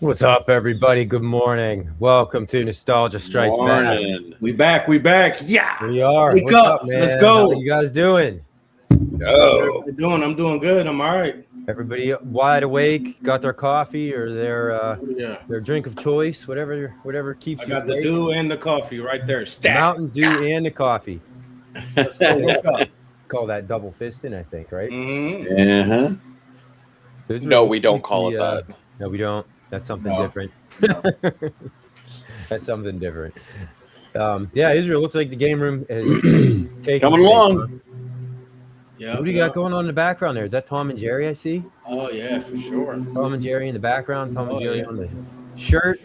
What's up, everybody? Good morning. Welcome to Nostalgia Strikes Back. We back. Yeah. We are. Wake What's up. man? Let's go. How you guys doing? How's everybody doing? I'm doing good. I'm all right. Everybody wide awake? Got their coffee or their drink of choice? Whatever keeps you awake. I got the dew and the coffee right there. Stack. Mountain Dew and the coffee. Let's go. Wake up. Call that double fisting, I think, right? Mm-hmm. No, we don't call it that. No, we don't. That's something different. That's something different. Yeah, Israel looks like the game room is taking coming along. Yeah. What do you got going on in the background there? Is that Tom and Jerry I see? Oh yeah, for sure. Tom and Jerry in the background. Tom and Jerry on the shirt.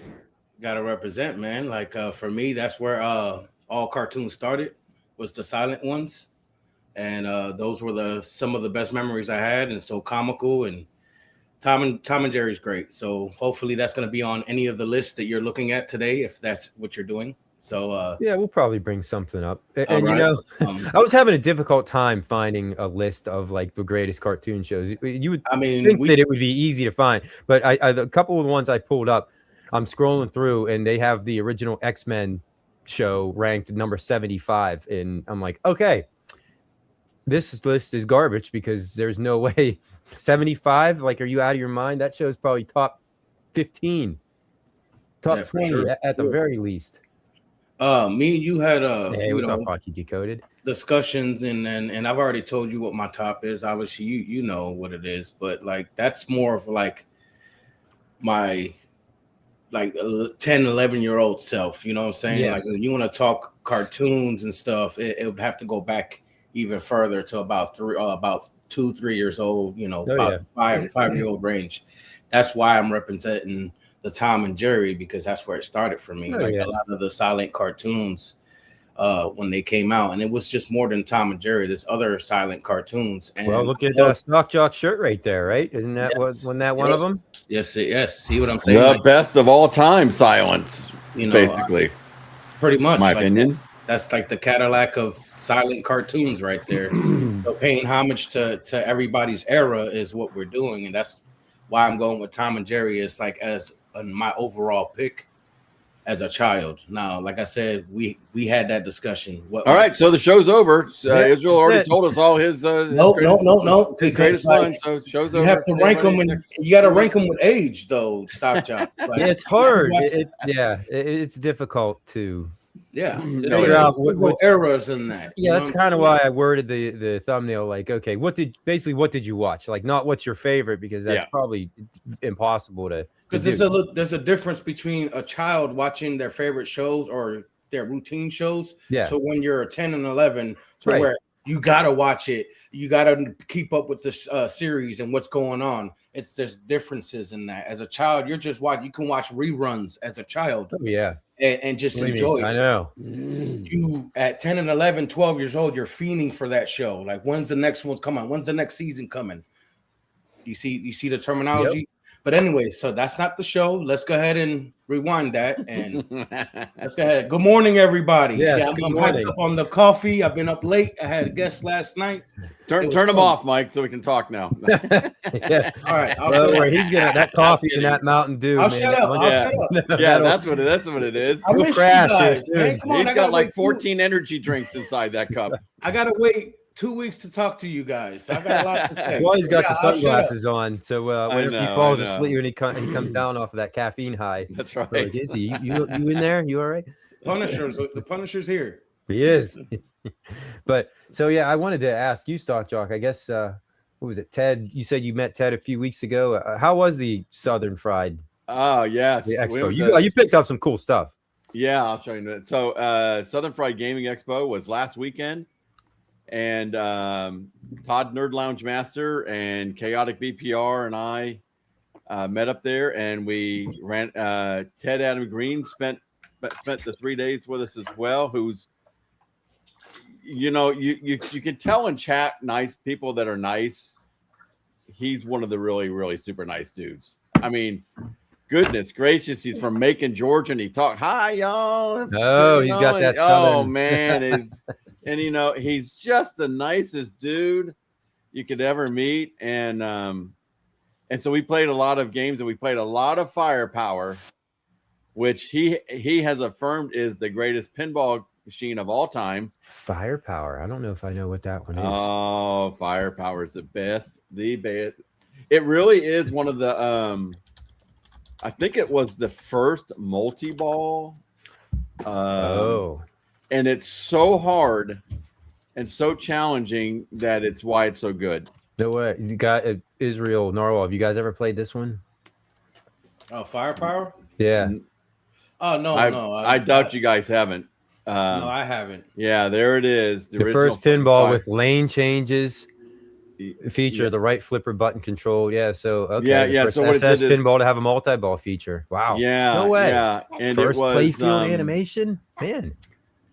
Gotta represent, man. Like for me, that's where all cartoons started. Was the silent ones, and those were some of the best memories I had, and so comical and. Tom and Jerry's great. So hopefully that's going to be on any of the lists that you're looking at today, if that's what you're doing. So yeah, we'll probably bring something up. And right. You know, I was having a difficult time finding a list of like the greatest cartoon shows. You would think that it would be easy to find, but a couple of the ones I pulled up, I'm scrolling through and they have the original X-Men show ranked number 75, and I'm like, okay. This list is garbage because there's no way 75. Like, are you out of your mind? That show's probably top 15, top 20 at the very least. Me and you had what's up, Hockey Decoded discussions, and I've already told you what my top is. Obviously, you know what it is, but like that's more of like my 10, 11-year-old self. You know what I'm saying? Yes. Like when you want to talk cartoons and stuff, it would have to go back even further to about 2-3 years old, about 5-year-old range. That's why I'm representing the Tom and Jerry, because that's where it started for me. A lot of the silent cartoons when they came out, and it was just more than Tom and Jerry. There's other silent cartoons. And well, look at the Stock Jock shirt right there, right? Isn't that one of them? Yes. See what I'm saying? The best of all time silence, basically. Pretty much. My opinion. That's like the Cadillac of silent cartoons right there. So paying homage to everybody's era is what we're doing, and that's why I'm going with Tom and Jerry. It's like as my overall pick as a child. Now, like I said, we had that discussion. All right, so the show's over. Israel already told us all his. No. His greatest one. So show's over. You have to rank them, and you got to rank them with age, though. Stock Jock. It's hard. It's difficult to. Yeah, figure out what eras in that. Yeah, that's kind of why I worded the thumbnail like, okay, what did you watch? Like, not what's your favorite, because that's probably impossible to. Because there's a difference between a child watching their favorite shows or their routine shows. Yeah. So when you're 10 and 11, where you gotta watch it, you gotta keep up with this series and what's going on. There's differences in that. As a child, you're just watching. You can watch reruns as a child. Oh, yeah. And just enjoy it. I know. You at 10 and 11, 12 years old, you're fiending for that show. Like, when's the next one's coming? When's the next season coming? You see the terminology? Yep. But anyway, so that's not the show. Let's go ahead and rewind that, and let's go ahead. Good morning, everybody. Yes, I'm hyped up on the coffee. I've been up late. I had a guest last night. Turn them off, Mike, so we can talk now. Yeah. All right. He's gonna that coffee and that Mountain Dew. I'll shut up. Yeah, that's what it is. We'll crash. Man, come on, he's got like 14 energy drinks inside that cup. I gotta wait 2 weeks to talk to you guys. I got a lot to say. Well, he's got the sunglasses on, so whenever he falls asleep when he comes down off of that caffeine high. That's right. Like, is he? You in there? You all right? The Punisher's here. He is. But so yeah, I wanted to ask you, Stock Jock. I guess what was it, Ted? You said you met Ted a few weeks ago. How was the Southern Fried? Oh yes, the expo. You picked up some cool stuff. Yeah, I'll show you. So Southern Fried Gaming Expo was last weekend. And Todd Nerd Lounge Master and Chaotic BPR and I met up there, and we ran. Ted Adam Green spent the 3 days with us as well. Who's, you can tell in chat, nice people that are nice. He's one of the really, really super nice dudes. I mean, goodness gracious, he's from Macon, Georgia, and he talked, "Hi, y'all." Oh, he's got that Southern. Oh man, and he's just the nicest dude you could ever meet. And And so we played a lot of games, and we played a lot of Firepower, which he has affirmed is the greatest pinball machine of all time. Firepower. I don't know if I know what that one is. Oh, Firepower is the best. The best. It really is one of the I think it was the first multi-ball. And it's so hard and so challenging that it's why it's so good. No way. You got Israel Narwhal. Have you guys ever played this one? Oh, Firepower? Yeah. Oh no, I doubt you guys haven't. No, I haven't. Yeah, there it is. The first pinball with lane changes feature, the right flipper button control. Yeah, so okay. Yeah. So what SS pinball to have a multi-ball feature. Wow. Yeah. No way. Yeah. And first it was playfield animation, man.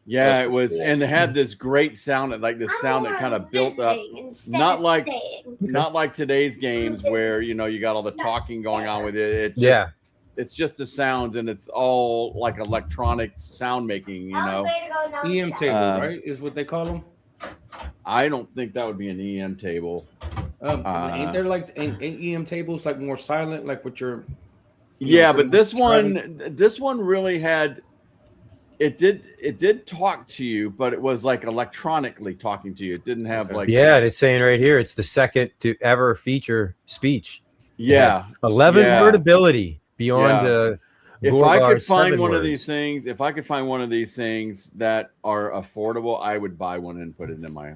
Yeah, it was, and it had this great sound, like this sound that kind of built up. Not like today's games where you got all the talking going on with it. It's just the sounds, and it's all like electronic sound making. EM table, right? Is what they call them. I don't think that would be an EM table. Ain't there like ain't EM tables like more silent, like what you're? But this one really had. It did talk to you, but it was like electronically talking to you. It didn't have like it's saying right here it's the second to ever feature speech. 11 word ability beyond the. If I could find one of these things, that are affordable, I would buy one and put it in my.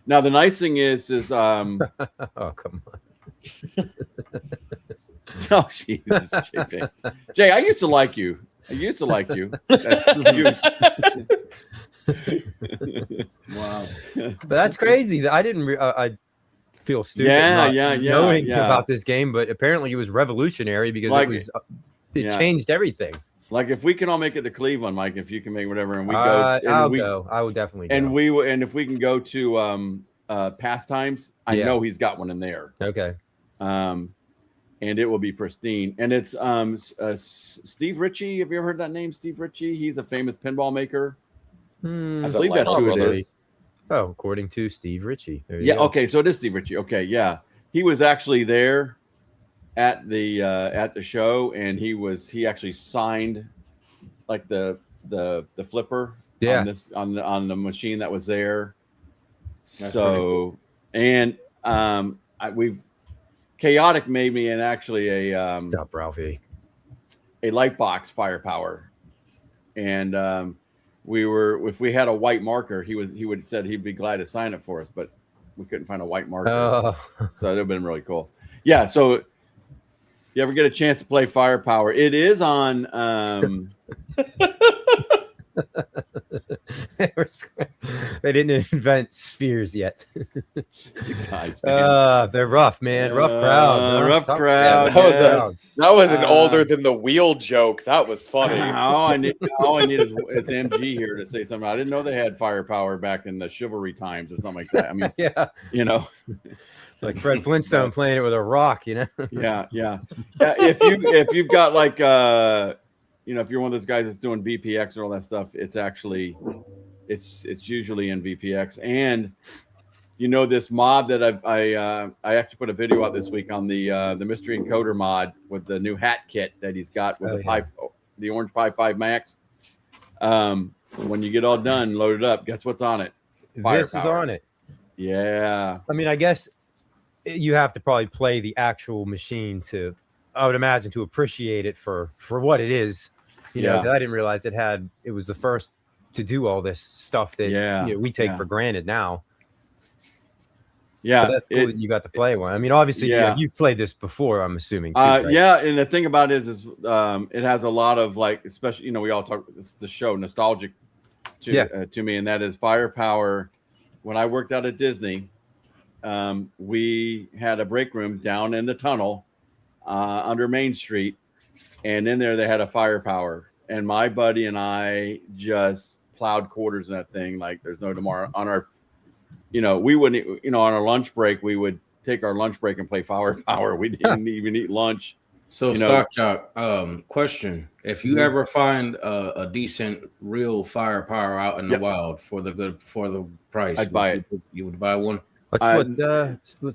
Now the nice thing is oh come on. Oh Jesus, Jay, I used to like you. Wow, but that's crazy. I didn't. I feel stupid. Knowing about this game, but apparently it was revolutionary because it changed everything. Like if we can all make it to Cleveland, Mike, if you can make whatever, and we go, I'll go. I will definitely go. And if we can go to Pastimes, I know he's got one in there. Okay. And it will be pristine. And it's Steve Ritchie. Have you ever heard that name, Steve Ritchie? He's a famous pinball maker. I believe that's who it is. Oh, according to Steve Ritchie. Okay, so it is Steve Ritchie. Okay, yeah. He was actually there at the show, and he actually signed like the flipper on the machine that was there. That's so cool. And Chaotic made me what's up, Ralphie? A Lightbox Firepower, and if we had a white marker, he would have said he'd be glad to sign it for us, but we couldn't find a white marker, so it'd have been really cool. Yeah, so if you ever get a chance to play Firepower, it is on. They didn't invent spheres yet. They're rough, man. Rough crowd. Rough crowd. That was an older than the wheel joke. That was funny. All I need is it's MG here to say something. I didn't know they had Firepower back in the chivalry times or something like that. I mean, like Fred Flintstone playing it with a rock, Yeah. If you've got like if you're one of those guys that's doing VPX or all that stuff, it's actually it's usually in VPX. And this mod that I actually put a video out this week on the Mystery Encoder mod with the new hat kit that he's got with the Orange Pi 5 Max. When you get all done, load it up. Guess what's on it? Firepower. This is on it. Yeah. I mean, I guess you have to probably play the actual machine I would imagine, to appreciate it for what it is. I didn't realize it was the first to do all this stuff that we take for granted now. Yeah, but that's cool that you got to play one. I mean, obviously, you've played this before, I'm assuming. Too, right? Yeah, and the thing about it is it has a lot of especially we all talk the show nostalgic to me, and that is Firepower. When I worked out at Disney, we had a break room down in the tunnel under Main Street. And in there, they had a Firepower. And my buddy and I just plowed quarters in that thing like there's no tomorrow. On our, we wouldn't, on our lunch break, we would take our lunch break and play Firepower. We didn't even eat lunch. So, Stock Jock, question. If you ever find a decent, real Firepower out in the wild for the price, I'd buy it. You would buy one? What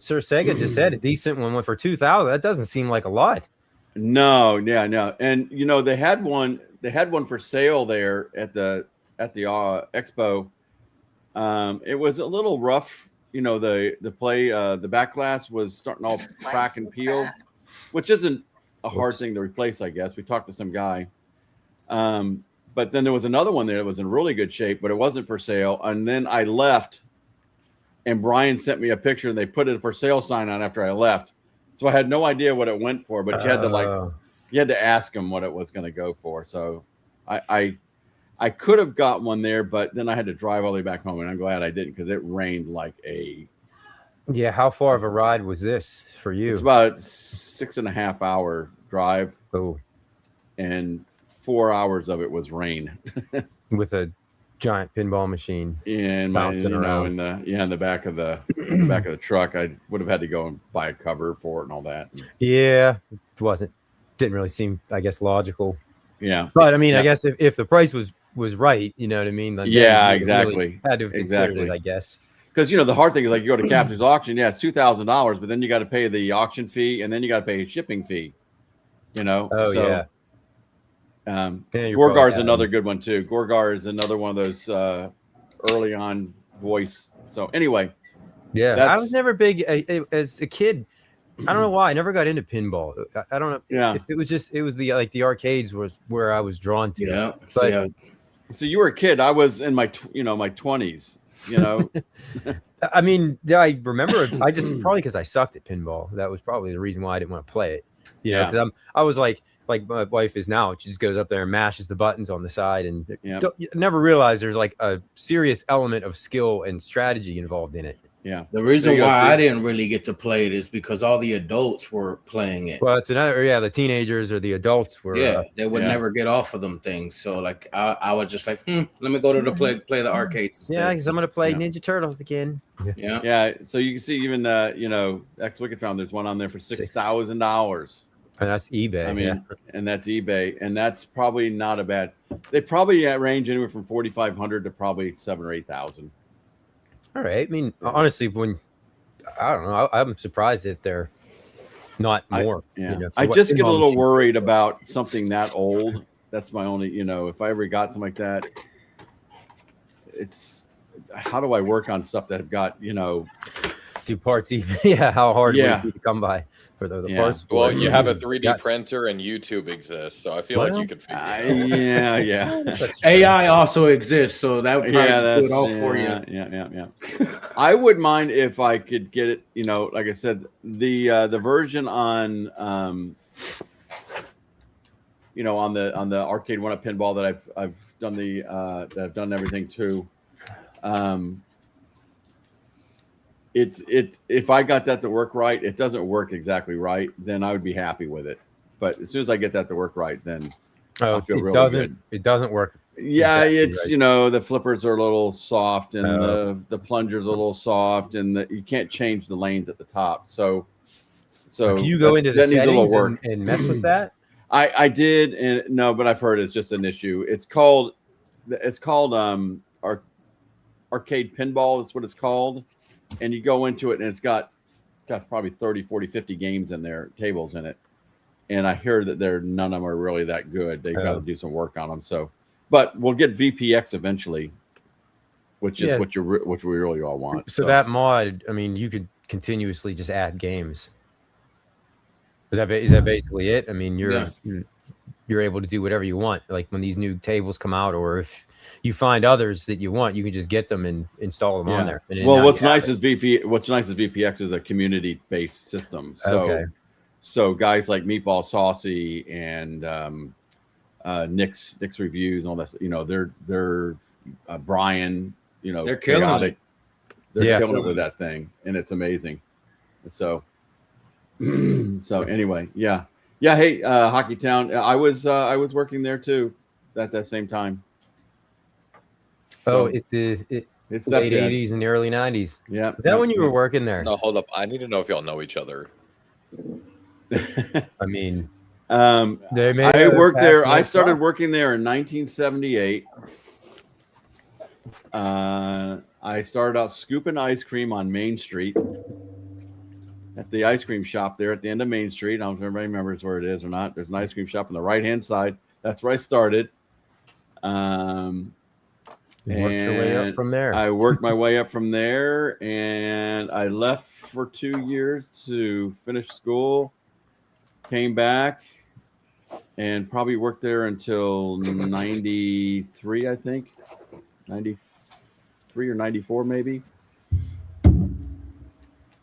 Sir Sega just said. A decent one went for 2,000. That doesn't seem like a lot. No, no. And they had one for sale there at the expo. It was a little rough. The back glass was starting all crack and peel, which isn't a hard thing to replace, I guess. We talked to some guy. But then there was another one there that was in really good shape, but it wasn't for sale. And then I left, and Brian sent me a picture, and they put a for sale sign on after I left. So I had no idea what it went for, but you had to ask him what it was going to go for. So I could have got one there, but then I had to drive all the way back home, and I'm glad I didn't because it rained like a. Yeah, how far of a ride was this for you? It's about a 6.5 hour drive. Oh, and 4 hours of it was rain with a giant pinball machine. And bouncing around in the back of the truck. I would have had to go and buy a cover for it and all that. Yeah, it didn't really seem, I guess, logical. Yeah, but I mean, I guess if the price was right, you know what I mean? Then exactly. Really had to have considered it, I guess. Because the hard thing is, like, you go to Captain's auction, it's $2,000, but then you got to pay the auction fee, and then you got to pay a shipping fee. Yeah. Gorgar is another good one too. Gorgar is another one of those early on voice. So anyway, I was never big as a kid. I don't know why I never got into pinball. I don't know. Yeah, if it was the arcades was where I was drawn to. Yeah, but so you were a kid. I was in my my 20s. I mean, I remember. I just probably because I sucked at pinball. That was probably the reason why I didn't want to play it. Because I was like my wife is now. She just goes up there and mashes the buttons on the side, and never realized there's like a serious element of skill and strategy involved in it. Yeah, the reason why I didn't really get to play it is because all the adults were playing it. Well, it's another the teenagers or the adults were. They would never get off of them things. So like I was just like, let me go to the play the arcades instead. Yeah, because I'm gonna play Ninja Turtles again. Yeah. So you can see even X Wicked Found there's one on there for $6,000. And that's eBay. I mean, and that's eBay, and that's probably not a bad. They probably range anywhere from 4,500 to probably 7,000 or 8,000. All right. I mean, honestly, I don't know, I'm surprised that they're not more. I just get a little worried about something that old. That's my only. If I ever got something like that, it's how do I work on stuff that have got do parts even? Yeah, how hard would it be to come by for the parts? Well, you have a 3D printer and YouTube exists, so I feel like you could figure it out. AI also exists, so that would probably do it all for you. Yeah. I would mind if I could get it. Like I said, the version on on the arcade one-up pinball that I've done that I've done everything to. If I got that to work right, it doesn't work exactly right, then I would be happy with it. But as soon as I get that to work right, then I feel really good. It doesn't work. Yeah, it's right. The flippers are a little soft, and the plunger's a little soft, and you can't change the lanes at the top. So can you go into the settings and mess with that? I did, and no, but I've heard it's just an issue. It's called arcade pinball is what it's called. And you go into it, and it's got probably 30, 40, 50 games in there, tables in it. And I hear that none of them are really that good. They've got to do some work on them. So, but we'll get VPX eventually, which is what we really all want. So that mod, I mean, you could continuously just add games. Is that basically it? I mean, you're able to do whatever you want. Like when these new tables come out, or if you find others that you want, you can just get them and install them on there. Well, what's nice is VPX is a community-based system. So guys like Meatball Saucy and Nick's Reviews and all that, they're Brian, they're killing it. They're killing it with that thing, and it's amazing. So anyway, yeah. Hey, Hockey Town, I was working there too at that same time. So it's the late 80s and the early 90s. Yeah. Is that when you were working there? No, hold up. I need to know if y'all know each other. I mean, I worked there. I started working there in 1978. I I started out scooping ice cream on Main Street at the ice cream shop there at the end of Main Street. I don't know if everybody remembers where it is or not. There's an ice cream shop on the right-hand side. That's where I started. You worked your way up from there. I worked my way up from there, and I left for 2 years to finish school, came back, and probably worked there until 93, I think. 93 or 94, maybe.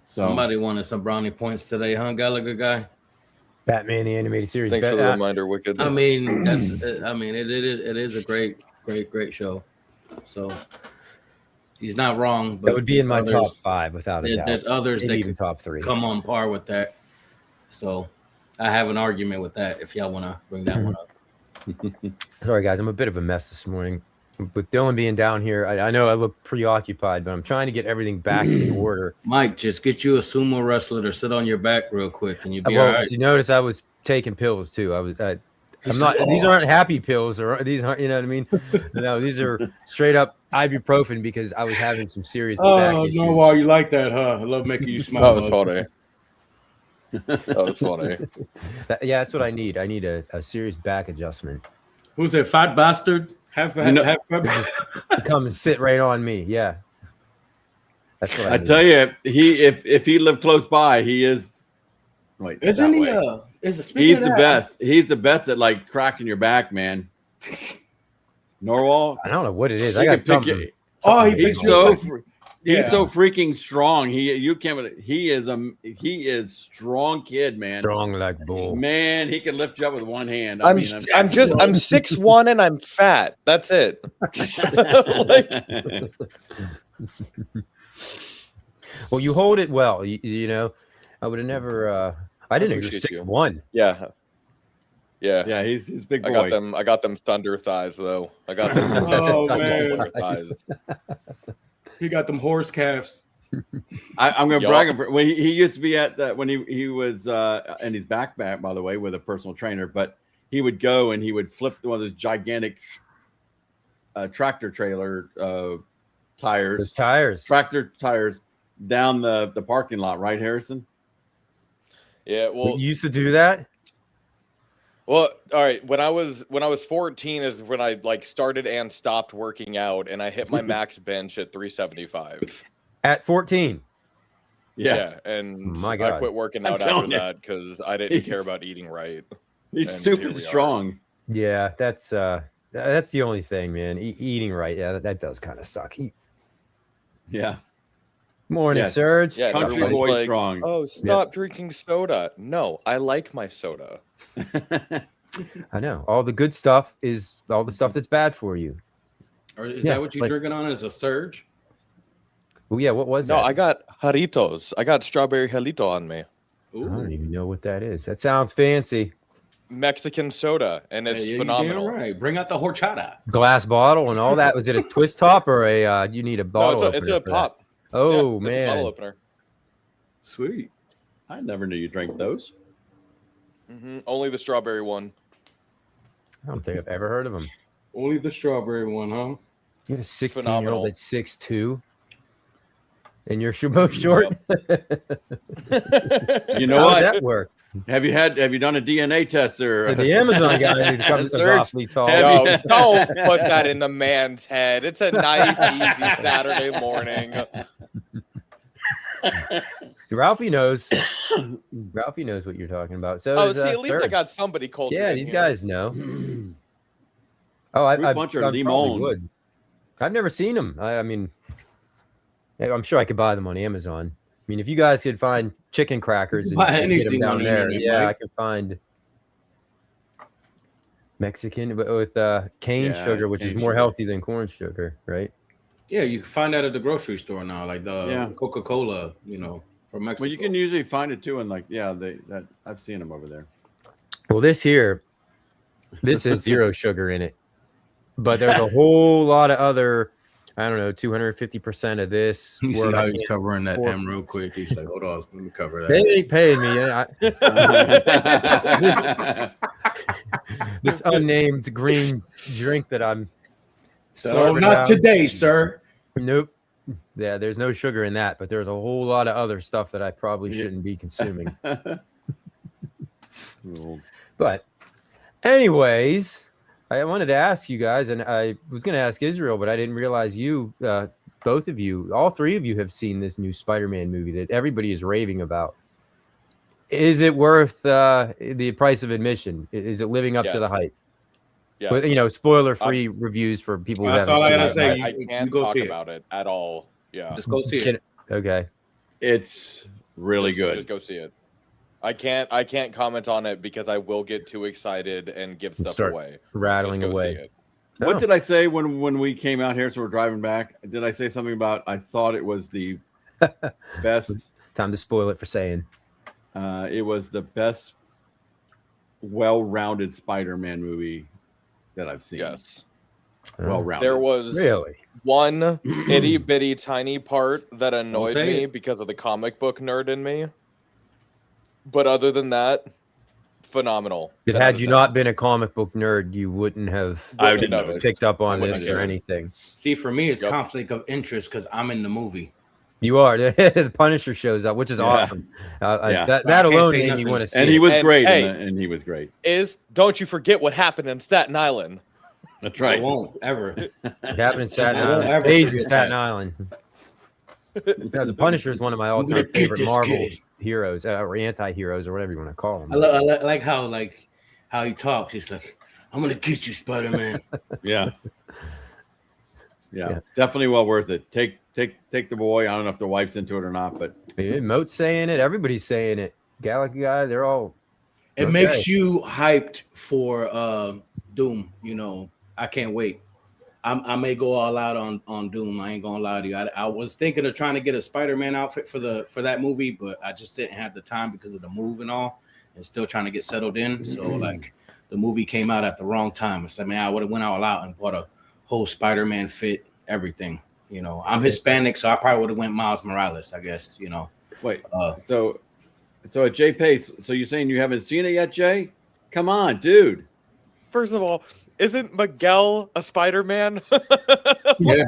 So, somebody wanted some brownie points today, huh, Gallagher guy? Batman the animated series. Thanks for the reminder, Wicked. I mean, it is a great show. So he's not wrong. But that would be in my top 5 without a doubt. There's others that even top 3 come on par with that. So I have an argument with that if y'all want to bring that one up. Sorry, guys, I'm a bit of a mess this morning. With Dylan being down here, I know I look preoccupied, but I'm trying to get everything back in order. Mike, just get you a sumo wrestler to sit on your back real quick, and you'll be all right. Did you notice I was taking pills too? I'm not. These aren't happy pills, or these aren't. You know what I mean? No, these are straight up ibuprofen because I was having some serious back issues. Oh no, why you like that, huh? I love making you smile. That was funny. That was funny. Yeah, that's what I need. I need a serious back adjustment. Who's that fat bastard? Come and sit right on me. Yeah, that's what I tell you. If he lived close by, he is. Wait, isn't he? He's the best. He's the best at like cracking your back, man. Norwal. I don't know what it is. I got something. He's so freaking strong. He is strong kid, man. Strong like bull. Man, he can lift you up with one hand. I'm 6'1" and I'm fat. That's it. Well, you hold it well. You know, I would have never. I didn't know you're 6'1". Yeah. He's big boy. I got them thunder thighs though. I got them. Thunder thighs. He got them horse calves. I'm going to brag him for when he used to be at that when he was and he's back by the way with a personal trainer, but he would go and he would flip one of those gigantic tractor trailer tractor tires down the parking lot, right, Harrison? Yeah, well, you used to do that. Well, all right. When I was 14 is when I like started and stopped working out, and I hit my max bench at 375. At 14. Yeah, and my God. I quit working out after that because I didn't care about eating right. He's stupid strong. Yeah, that's the only thing, man. Eating right. Yeah, that does kind of suck. Yeah. Morning, Serge. Yeah, country boy like, strong. Oh, stop drinking soda. No, I like my soda. I know. All the good stuff is all the stuff that's bad for you. Or is that what you're drinking on? Is a Surge? Oh yeah, what was that? No, I got Jarritos. I got strawberry Jarrito on me. Ooh. I don't even know what that is. That sounds fancy. Mexican soda, and it's phenomenal. Right. Bring out the horchata. Glass bottle and all that. Was it a twist top or a? You need a bottle. No, it's a pop. That? Oh yeah, man, it's a bottle opener. Sweet. I never knew you drank those. Mm-hmm. Only the strawberry one. I don't think I've ever heard of them. Only the strawberry one, huh? You had a 16-year-old that's 6'2", and you're both short. You know How what? does that work? Have you done a DNA test or so the Amazon guy who comes awfully tall? No, don't put that in the man's head. It's a nice, easy Saturday morning. Ralphie knows. Ralphie knows what you're talking about. So see, at least Serge. I got somebody cultured. Yeah, these guys know. I probably would. I've never seen them. I mean, I'm sure I could buy them on Amazon. I mean, if you guys could find chicken crackers and get them down there, I can find Mexican with cane sugar, which is more healthy than corn sugar, right? Yeah, you can find that at the grocery store now, like the Coca-Cola, from Mexico. Well, you can usually find it too, and I've seen them over there. Well, this is zero sugar in it, but there's a whole lot of other. I don't know, 250% of this. You see how he's covering that M real quick. He's like, hold on, let me cover that. They ain't paying me. This unnamed green drink that I'm. So not today, sir. Nope. Yeah, there's no sugar in that, but there's a whole lot of other stuff that I probably shouldn't be consuming. But anyways, I wanted to ask you guys, and I was going to ask Israel, but I didn't realize you, both of you, all three of you have seen this new Spider-Man movie that everybody is raving about. Is it worth the price of admission? Is it living up to the hype? Yeah, With, spoiler-free reviews for people who that's all I gotta say. I can't talk about it at all. Yeah, just go see it. Okay, it's really good. Just go see it. I can't comment on it because I will get too excited and give stuff away. Rattling away. What did I say when we came out here? So we're driving back. Did I say something about I thought it was the best? Time to spoil it for saying. It was the best, well-rounded Spider-Man movie that I've seen. Yes. Well-rounded. There was one itty bitty tiny part that annoyed me because of the comic book nerd in me. But other than that, phenomenal. Had you not been a comic book nerd, you wouldn't have picked up on this or anything. See, for me, it's conflict of interest because I'm in the movie. You are. The Punisher shows up, which is awesome. That alone made me want to see it. And he was great. And he was great. Don't you forget what happened in Staten Island. That's right. I won't ever. It happened in Staten Island. It stays in Staten Island. The Punisher is one of my all-time favorite Marvel heroes or anti-heroes or whatever you want to call them. I like how he talks. He's like, "I'm gonna get you, Spider-Man." Yeah, definitely well worth it. Take the boy. I don't know if the wife's into it or not, but Moat's saying it. Everybody's saying it. Galaxy guy, they're all. It makes you hyped for Doom. I can't wait. I may go all out on Doom. I ain't gonna lie to you. I was thinking of trying to get a Spider-Man outfit for that movie, but I just didn't have the time because of the move and all, and still trying to get settled in. So like the movie came out at the wrong time. It's like, man, I would have went all out and bought a whole Spider-Man fit, everything. I'm Hispanic, so I probably would have went Miles Morales, I guess. Wait. So at Jay Pace, so you're saying you haven't seen it yet, Jay? Come on, dude. First of all, isn't Miguel a Spider-Man? Yeah.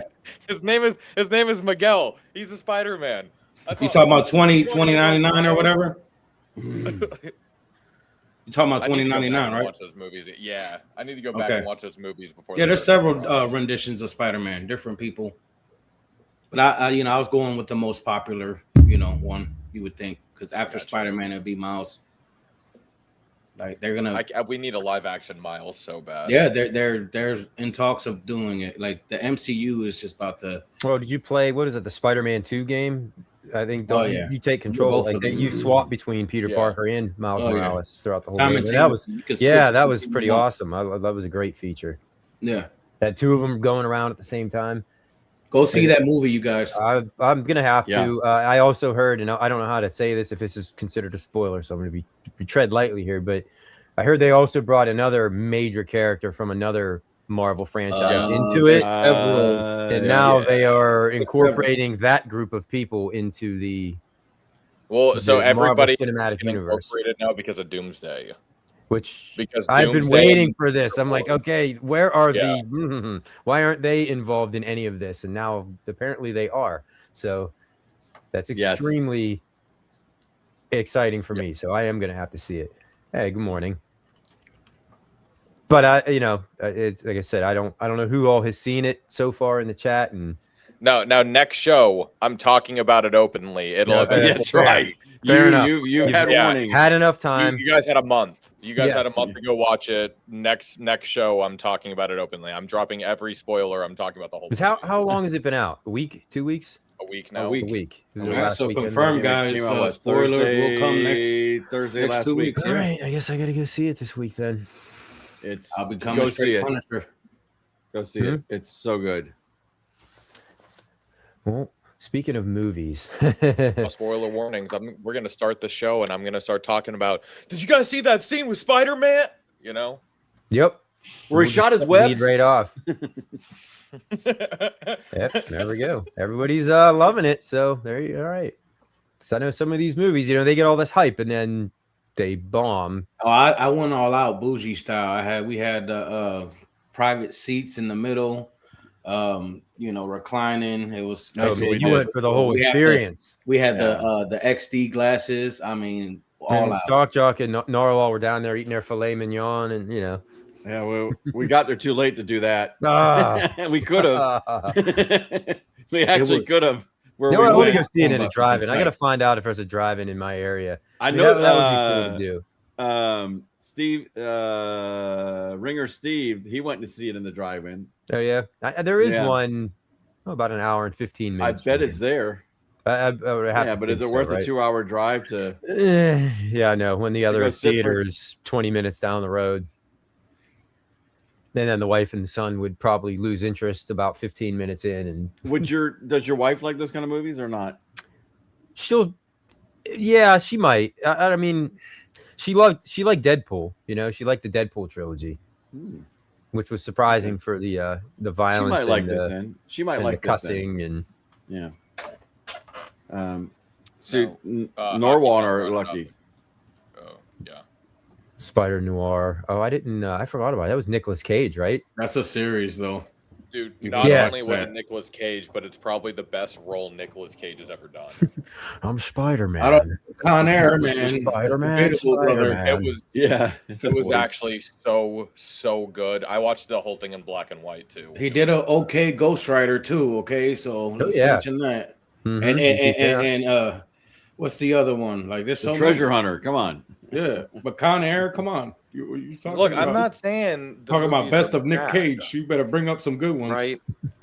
His name is Miguel. He's a Spider-Man. You talking about 2099 or whatever? You talking about 2099, right? Watch those movies. Yeah, I need to go back and watch those movies before. Yeah, there's several renditions of Spider-Man, different people. But I was going with the most popular, one you would think, because after Spider-Man it'd be Miles. Like they're gonna. We need a live action Miles so bad. Yeah, they're in talks of doing it. Like the MCU is just about to. Oh, did you play the Spider-Man 2 game? I think you take control. Like you swap between Peter Parker and Miles Morales throughout the whole game. That was pretty awesome. That was a great feature. Yeah, had two of them going around at the same time. Go see that movie, you guys. I'm gonna have to. I also heard, and I don't know how to say this if this is considered a spoiler, so I'm gonna be tread lightly here. But I heard they also brought another major character from another Marvel franchise into it, and now they are incorporating that group of people into the everybody cinematic universe incorporated now because of Doomsday. Because I've been waiting for this. I'm like, okay, where are why aren't they involved in any of this? And now apparently they are. So that's extremely exciting for me. So I am going to have to see it. Hey, good morning. But it's like I said, I don't know who all has seen it so far in the chat. And now next show, I'm talking about it openly. That's right. Fair enough. You had warning. Had enough time. You guys had a month. You guys had a month to go watch it. Next show, I'm talking about it openly. I'm dropping every spoiler. I'm talking about the whole thing. How long has it been out? A week? 2 weeks? A week now. A week. So confirmed, guys. Spoilers will come next 2 weeks. All right. I guess I got to go see it this week then. I'll be coming straight Punisher. Go see it. It's so good. Well, speaking of movies, spoiler warnings. We're gonna start the show, and I'm gonna start talking about. Did you guys see that scene with Spider-Man? Yep. Where he shot his webs right off. Yep. There we go. Everybody's loving it. So there you all right. Because I know some of these movies, they get all this hype and then they bomb. Oh, I went all out bougie style. We had private seats in the middle. reclining. It was nice. You went for the whole experience. We had the XD glasses. I mean, and Stock Jock and Narwhal were down there eating their filet mignon, and Yeah, we got there too late to do that. We could have. We actually could have. I want to go see it in a drive-in. I got to find out if there's a drive-in in my area. I know that would be cool to do. Steve, Ringer Steve, he went to see it in the drive-in. Oh yeah, there is one about an hour and 15 minutes. I bet it's there. I would have but is it worth a 2-hour drive to? Yeah, no. When the other theater is 20 minutes down the road, and then the wife and the son would probably lose interest about 15 minutes in. And does your wife like those kind of movies or not? She might. I mean, she liked Deadpool. She liked the Deadpool trilogy, which was surprising for the violence. She might like this. She might like the cussing and Norwalk are lucky. Spider Noir. Oh, I didn't. I forgot about it. That was Nicolas Cage, right? That's a series, though. Dude, not only was it Nicolas Cage, but it's probably the best role Nicolas Cage has ever done. I'm Spider-Man. Con Air, man. Spider-Man. It was actually so good. I watched the whole thing in black and white too. He did a okay Ghost Rider too. Okay, so let's mention that. Mm-hmm. And what's the other one? Like this, Treasure Hunter. Come on. Yeah, but Con Air, come on. You talking Look, about, I'm not saying talking about best of Nick Cage. You better bring up some good ones, right?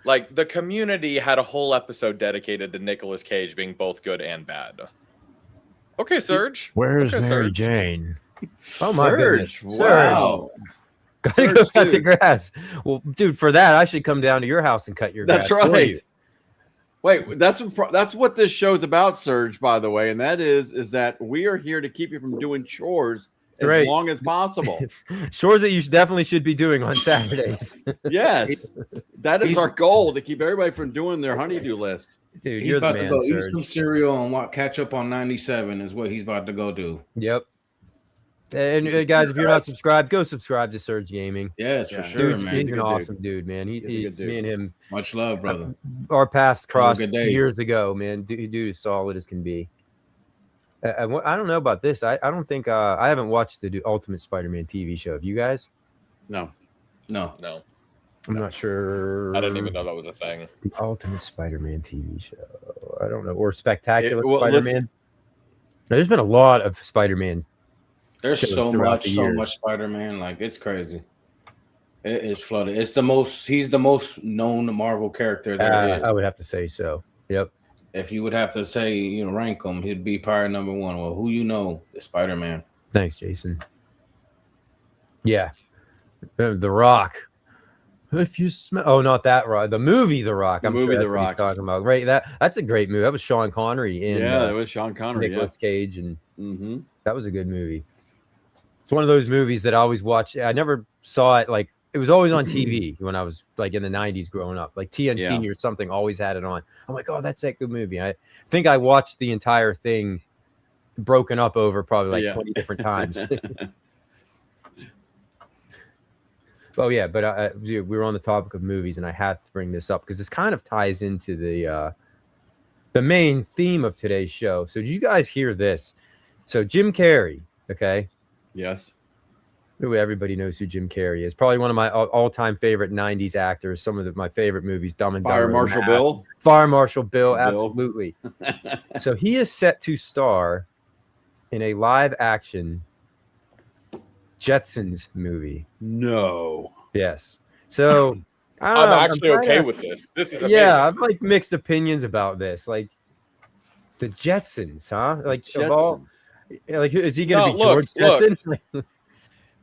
Like the Community had a whole episode dedicated to Nicolas Cage being both good and bad. Okay, Serge. Where's Mary Jane? Oh my Serge, goodness! Wow. Gotta go cut the grass. Well, dude, for that I should come down to your house and cut your grass. That's right. Wait, that's what this show's about, Serge, by the way, and that is that we are here to keep you from doing chores as long as possible. Chores that you definitely should be doing on Saturdays. Yes, that is our goal, to keep everybody from doing their honeydew list. Dude, he's about to go eat some cereal and catch up on 97 is what he's about to go do. Yep. And guys, if you're not subscribed, go subscribe to Surge Gaming. Yes, for sure, man. He's an awesome dude, man. He's me and him. Much love, brother. Our paths crossed years ago, man. Dude is solid as can be. I don't know about this. I don't think I haven't watched the Ultimate Spider-Man TV show. Have you guys? No. I'm not sure. I didn't even know that was a thing. The Ultimate Spider-Man TV show. I don't know. Or Spectacular Spider-Man. There's been a lot of Spider-Man. There's so much Spider-Man, like it's crazy. It is flooded. He's the most known Marvel character there is. I would have to say so. Yep. If you would have to say, rank him, he'd be probably number one. Well, who is Spider-Man. Thanks, Jason. Yeah. The Rock. If you smell, not that Rock, the movie The Rock. The movie The Rock. He's talking about, right? That's a great movie. That was Sean Connery and that was Sean Connery, Nicolas Cage, and that was a good movie. It's one of those movies that I always watch. I never saw it it was always on TV when I was in the 90s growing up. Like TNT or something always had it on. I'm like, oh, that's that good movie. I think I watched the entire thing broken up over probably 20 different times. Oh yeah, but we were on the topic of movies, and I had to bring this up because this kind of ties into the main theme of today's show. So did you guys hear this? So Jim Carrey, okay? Yes. Everybody knows who Jim Carrey is. Probably one of my all-time favorite 90s actors. Some of my favorite movies, Dumb and Dumber. Fire Marshal Bill? Fire Marshal Bill, absolutely. So he is set to star in a live-action Jetsons movie. No. Yes. So I'm actually okay with this. This is amazing. Yeah, I've mixed opinions about this. Like the Jetsons, huh? Like Jetsons. Of all, is he going to be George Jetson?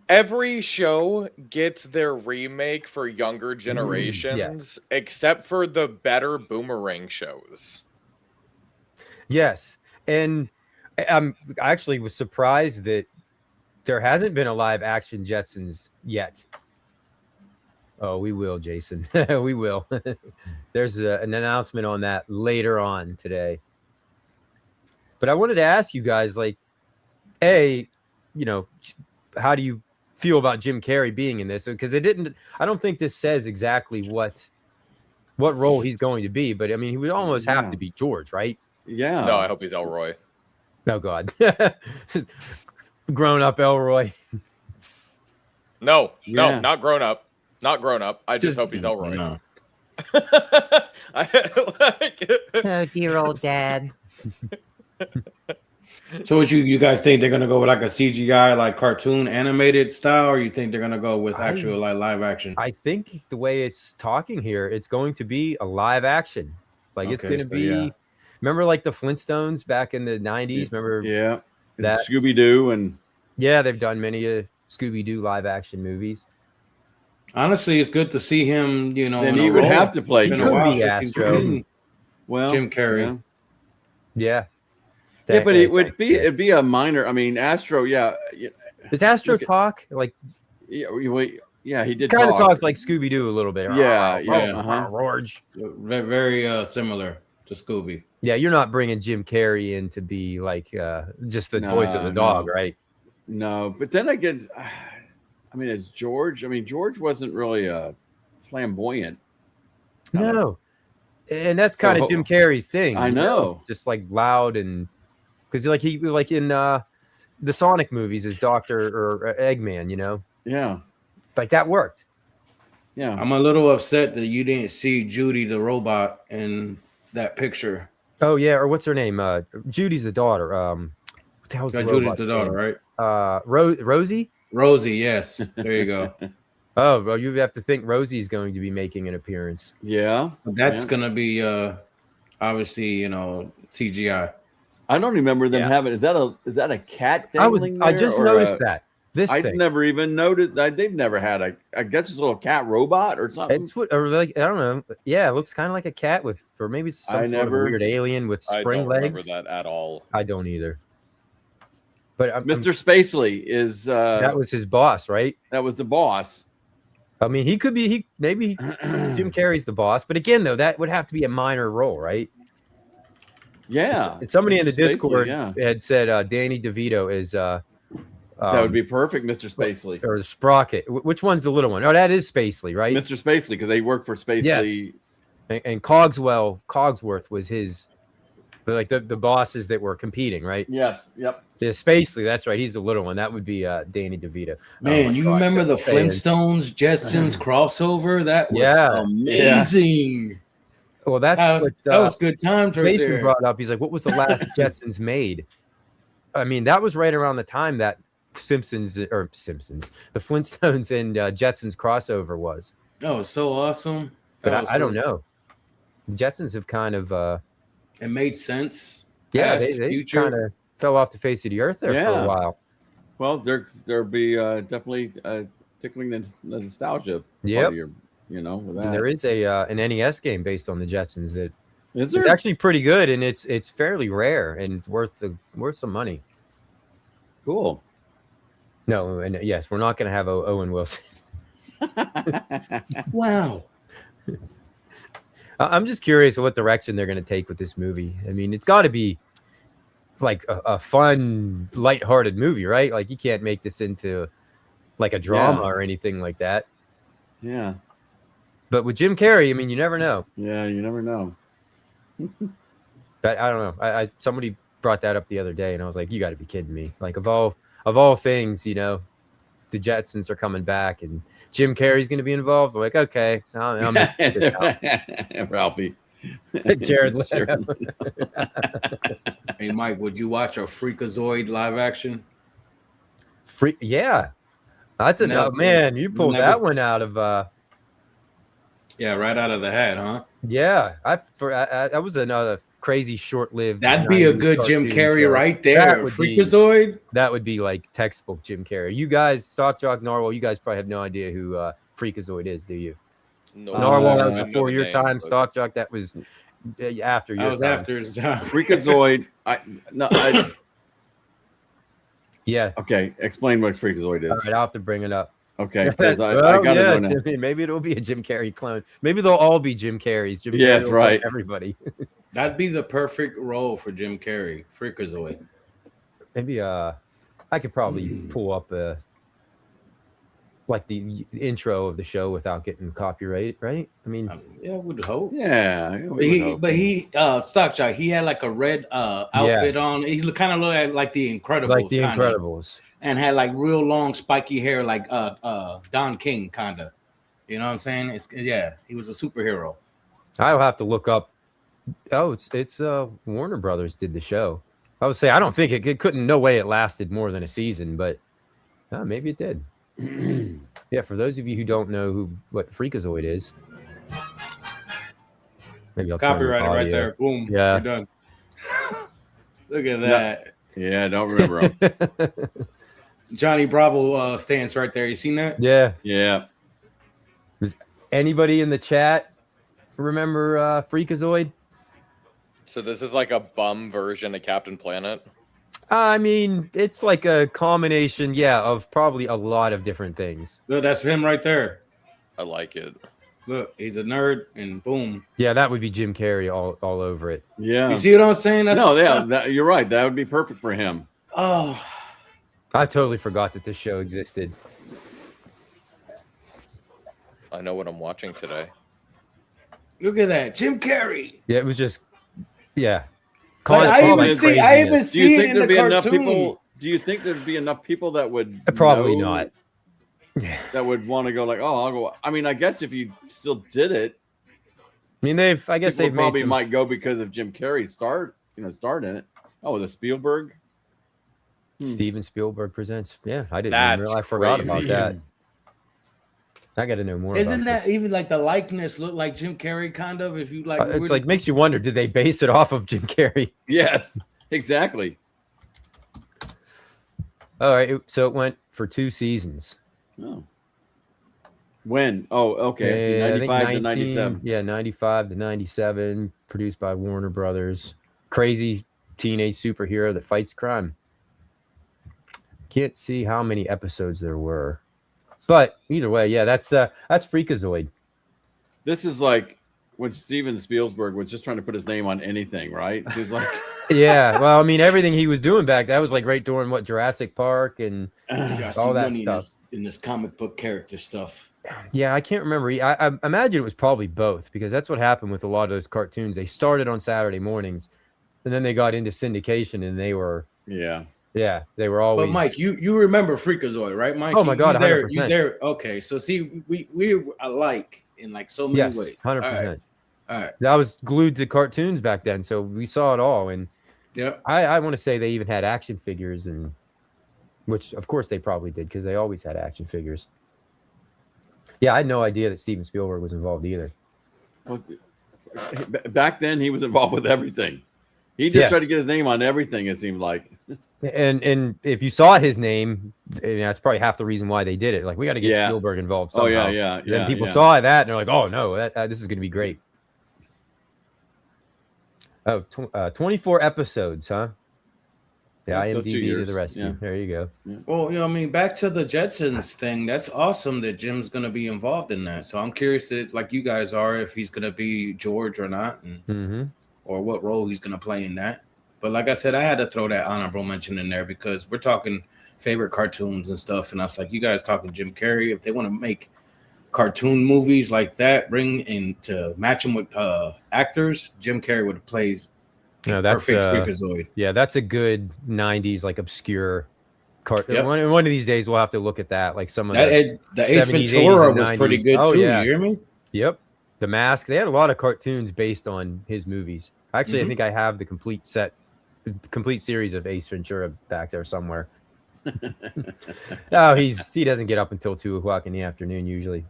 Every show gets their remake for younger generations, except for the better Boomerang shows. Yes, and I actually was surprised that there hasn't been a live action Jetsons yet. Oh, we will, Jason. We will. There's an announcement on that later on today. But I wanted to ask you guys, how do you feel about Jim Carrey being in this? Because I don't think this says exactly what what role he's going to be, but I mean, he would almost have to be George, right? Yeah. No, I hope he's Elroy. Oh God, grown up Elroy. No, not grown up. Not grown up. I just hope he's Elroy. No. Oh, dear old dad. So what you guys think they're gonna go with like a CGI like cartoon animated style, or you think they're gonna go with actual like live action? I think the way it's talking here, it's going to be a live action. Like it's going to be. Remember, like the Flintstones back in the 90s. Remember? Yeah. That Scooby Doo and they've done many Scooby Doo live action movies. Honestly, it's good to see him. You know, then he would have to play. Well, Jim Carrey. Yeah. Yeah, but it'd be a minor. I mean, Astro. Yeah. Does Astro talk like? Yeah, he did. Kind of talks like Scooby Doo a little bit. Yeah, George. Very similar to Scooby. Yeah, you're not bringing Jim Carrey in to be like just the voice of the dog, right? No, but then again, I mean, as George, George wasn't really flamboyant. No, and that's kind of Jim Carrey's thing. I know, just like loud and because he like in the Sonic movies as Doctor or Eggman, you know. Yeah, like that worked. Yeah, I'm a little upset that you didn't see Judy the robot in that picture. Oh yeah, or what's her name? Judy's the daughter. What the hell's Judy's the daughter, right? Rosie. Rosie, yes. There you go. Oh, well, you have to think Rosie's going to be making an appearance. Yeah, that's gonna be obviously, you know, CGI. I don't remember them having. Is that a cat dangling I just noticed that. I never even noticed. They've never had I guess it's a little cat robot or something. It's or like I don't know. Yeah, it looks kind of like a cat or maybe it's some sort of weird alien with spring legs. I don't remember that at all. I don't either. But Mr. Spacely is that was his boss, right? That was the boss. I mean, he could be maybe Jim Carrey's the boss, but again, though, that would have to be a minor role, right? Yeah. And somebody in the Discord had said Danny DeVito is that would be perfect, Mr. Spacely. Or Sprocket. Which one's the little one? Oh, that is Spacely, right? Mr. Spacely, because they work for Spacely. Yes. And Cogsworth was his, like the bosses that were competing, right? Yes. Yep. Yeah, Spacely, that's right. He's the little one. That would be Danny DeVito. Man, you remember the Flintstones Jetsons crossover? That was amazing. Yeah. Well, that was good times right there. Brought up. He's like, "What was the last Jetsons made?" I mean, that was right around the time that the Flintstones and Jetsons crossover was. Oh, so awesome! But I don't know. The Jetsons have kind of it made sense. Yeah, they kind of fell off the face of the earth there for a while. Well, there'll be definitely tickling the nostalgia. Yep. You know, with that. And there is an NES game based on the Jetsons that is it's actually pretty good, and it's fairly rare and it's worth some money. Cool. No, and yes, we're not going to have Owen Wilson. Wow. I'm just curious what direction they're going to take with this movie. I mean, it's got to be like a fun, lighthearted movie, right? Like you can't make this into like a drama or anything like that. Yeah. But with Jim Carrey, I mean, you never know. Yeah, you never know. But I don't know. Somebody brought that up the other day, and I was like, "You got to be kidding me!" Like of all things, you know, the Jetsons are coming back, and Jim Carrey's going to be involved. I'm like, okay, I'm Ralphie, Jared Leto. Hey, Mike, would you watch a Freakazoid live action? Yeah, that's enough, man. You pulled that one out of. Yeah, right out of the hat, huh? Yeah, that was another crazy short-lived. That'd be a good Jim Carrey right there. Freakazoid. That would be like textbook Jim Carrey. You guys, Stock Jock Narwhal, you guys probably have no idea who Freakazoid is, do you? No. Narwhal, that was before your time. Stock Jock, that was after your time. I was after his time. Freakazoid. Yeah. Okay, explain what Freakazoid is. All right, I'll have to bring it up. Okay, because I got to know now. Maybe it'll be a Jim Carrey clone. Maybe they'll all be Jim Carreys. Jim Carrey that's right. Everybody. That'd be the perfect role for Jim Carrey. Freakazoid. Maybe I could probably pull up like the intro of the show without getting copyright, right? I mean, yeah, I would hope. Yeah, Stock Shot, he had like a red outfit on. He kind of looked like the Incredibles, like the Incredibles, and had like real long spiky hair, like Don King kind of. You know what I'm saying? He was a superhero. I'll have to look up. Oh, it's Warner Brothers did the show. I would say I don't think it couldn't. No way it lasted more than a season, but maybe it did. Yeah, for those of you who don't know what Freakazoid is, maybe I'll copyright it right there. Boom. Yeah, you're done. Look at that. Yeah, I don't remember him. Johnny Bravo stance right there. You seen that? Yeah. Does anybody in the chat remember Freakazoid? So this is like a bum version of Captain Planet? I mean, it's like a combination, of probably a lot of different things. Look, that's him right there. I like it. Look, he's a nerd, and boom. Yeah, that would be Jim Carrey all over it. Yeah. You see what I'm saying? You're right. That would be perfect for him. Oh. I totally forgot that this show existed. I know what I'm watching today. Look at that. Jim Carrey. Yeah, it was just, I even see it in the cartoon. Do you think there'd be enough people that would probably not? That would want to go like, oh, I'll go. I mean, I guess if you still did it, I mean, they've probably might go because of Jim Carrey starred in it. Oh, the Spielberg. Steven Spielberg presents. Yeah, I didn't even realize. I forgot about that. I got to know more. Isn't about that this. even like the likeness look like Jim Carrey kind of? If you like, it's like makes you wonder. Did they base it off of Jim Carrey? Yes, exactly. All right, so it went for 2 seasons. Oh. When? Oh, okay. Yeah, 95 to 97. Yeah, 95 to 97. Produced by Warner Brothers. Crazy teenage superhero that fights crime. Can't see how many episodes there were. But either way, that's Freakazoid. This is like when Steven Spielberg was just trying to put his name on anything, right? He's like, yeah. Well, I mean, everything he was doing back that was like right during Jurassic Park and all that stuff in this comic book character stuff. Yeah, I can't remember. I imagine it was probably both because that's what happened with a lot of those cartoons. They started on Saturday mornings, and then they got into syndication, and they were they were always. But Mike, you remember Freakazoid, right, Mike? Oh my God, 100%. You there? Okay, so see, we alike in like so many ways. 100%. All right. I was glued to cartoons back then, so we saw it all, and I want to say they even had action figures, and which of course they probably did because they always had action figures. Yeah, I had no idea that Steven Spielberg was involved either. Well, back then, he was involved with everything. He just tried to get his name on everything, it seemed like. And if you saw his name, that's probably half the reason why they did it. Like, we got to get Spielberg involved somehow. Oh, yeah. Then people saw that, and they're like, oh, no, this is going to be great. Oh, 24 episodes, huh? The IMDb to the rescue. Yeah. There you go. Yeah. Well, I mean, back to the Jetsons thing. That's awesome that Jim's going to be involved in that. So I'm curious, like you guys are, if he's going to be George or not, and, or what role he's going to play in that. But like I said, I had to throw that honorable mention in there because we're talking favorite cartoons and stuff. And I was like, you guys talking Jim Carrey. If they want to make cartoon movies like that, bring in to match them with actors, Jim Carrey would have played. No, that's Freakazoid. Yeah, that's a good 90s like obscure cartoon. Yep. One of these days we'll have to look at that. Like some of the Ace Ventura was pretty good too. Yeah. You hear me? Yep. The Mask. They had a lot of cartoons based on his movies. Actually, I think I have the complete series of Ace Ventura back there somewhere. No, he doesn't get up until 2:00 in the afternoon usually.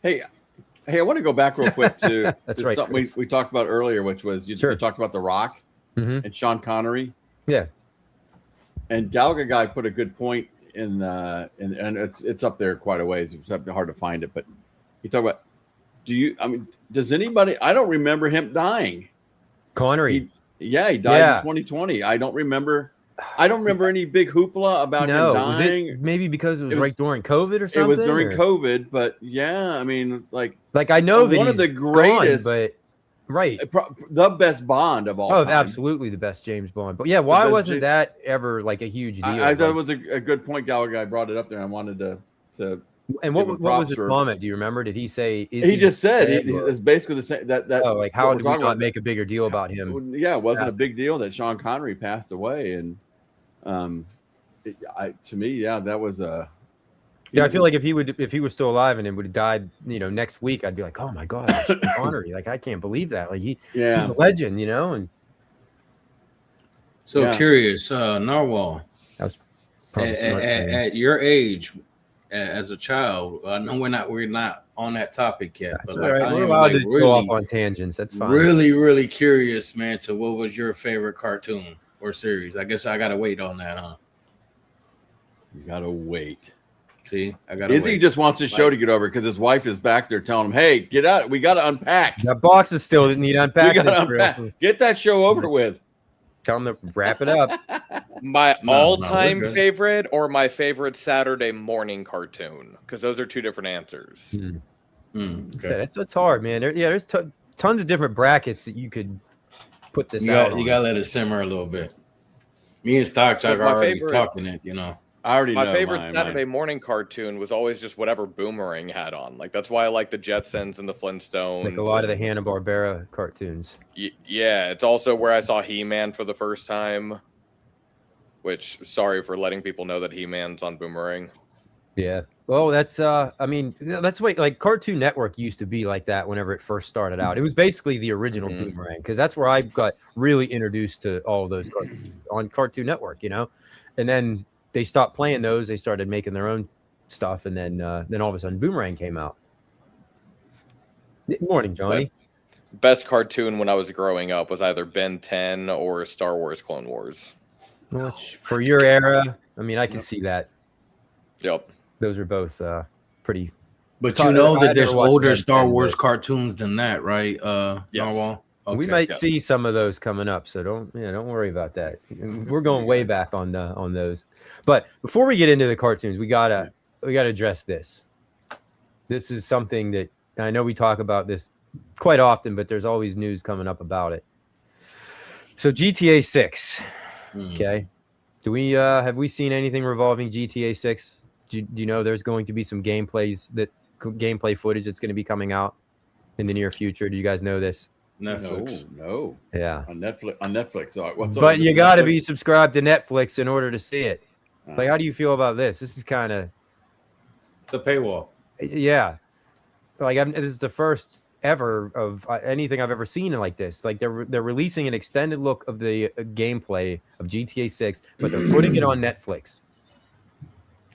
Hey, I want to go back real quick to That's right, something we talked about earlier, which was you talked about The Rock and Sean Connery. Yeah. And Galaga Guy put a good point in and it's up there quite a ways. It's hard to find it, but he talked about does anybody? I don't remember him dying. Connery. He died in 2020. I don't remember any big hoopla about him dying. Was it maybe because it was right during COVID or something? It was during COVID, but I mean, like I know that one of the greatest, but the best Bond of all time. Absolutely the best James Bond. But why wasn't that ever like a huge deal? I thought it was a good point. Gallagher brought it up there. I wanted to And what was his comment? Do you remember? Did he say? He just said it's basically the same. That like how did we not make a bigger deal about him? Yeah, it wasn't a big deal that Sean Connery passed away, and to me, yeah, that was a. Yeah, I feel like if he was still alive and it would have died, next week, I'd be like, oh my god, Sean Connery! Like I can't believe that. Like he's a legend, And so curious, Narwhal. That was at your age, as a child. I know we're not on that topic yet, but we're allowed to go off on tangents. That's fine. Really, really curious, man. To what was your favorite cartoon or series? I guess I gotta wait on that, huh? You gotta wait. See, I gotta. Izzy just wants the show to get over because his wife is back there telling him, "Hey, get out! We gotta unpack. That box is still need unpacking. We gotta unpack. Get that show over with." Tell them to wrap it up. My all-time favorite or my favorite Saturday morning cartoon? Because those are two different answers. Okay. It's hard, man. There's tons of different brackets that you could put this out. You gotta let it simmer a little bit. Me and Stocks are already talking it, I already know my favorite Saturday morning cartoon was always just whatever Boomerang had on. Like that's why I like the Jetsons and the Flintstones. Like a lot of the Hanna-Barbera cartoons. Yeah, it's also where I saw He-Man for the first time. Which, sorry for letting people know that He-Man's on Boomerang. Yeah. Well, that's that's what like Cartoon Network used to be like that whenever it first started out. It was basically the original Boomerang because that's where I got really introduced to all of those cartoons on Cartoon Network, And then they stopped playing those. They started making their own stuff, and then all of a sudden, Boomerang came out. Morning, Johnny. Best cartoon when I was growing up was either Ben 10 or Star Wars Clone Wars. Which, for your era, I can see that. Yep. Those are both pretty. But that there's older Star Wars cartoons than that, right? Yes. Narwhal? Okay. We might see some of those coming up, so don't worry about that. We're going way back on those. But before we get into the cartoons, we gotta address this. This is something that I know we talk about this quite often, but there's always news coming up about it. So GTA 6, okay. Do we have we seen anything revolving GTA 6? Do you know there's going to be some gameplay footage that's going to be coming out in the near future? Do you guys know this? Netflix. No. Yeah. On Netflix. But you got to be subscribed to Netflix in order to see it. Like, how do you feel about this? This is kind of the paywall. Yeah. Like, this is the first ever of anything I've ever seen like this. Like, they're releasing an extended look of the gameplay of GTA 6, but they're putting it on Netflix.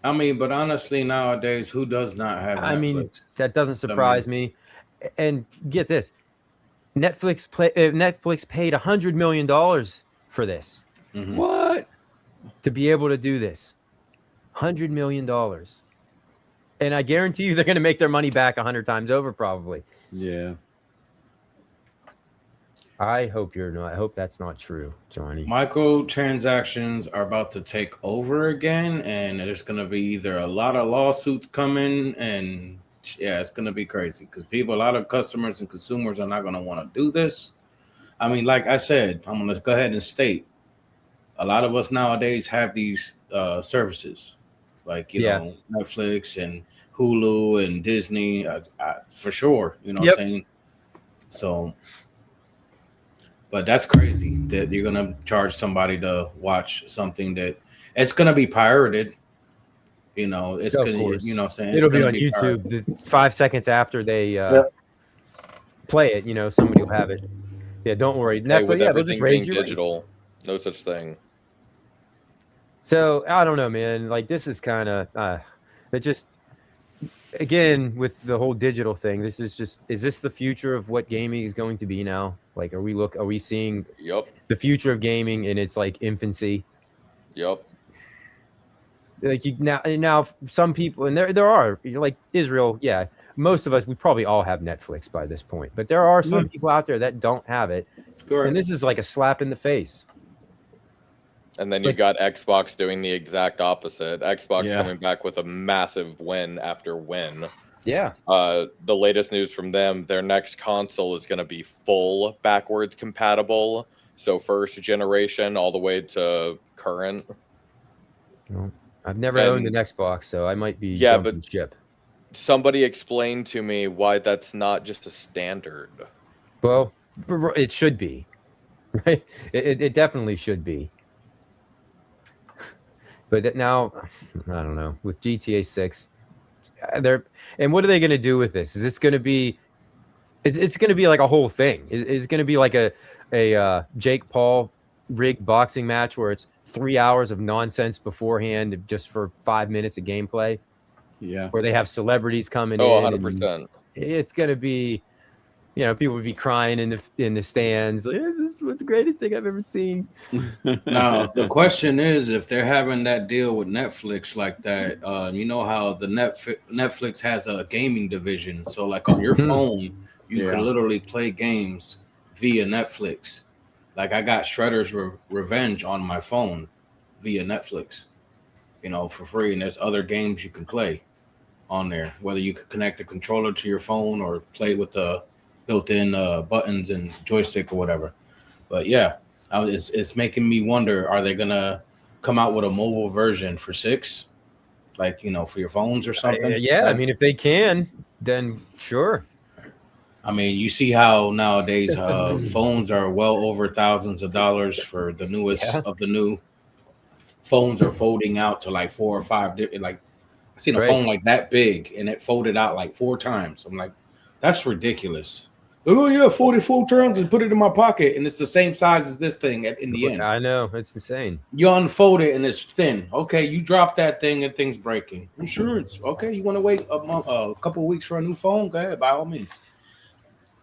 But honestly, nowadays, who does not have Netflix? That doesn't surprise me. And get this. Netflix paid $100 million for this. Mm-hmm. What? To be able to do this. $100 million. And I guarantee you they're going to make their money back 100 times over, probably. Yeah. I hope that's not true, Johnny. Microtransactions are about to take over again, and there's going to be either a lot of lawsuits coming, and it's going to be crazy because a lot of customers and consumers are not going to want to do this. Like I said, I'm going to go ahead and state, a lot of us nowadays have these services, like Netflix and Hulu and Disney, for sure. What I'm saying? So, but that's crazy that you're going to charge somebody to watch something that it's going to be pirated. It's going to, what I'm saying? It'll be on YouTube 5 seconds after they play it, somebody will have it. Yeah, don't worry. Netflix, they'll just raise your digital. No such thing. So, I don't know, man. Like, this is kind of, it just, again, with the whole digital thing, is this the future of what gaming is going to be now? Like, are we seeing the future of gaming in its, like, infancy? Yep. Like now some people, and there are, like Israel, most of us, we probably all have Netflix by this point, but there are some people out there that don't have it. Sure. And this is like a slap in the face. And then you got Xbox doing the exact opposite. Xbox coming back with a massive win after win. Yeah. The latest news from them, their next console is going to be full backwards compatible. So first generation all the way to current. Well, I've never owned an Xbox, so I might be jumping ship. somebody explain to me why that's not just a standard. Well, it should be, right? It definitely should be. But now, I don't know. With GTA 6, and what are they going to do with this? Is this going to be? It's going to be like a whole thing. It's going to be like a Jake Paul rigged boxing match where it's 3 hours of nonsense beforehand just for 5 minutes of gameplay. Yeah. Where they have celebrities coming in. 100%. It's going to be, people would be crying in the stands. Like, this is the greatest thing I've ever seen. Now, the question is, if they're having that deal with Netflix like that, you know how the Netflix has a gaming division. So like on your phone, you can literally play games via Netflix. Like I got Shredder's Revenge on my phone via Netflix, for free. And there's other games you can play on there, whether you could connect the controller to your phone or play with the built-in buttons and joystick or whatever. But yeah, it's making me wonder, are they going to come out with a mobile version for 6? Like, for your phones or something? Yeah, I mean, if they can, then sure. I mean, you see how nowadays phones are well over thousands of dollars for the newest of the new phones are folding out to like 4 or 5 different. Like I seen a phone like that big and it folded out like 4 times. I'm like, that's ridiculous. Oh yeah, 44 times and put it in my pocket, and it's the same size as this thing in the end. I know, it's insane. You unfold it and it's thin. Okay, you drop that thing and thing's breaking. Insurance. Okay, you want to wait a couple of weeks for a new phone? Go ahead, by all means.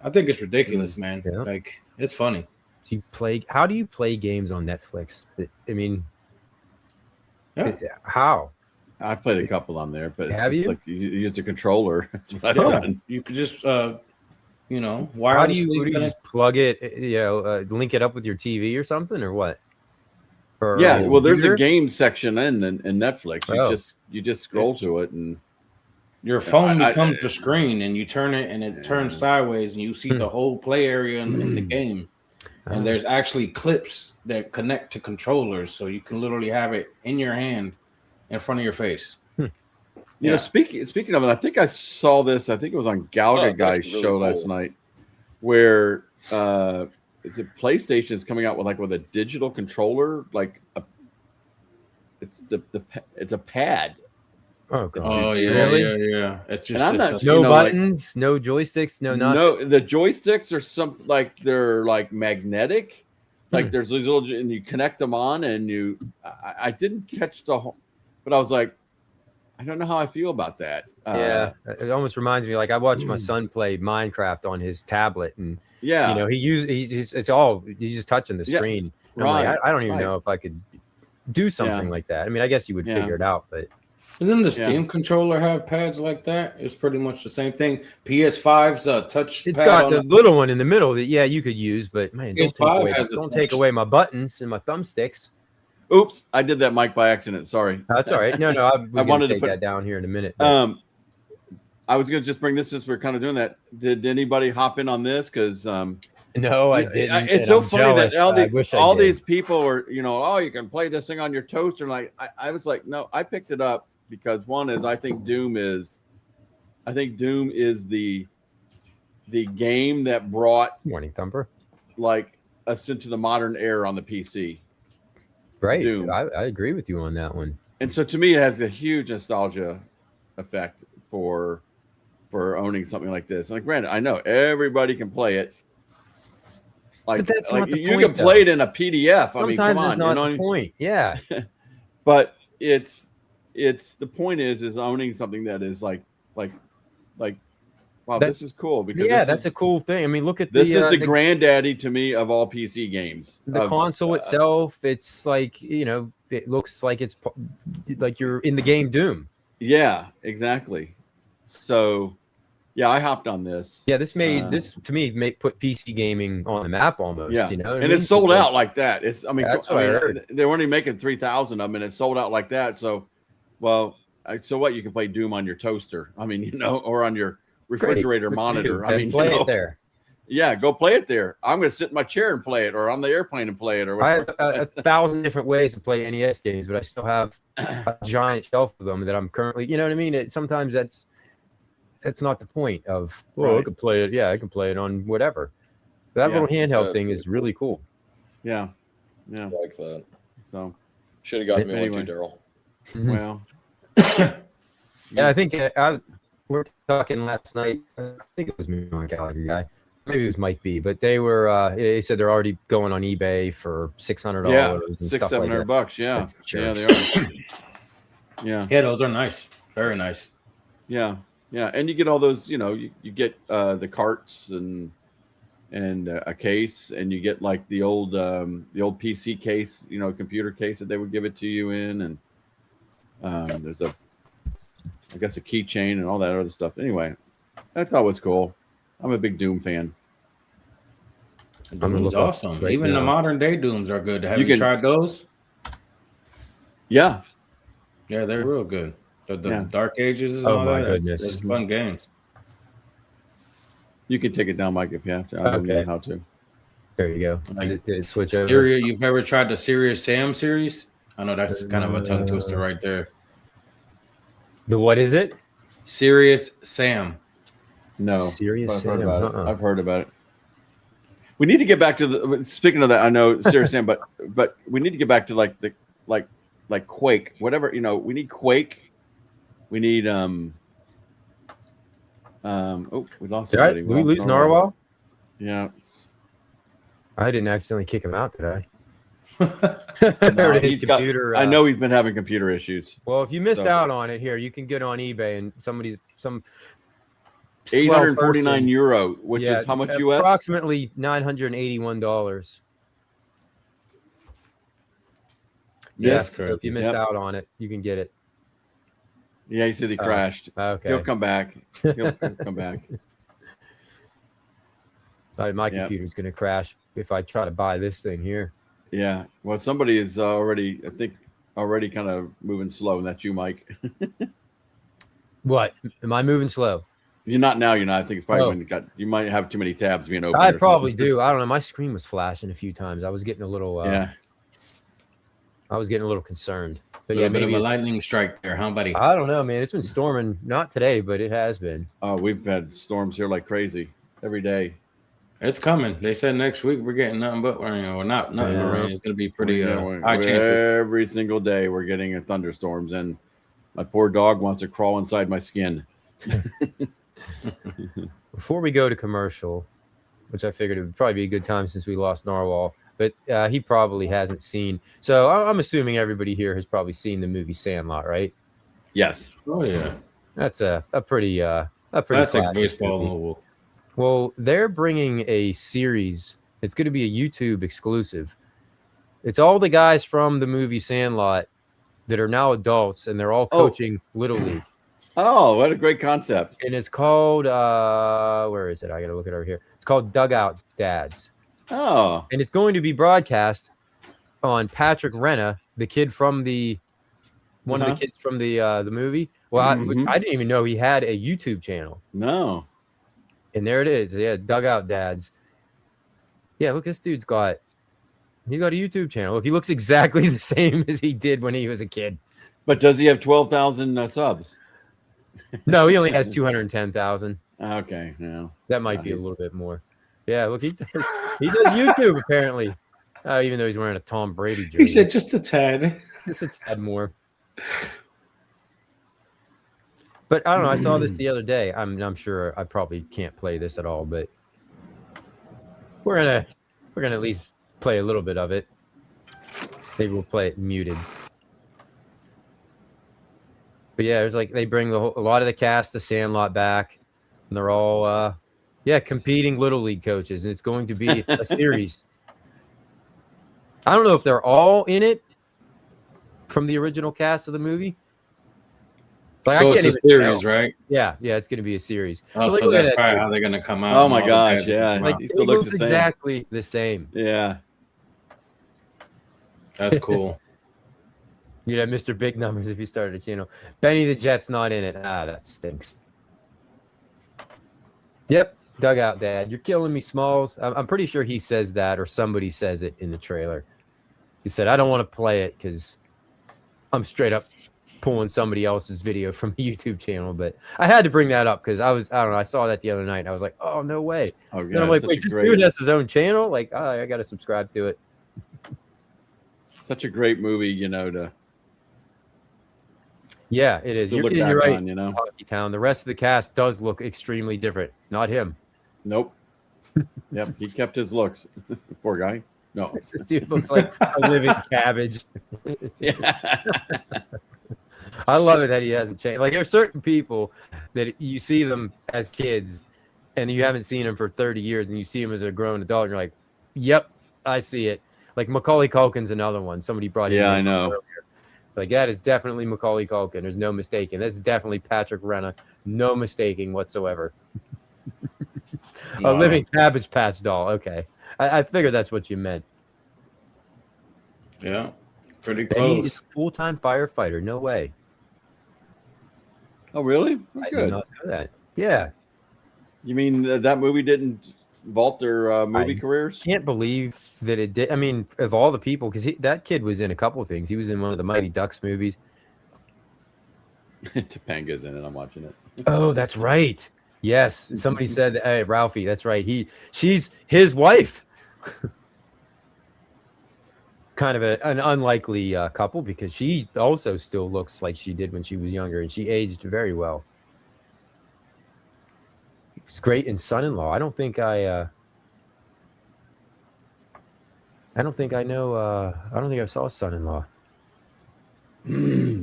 I think it's ridiculous, man. Yeah. Like, it's funny. How do you play games on Netflix? I mean, how? I played a couple on there, but have you? Like you use a controller. That's what I've done. You could just, how do you just plug it? Link it up with your TV or something, or what? Well, there's a game section in Netflix. You just scroll to it and. Your phone becomes the screen, and you turn it, and it turns sideways, and you see the whole play area in the game. And there's actually clips that connect to controllers, so you can literally have it in your hand, in front of your face. You know, speaking of it, I think I saw this. I think it was on Galga Guy's show last night, where is it PlayStation is coming out with a digital controller, it's a pad. Oh, God. Oh yeah, really? Yeah. It's just no buttons, no joysticks, no nothing. No, the joysticks are they're magnetic. Like there's these little, and you connect them on, and I didn't catch the whole, but I was like, I don't know how I feel about that. It almost reminds me, like I watched my son play Minecraft on his tablet, and he's just touching the screen. Right. Like, I don't even know if I could do something like that. I mean, I guess you would figure it out, but. Doesn't the Steam controller have pads like that? It's pretty much the same thing. PS5's touch. It's got the little one in the middle that you could use, but man, don't take away my buttons and my thumbsticks. Oops, I did that mic by accident. Sorry. That's all right. No, I wanted to put that down here in a minute. But. I was going to just bring this since we're kind of doing that. Did anybody hop in on this? Because no, I didn't. It's so funny that all these people were, you can play this thing on your toaster. Like I was like, no, I picked it up. Because one is, I think Doom is the game that brought Morning Thumper us into the modern era on the PC. Right, Doom. I agree with you on that one. And so to me, it has a huge nostalgia effect for owning something like this. Like, granted, I know everybody can play it. But that's not the point. You can play it in a PDF. Sometimes come on, it's not the point. Yeah, but it's the point is owning something that is like wow, this is cool because that's a cool thing. I mean, look at this is the granddaddy to me of all PC games. The console itself, it's like it looks like it's like you're in the game Doom. Yeah, exactly. So, I hopped on this. Yeah, this to me put PC gaming on the map almost. Yeah, and it sold out like that. That's what I heard. They weren't even making 3,000 of them, and it sold out like that. So. Well, so what? You can play Doom on your toaster. I mean, or on your refrigerator monitor. I mean, play it there. Yeah, go play it there. I'm going to sit in my chair and play it, or on the airplane and play it, or whatever. I have 1,000 different ways to play NES games, but I still have a giant shelf of them that I'm currently. You know what I mean? Sometimes that's that's not the point of. Well, I could play it. Yeah, I can play it on whatever. That little handheld thing is really cool. Yeah, yeah, I like that. So should have gotten me anyway. one too, Daryl. Well, yeah, I think we're talking last night. I think it was me and Gallagher guy. Maybe it was Mike B. But they were. They said they're already going on eBay for $600. yeah, and $600-700 bucks. Yeah, sure. Yeah, they are. Yeah, those are nice. Very nice. Yeah, and you get all those. You get the carts and a case, and you get like the old PC case, computer case that they would give it to you in, and there's a keychain and all that other stuff. Anyway, I thought it was cool. I'm a big Doom fan. Doom's awesome. Right Even now. The modern day Dooms are good. Have you tried those? Yeah, they're real good. The Dark Ages and all that. Goodness. It's fun games. You can take it down, Mike, if you have to. I don't know how to. There you go. Like, switch over. You've ever tried the Serious Sam series? I know that's kind of a tongue twister right there. The what is it? Serious Sam. No. Serious Sam. I've heard about it. We need to get back to speaking of that. I know Serious Sam, but we need to get back to like Quake. Whatever, we need Quake. We need we lost somebody. Did we lose Narwhal? Yeah. I didn't accidentally kick him out, did I? I know he's been having computer issues. Well, if you missed out on it, here you can get on eBay and some €849, which is how much US? Approximately $981. Yes, so if you missed out on it, you can get it. Yeah, he said he crashed. Okay, he'll come back. He'll come back. My computer's going to crash if I try to buy this thing here. Yeah. Well, somebody is already kind of moving slow, and that's you, Mike. What? Am I moving slow? You're not now. You're not. I think it's probably when you might have too many tabs being open. I probably do. I don't know. My screen was flashing a few times. I was getting a little. I was getting a little concerned. But yeah, maybe a lightning strike there, huh, buddy? I don't know, man. It's been storming. Not today, but it has been. Oh, we've had storms here like crazy every day. It's coming. They said next week we're getting nothing but rain, or nothing but rain. It's going to be pretty high chances. Every single day we're getting thunderstorms, and my poor dog wants to crawl inside my skin. Before we go to commercial, which I figured it would probably be a good time since we lost Narwhal, but he probably hasn't seen. So I'm assuming everybody here has probably seen the movie Sandlot, right? Yes. Oh yeah. That's a pretty classic baseball movie. Well, they're bringing a series. It's going to be a YouTube exclusive. It's all the guys from the movie Sandlot that are now adults, and they're all coaching Little League. Oh, what a great concept. And it's called, where is it? I got to look it over here. It's called Dugout Dads. Oh. And it's going to be broadcast on Patrick Renna, the kid from one of the kids from the movie. Well, I didn't even know he had a YouTube channel. No. And there it is. Yeah, Dugout Dads. Yeah, look, this dude's got a YouTube channel. Look, he looks exactly the same as he did when he was a kid. But does he have 12,000 subs? No, he only has 210,000. Okay, yeah. That might be a little bit more. Yeah, look, he does YouTube apparently. Even though he's wearing a Tom Brady jersey. He said just a tad. Just a tad more. But I don't know. I saw this the other day. I'm sure I probably can't play this at all, but we're gonna at least play a little bit of it. Maybe we'll play it muted. But yeah, it's like they bring a lot of the cast of Sandlot back, and they're all competing Little League coaches, and it's going to be a series. I don't know if they're all in it from the original cast of the movie. Like, so it's a series, right? Yeah, it's going to be a series. Oh, so that's probably how they're going to come out. Oh my gosh, yeah. Like, it looks exactly the same. Yeah. That's cool. You'd have Mr. Big Numbers if you started a channel. Benny the Jet's not in it. That stinks. Yep, Dugout Dad. You're killing me, Smalls. I'm pretty sure he says that, or somebody says it in the trailer. He said, I don't want to play it because I'm straight up pulling somebody else's video from a YouTube channel. But I had to bring that up because I don't know, I saw that the other night and I was like, oh, no way. Oh, and I'm like, wait, this dude has his own channel? Like, oh, I got to subscribe to it. Such a great movie, Yeah, it is. You're right. On, Hockey Town. The rest of the cast does look extremely different. Not him. Nope. Yep, he kept his looks. Poor guy. No, this dude looks like a living cabbage. Yeah. I love it that he hasn't changed. Like, there's certain people that you see them as kids, and you haven't seen them for 30 years, and you see them as a grown adult, and you're like, "Yep, I see it." Like Macaulay Culkin's another one. Somebody brought. Yeah, I know. Earlier. Like, that is definitely Macaulay Culkin. There's no mistaking. That's definitely Patrick Renna. No mistaking whatsoever. A living Cabbage Patch doll. Okay. I figured that's what you meant. Yeah. Pretty close. He's a full-time firefighter. No way. Oh, really? I did not know that. Yeah. You mean that movie didn't vault their movie careers? Can't believe that it did. I mean, of all the people, because that kid was in a couple of things. He was in one of the Mighty Ducks movies. Topanga's in it. I'm watching it. Oh, that's right. Yes. Somebody said, hey, Ralphie, that's right. She's his wife. Kind of an unlikely couple because she also still looks like she did when she was younger, and she aged very well. It's great in Son-in-Law. I don't think I saw Son-in-Law.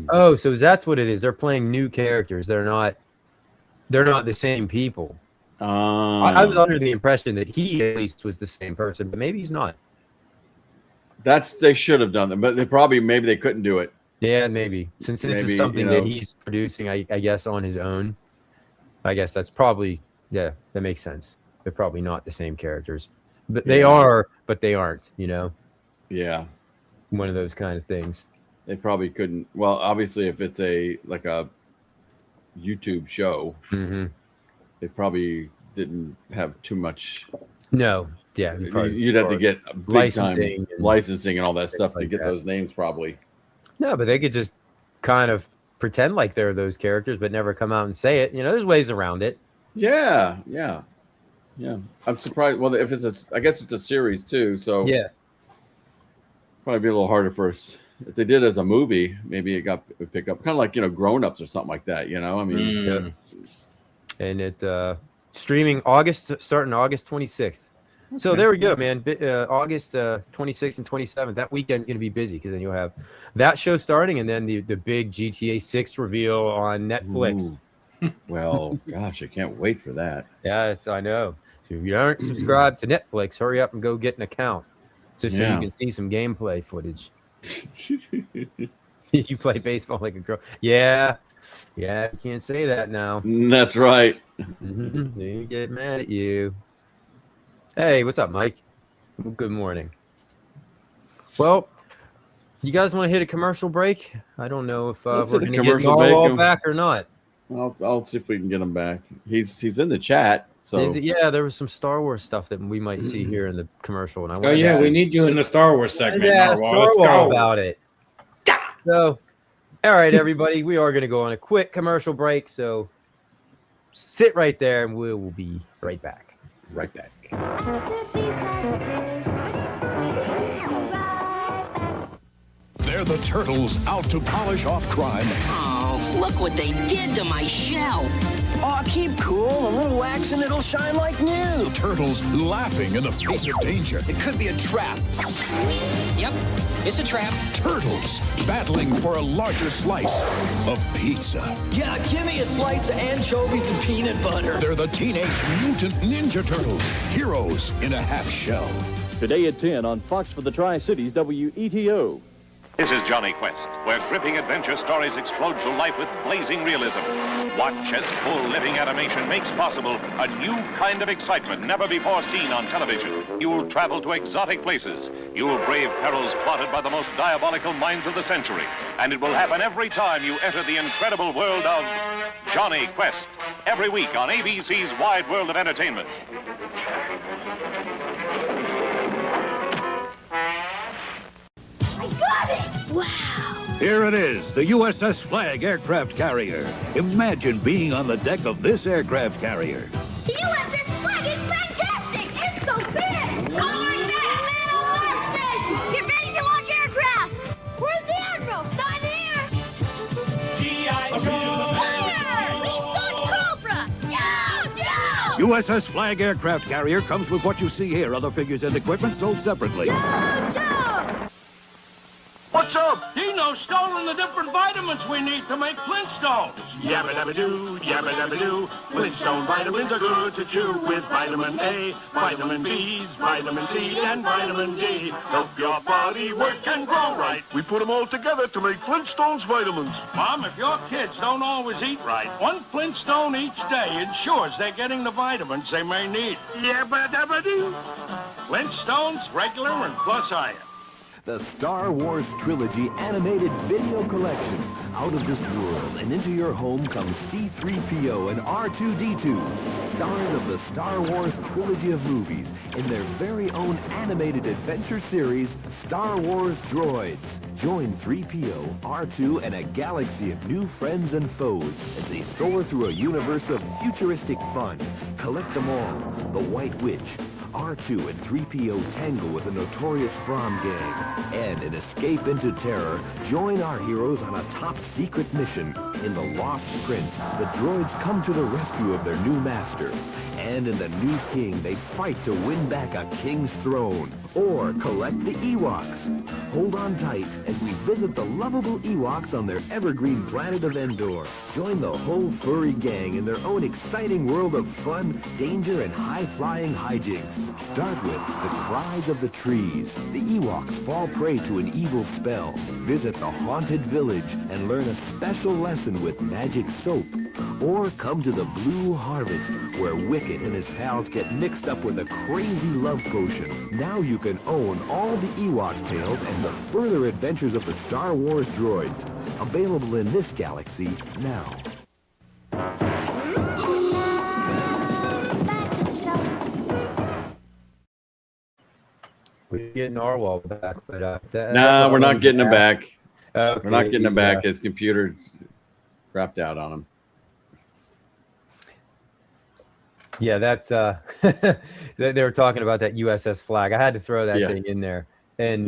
Oh, so that's what it is. They're playing new characters. They're not the same people. I was under the impression that he at least was the same person, but maybe he's not. They should have done that, but maybe they couldn't do it. Yeah, maybe. Since this is something that he's producing, I guess, on his own. I guess that's probably, that makes sense. They're probably not the same characters. But they are, but they aren't, Yeah. One of those kind of things. They probably couldn't. Well, obviously, if it's a YouTube show, they probably didn't have too much. No. Yeah. You'd have to get licensing and all that stuff to get those names probably. No, but they could just kind of pretend like they're those characters, but never come out and say it. There's ways around it. Yeah. I'm surprised. Well, if I guess it's a series too, so yeah, probably be a little harder for us. If they did it as a movie, maybe it would pick up, kind of like Grown Ups or something like that. I mean, and it streaming starting August 26th. Okay. So there we go, man. August 26th and 27th. That weekend's going to be busy because then you'll have that show starting, and then the big GTA 6 reveal on Netflix. Well, gosh, I can't wait for that. Yes, I know. So if you aren't subscribed to Netflix, hurry up and go get an account just so you can see some gameplay footage. You play baseball like a girl. Yeah, you can't say that now. That's right. They get mad at you. Hey, what's up, Mike? Good morning. Well, you guys want to hit a commercial break? I don't know if we're going to get Narwhal back or not. I'll see if we can get him back. He's in the chat. So yeah, there was some Star Wars stuff that we might see here in the commercial. And we need you in the Star Wars segment. Yeah, Narwhal about it. So, all right, everybody, we are going to go on a quick commercial break. So, sit right there, and we will be right back. Right back. They're the Turtles out to polish off crime. Oh, look what they did to my shell. Oh, keep cool. A little wax and it'll shine like new. The Turtles laughing in the face of danger. It could be a trap. Yep, it's a trap. Turtles battling for a larger slice of pizza. Yeah, give me a slice of anchovies and peanut butter. They're the Teenage Mutant Ninja Turtles, heroes in a half shell. Today at 10 on Fox for the Tri-Cities WETO. This is Johnny Quest, where gripping adventure stories explode to life with blazing realism. Watch as full living animation makes possible a new kind of excitement never before seen on television. You'll travel to exotic places. You'll brave perils plotted by the most diabolical minds of the century. And it will happen every time you enter the incredible world of Johnny Quest. Every week on ABC's Wide World of Entertainment. I got it! Wow! Here it is, the USS Flag aircraft carrier. Imagine being on the deck of this aircraft carrier. The USS Flag is fantastic! It's so big! Lowering back! Little monsters! Get ready to launch aircraft! Where's the Admiral? Not here! G.I. Joe! Fire! He's got Cobra! Joe! USS Flag aircraft carrier comes with what you see here. Other figures and equipment sold separately. Joe! What's up? Dino's stolen the different vitamins we need to make Flintstones. Yabba dabba doo, yabba dabba doo. Flintstone vitamins are good to chew with vitamin A, vitamin B, vitamin C, and vitamin D. Help your body work and grow right. We put them all together to make Flintstones vitamins. Mom, if your kids don't always eat right, one Flintstone each day ensures they're getting the vitamins they may need. Yabba dabba doo. Flintstones, regular and plus iron. The Star Wars Trilogy Animated Video Collection. Out of this world and into your home comes C-3PO and R2-D2, stars of the Star Wars Trilogy of movies in their very own animated adventure series, Star Wars Droids. Join 3PO, R2, and a galaxy of new friends and foes as they soar through a universe of futuristic fun. Collect them all. The White Witch, R2 and 3PO tangle with the notorious Fromm gang. And in Escape into Terror, join our heroes on a top-secret mission. In The Lost Prince, the droids come to the rescue of their new master. And in The New King, they fight to win back a king's throne. Or collect the Ewoks. Hold on tight as we visit the lovable Ewoks on their evergreen planet of Endor. Join the whole furry gang in their own exciting world of fun, danger, and high-flying hijinks. Start with The Cries of the Trees. The Ewoks fall prey to an evil spell. Visit the Haunted Village and learn a special lesson with magic soap. Or come to the Blue Harvest, where Wicket and his pals get mixed up with a crazy love potion. Now you can own all the Ewok tales and the further adventures of the Star Wars droids. Available in this galaxy now. We're getting Narwhal back, but no, we're not getting him back. Okay, we're not getting him back. His computer crapped out on him. Yeah, that's they were talking about that USS Flag. I had to throw that thing in there, and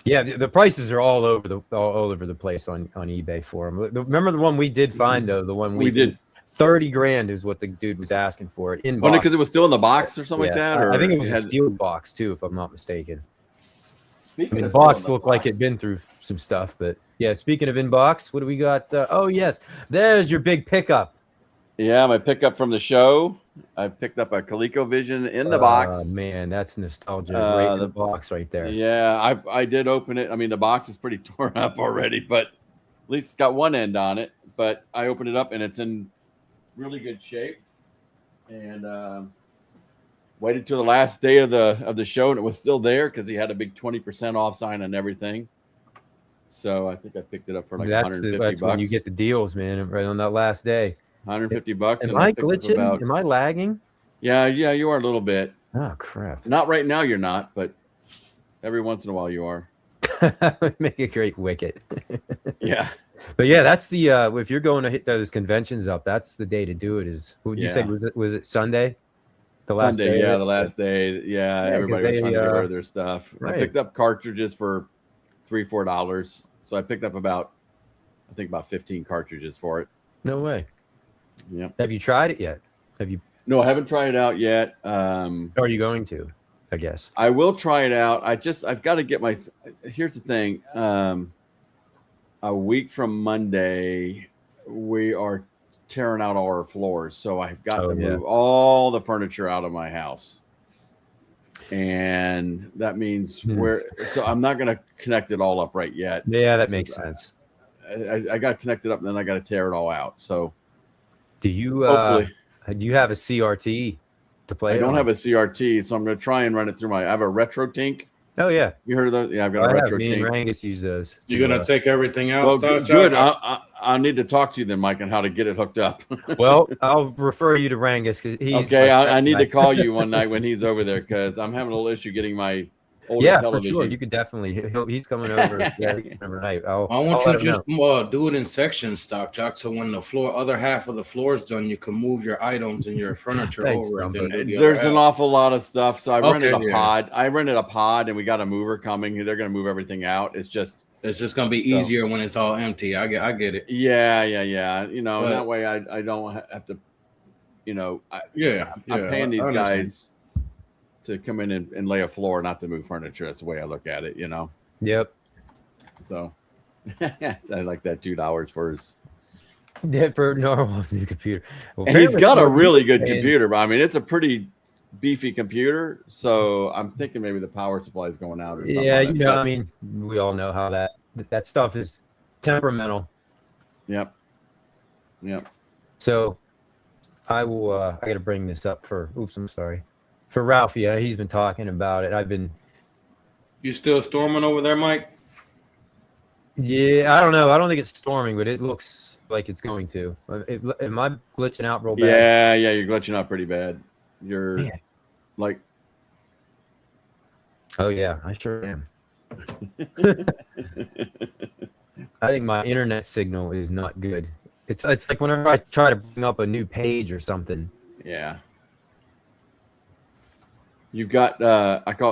the prices are all over the place on eBay for them. Remember the one we did find though, the one we did. 30 grand is what the dude was asking for it in box. Because it was still in the box or something like that? Or I think it was a steel box too, if I'm not mistaken. The box looked like it'd been through some stuff, but yeah, speaking of in-box, what do we got? Oh, yes, there's your big pickup. Yeah, my pickup from the show. I picked up a ColecoVision in the box. Oh, man, that's nostalgia. Right in the box right there. Yeah, I did open it. I mean, the box is pretty torn up already, but at least it's got one end on it. But I opened it up, and it's in really good shape. And waited till the last day of the show, and it was still there because he had a big 20% off sign and everything. So I think I picked it up for like $150. That's when you get the deals, man, right on that last day. $150. Am I glitching? Am I lagging? Yeah, you are a little bit. Oh, crap. Not right now, you're not, but every once in a while you are. Make a great Wicket. Yeah. But yeah, that's the if you're going to hit those conventions up, that's the day to do it. Is what would you say? Was it Sunday? The last Sunday, day? yeah, the last day. Yeah, everybody was trying to get rid of their stuff. Right. I picked up cartridges for $3-4. So I picked up about 15 cartridges for it. No way. Yeah. Have you tried it yet? Have you? No, I haven't tried it out yet. Are you going to? I guess I will try it out. I've got to get my. Here's the thing. A week from Monday, we are tearing out all our floors, so I've got to move all the furniture out of my house, and that means so I'm not going to connect it all up right yet. Yeah, that makes sense. I got to connect it up, and then I got to tear it all out. So, do you have a CRT to play? I don't have a CRT, so I'm going to try and run it through I have a RetroTink. Oh yeah, you heard of those? Yeah, I've got a RetroTink. Me and Rangus use those. You're gonna take everything out. Well, good. I need to talk to you then, Mike, on how to get it hooked up. Well, I'll refer you to Rangus because he's okay. I need to call you one night when he's over there because I'm having a little issue getting my Yeah, for sure. You could definitely. He's coming over every night. I want you to just do it in sections, Stock Jock. So when the other half of the floor is done, you can move your items and your furniture over. There's an awful lot of stuff. So I rented a pod. I rented a pod, and we got a mover coming. They're going to move everything out. It's just going to be easier when it's all empty. I get it. Yeah. That way I don't have to. I'm paying these guys to come in and lay a floor, not to move furniture. That's the way I look at it, Yep. So I like that $2 for his for normal new computer. Well, and he's got a really good computer, but I mean it's a pretty beefy computer. So I'm thinking maybe the power supply is going out or something. Yeah, I mean, we all know how that stuff is temperamental. Yep. So I will I gotta bring this up for Ralphie. He's been talking about it. You still storming over there, Mike? Yeah, I don't know. I don't think it's storming, but it looks like it's going to. Am I glitching out real bad? Yeah, you're glitching out pretty bad. You're like, oh yeah, I sure am. I think my internet signal is not good. It's like whenever I try to bring up a new page or something. Yeah. You've got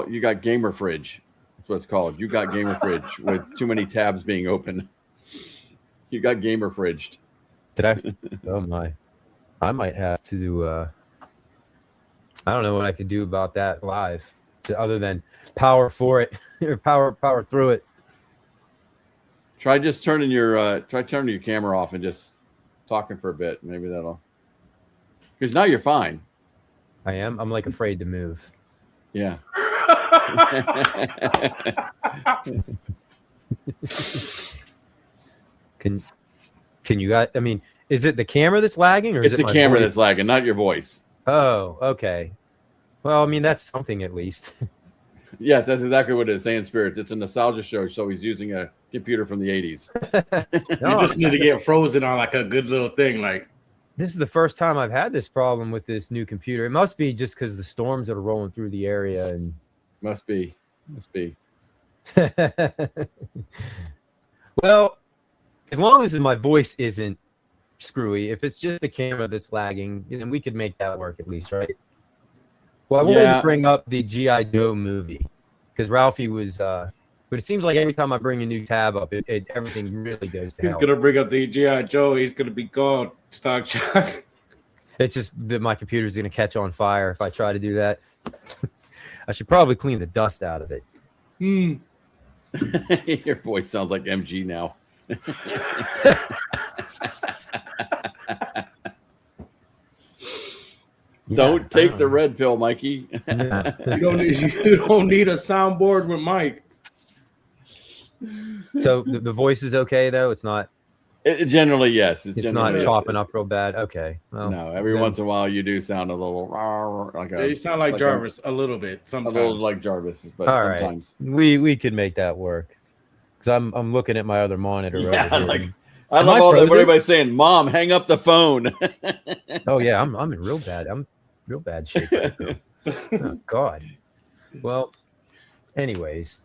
you got Gamer Fridge. That's what it's called. You got Gamer Fridge with too many tabs being open. You got Gamer Fridged. Did I? Oh my! I might have to do. I don't know what I could do about that live, other than power for it or power through it. Try just turning your camera off and just talking for a bit. Maybe that'll. Because now you're fine. I am. I'm like afraid to move. Yeah. Can you guys? I mean, is it the camera that's lagging, or is it's it the camera that's lagging, not your voice? Oh, okay. Well, I mean, that's something at least. Yes, that's exactly what it is. Saying Spirits. It's a nostalgia show, so he's using a computer from the 80s. You just need to get frozen on like a good little thing, like. This is the first time I've had this problem with this new computer. It must be just because the storms that are rolling through the area and must be. Well, as long as my voice isn't screwy, if it's just the camera that's lagging, then we could make that work at least, right? Well, I wanted to bring up the G.I. Joe movie because Ralphie was but it seems like every time I bring a new tab up, everything really goes down. He's gonna bring up the G.I. Joe. He's gonna be gone. Stock Jock. It's just that my computer's gonna catch on fire if I try to do that. I should probably clean the dust out of it. Your voice sounds like MG now. Don't take the red pill, Mikey. You don't need a soundboard with Mike. So the voice is okay though. It's not. Generally, yes. It's not chopping up real bad. Okay. Well, no. Every once in a while, you do sound a little like you sound like Jarvis a little bit. Sometimes a little like Jarvis, but all sometimes we could make that work. Because I'm looking at my other monitor. Yeah, like I love all that. Everybody's saying, "Mom, hang up the phone." Oh yeah, I'm in real bad shape right now. Oh God. Well, anyways,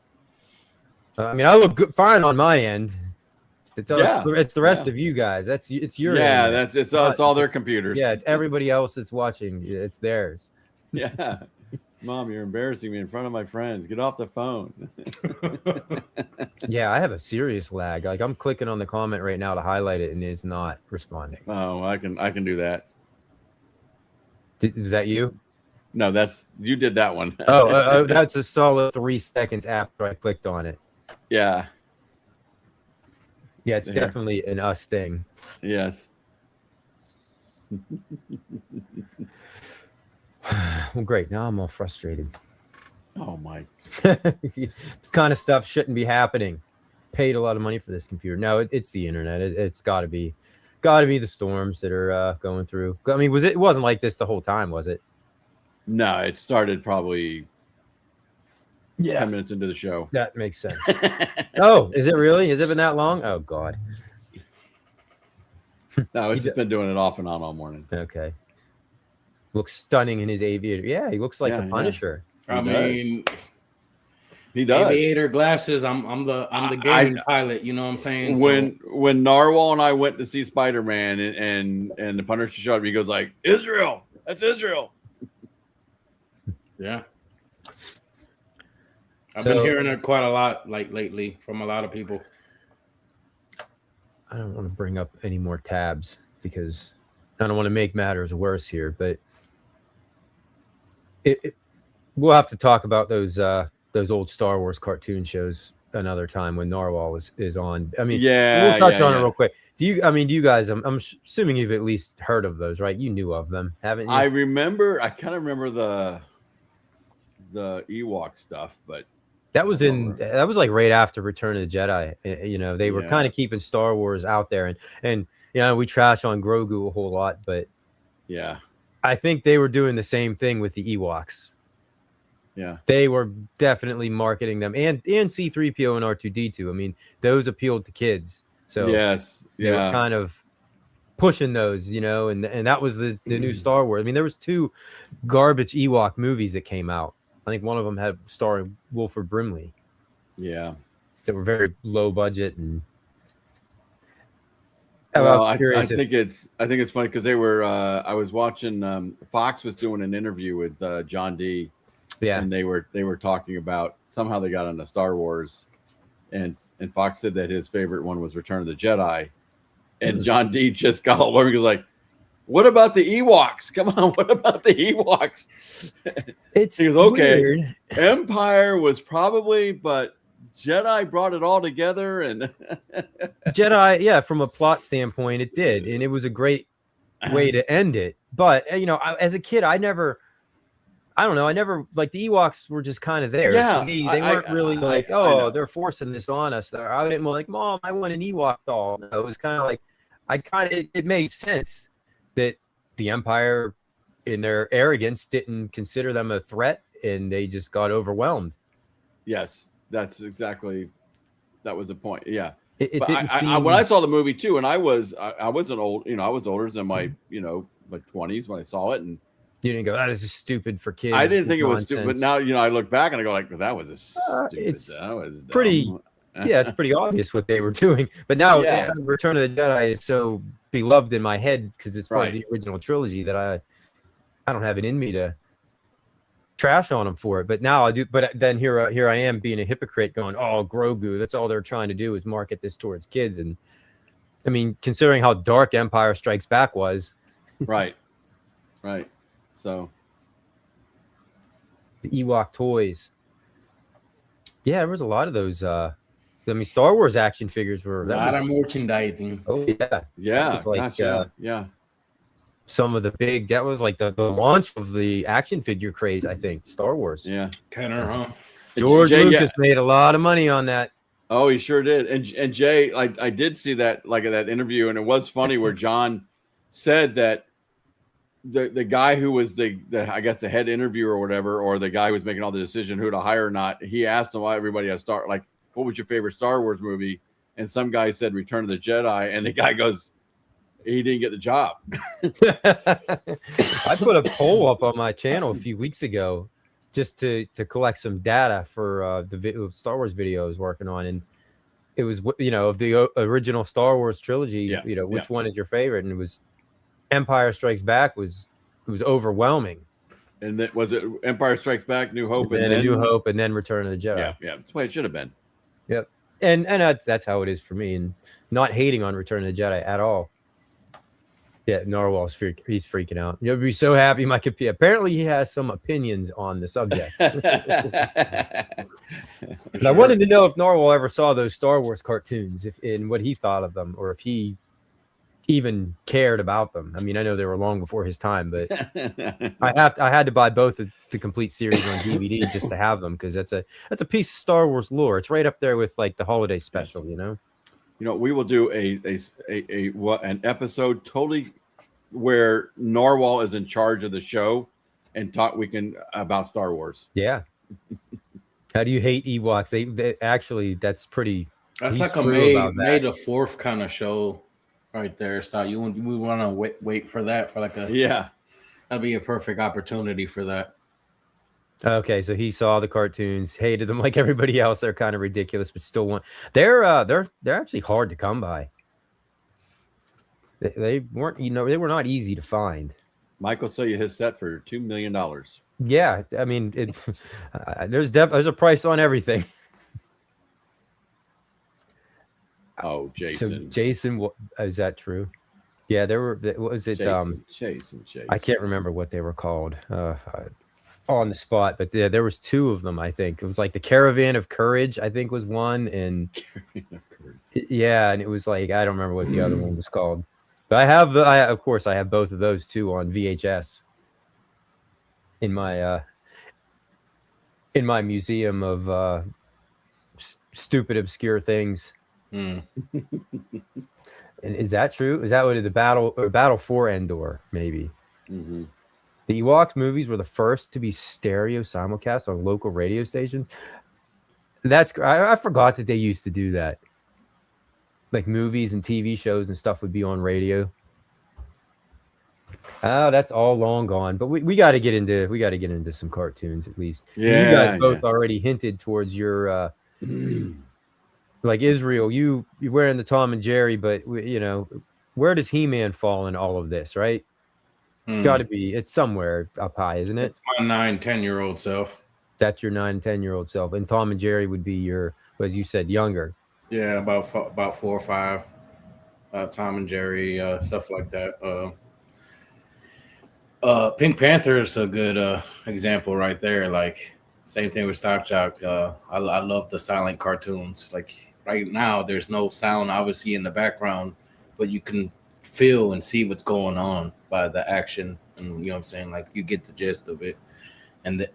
I mean, I look good, fine on my end. It's the rest of you guys. It's your internet. It's all their computers. Yeah, it's everybody else that's watching. It's theirs. Yeah. Mom, you're embarrassing me in front of my friends. Get off the phone. Yeah, I have a serious lag. Like I'm clicking on the comment right now to highlight it and it's not responding. Oh, I can do that. Is that you? No, you did that one. Oh, that's a solid 3 seconds after I clicked on it. Yeah. Yeah, it's definitely an us thing. Yes. Well, great. Now I'm all frustrated. Oh, Mike. This kind of stuff shouldn't be happening. Paid a lot of money for this computer. No, it's the internet. It's got to be the storms that are going through. I mean, it wasn't like this the whole time, was it? No, it started probably 10 minutes into the show. That makes sense. Oh, is it really? Has it been that long? Oh, God. No, it's just been doing it off and on all morning. Okay. Looks stunning in his aviator. Yeah, he looks like the Punisher. I mean, He does. Aviator glasses. I'm the gaming pilot. You know what I'm saying? When Narwhal and I went to see Spider-Man and the Punisher showed up, he goes like, Israel. That's Israel. Yeah. I've been hearing it quite a lot lately from a lot of people. I don't want to bring up any more tabs because I don't want to make matters worse here, but we'll have to talk about those old Star Wars cartoon shows another time when Narwhal is on. I mean, we'll touch on it real quick. Do you guys? I'm assuming you've at least heard of those, right? You knew of them, haven't you? I kind of remember the Ewok stuff, but that was like right after Return of the Jedi. You know, they were kind of keeping Star Wars out there, and you know, we trash on Grogu a whole lot, but yeah, I think they were doing the same thing with the Ewoks. Yeah, they were definitely marketing them, and C-3PO and R2-D2. I mean, those appealed to kids. So yes, they were kind of pushing those, you know, and that was the new Star Wars. I mean, there was 2 garbage Ewok movies that came out. I think one of them had starring Wilford Brimley. Yeah, that were very low budget and. Well, I think it's funny because they were. I was watching. Fox was doing an interview with John D. Yeah, and they were talking about somehow they got into Star Wars, and Fox said that his favorite one was Return of the Jedi, and John D. just got all over. He was like, "What about the Ewoks? Come on, what about the Ewoks?" It's he goes, "Okay, weird. Empire was probably, but Jedi brought it all together, and Jedi, yeah, from a plot standpoint, it did, and it was a great way to end it. But you know, as a kid, I never like the Ewoks were just kind of there. Yeah, they weren't really like, they're forcing this on us. I didn't like, Mom, I want an Ewok doll. No, it was kind of like, it made sense that the Empire, in their arrogance, didn't consider them a threat, and they just got overwhelmed. Yes, that was the point. Yeah, it didn't seem... when I saw the movie too, and I wasn't old. You know, I was older than my my 20s when I saw it, and. You didn't go, that is just stupid for kids. I didn't think it was stupid, but now, you know, I look back and I go like, that was stupid. It's that was dumb. pretty, it's pretty obvious what they were doing. But now Return of the Jedi is so beloved in my head because it's part of the original trilogy that I don't have it in me to trash on them for it. But now I do. But then here I am being a hypocrite going, oh, Grogu, that's all they're trying to do is market this towards kids. And I mean, considering how dark Empire Strikes Back was. Right. So the Ewok toys. Yeah, there was a lot of those. I mean, Star Wars action figures were a lot of merchandising. Oh yeah. Yeah. Like, yeah. Some of the big, that was like the launch of the action figure craze, I think. Star Wars. Yeah. Kenner, huh? George Lucas made a lot of money on that. Oh, he sure did. And Jay, I did see that, like that interview, and it was funny where John said that the guy who was the I guess the head interviewer or whatever, or the guy who was making all the decision who to hire or not, he asked him why everybody has what was your favorite Star Wars movie? And some guy said Return of the Jedi, and the guy goes, he didn't get the job. I put a poll up on my channel a few weeks ago just to collect some data for the Star Wars video I was working on, and it was, you know, of the original Star Wars trilogy, you know, which one is your favorite? And it was Empire Strikes Back was overwhelming. And then was it Empire Strikes Back, New Hope, and then New Hope, and then Return of the Jedi? Yeah, that's the way it should have been. Yep, and that's how it is for me, and not hating on Return of the Jedi at all. Yeah, Narwhal's he's freaking out. You'll be so happy, my computer. Apparently, he has some opinions on the subject. And I wanted to know if Narwhal ever saw those Star Wars cartoons, and what he thought of them, or if he even cared about them. I mean, I know they were long before his time, but I had to buy both the complete series on DVD just to have them, because that's a piece of Star Wars lore. It's right up there with like the holiday special, you know. You know, we will do an episode totally where Narwhal is in charge of the show and talk about Star Wars. Yeah. How do you hate Ewoks? They actually, that's pretty. That's like a May the 4th kind of show. Right there, style. We want to wait for that for like a that'd be a perfect opportunity for that. Okay, so he saw the cartoons, hated them like everybody else. They're kind of ridiculous, but still want. They're actually hard to come by. They weren't, they were not easy to find. Mike will sell you his set for $2 million. Yeah, I mean, there's a price on everything. Oh, Jason. So Jason, is that true? Yeah, there were. What was it? Jason. I can't remember what they were called on the spot, but there was two of them. I think it was like the Caravan of Courage. I think was one, and yeah, and it was like I don't remember what the other one was called. But of course, I have both of those too on VHS in my museum of stupid, obscure things. And is that true? Is that what the Battle for Endor? Maybe. Mm-hmm. The Ewoks movies were the first to be stereo simulcast on local radio stations. I forgot that they used to do that. Like movies and TV shows and stuff would be on radio. Oh, that's all long gone. But we got to get into some cartoons at least. Yeah, you guys both already hinted towards your like Israel. You're wearing the Tom and Jerry, but where does He-Man fall in all of this? Right? Got to be. It's somewhere up high, isn't it? It's my 9-10-year-old self. That's your 9-10-year-old self, and Tom and Jerry would be your, as you said, younger. Yeah, about 4 or 5. Tom and Jerry, stuff like that. Pink Panther is a good example right there. Like same thing with Stock Jock. I love the silent cartoons. Like right now, there's no sound obviously in the background, but you can feel and see what's going on by the action, and you know what I'm saying. Like you get the gist of it, and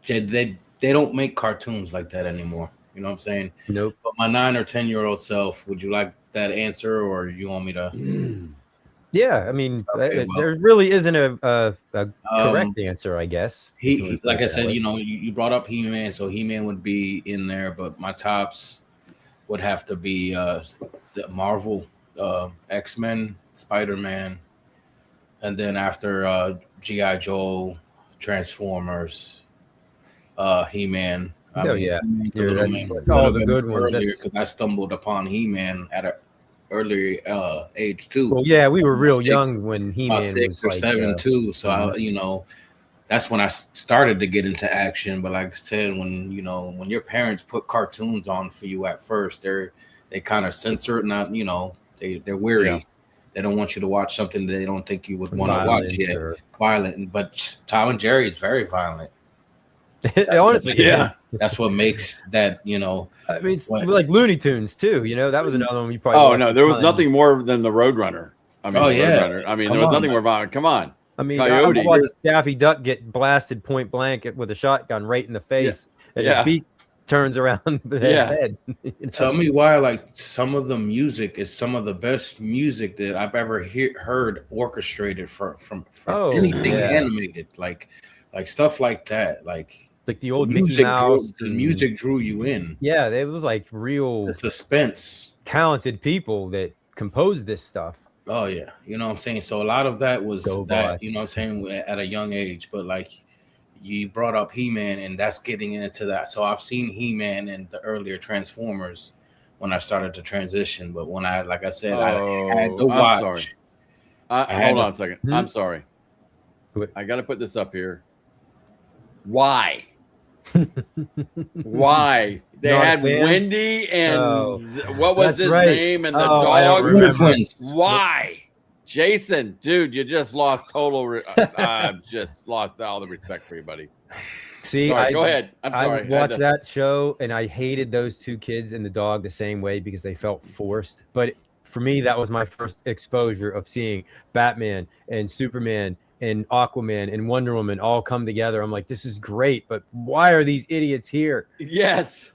they don't make cartoons like that anymore. You know what I'm saying? Nope. But my 9 or 10-year-old self, would you like that answer, or you want me to? Yeah, I mean, there really isn't a correct answer, I guess. He like I said, you brought up He-Man, so He-Man would be in there, but my tops would have to be the Marvel, X-Men, Spider-Man, and then after G.I. Joe, Transformers, He-Man. That's all the good ones. Because I stumbled upon He-Man at an early age too. Well, yeah, we were real young when He-Man was 6 or 7 too. So that's when I started to get into action. But like I said, when your parents put cartoons on for you at first, they kind of censor it. Not they're weary. Yeah. They don't want you to watch something they don't think you would want to watch yet. Violent, but Tom and Jerry is very violent. Honestly, yeah. That's what makes that, I mean, it's like Looney Tunes too. That was another one you probably. Oh no, there was nothing more than the Roadrunner. I mean, Roadrunner. I mean, there was nothing more violent. Come on. I mean, Coyote. I watched Daffy Duck get blasted point blank with a shotgun right in the face, and his beak turns around his head. Tell me why, like, some of the music is some of the best music that I've ever heard orchestrated from anything animated, like stuff like that, like the old Mickey Mouse. The music drew you in. Yeah, it was like real suspense. Talented people that composed this stuff. Oh yeah, you know what I'm saying. So a lot of that was that, you know what I'm saying, at a young age. But like you brought up He-Man, and that's getting into that. So I've seen He-Man and the earlier Transformers when I started to transition. But when I had to watch. Hold on a second. I'm sorry. I got to put this up here. Why? Why? They had Wendy and what was his name and the dog? Why? Jason, dude, you just lost total. Just lost all the respect for you, buddy. See, go ahead. I'm sorry. I watched that show, and I hated those two kids and the dog the same way because they felt forced. But for me, that was my first exposure of seeing Batman and Superman and Aquaman and Wonder Woman all come together. I'm like, this is great, but why are these idiots here? Yes.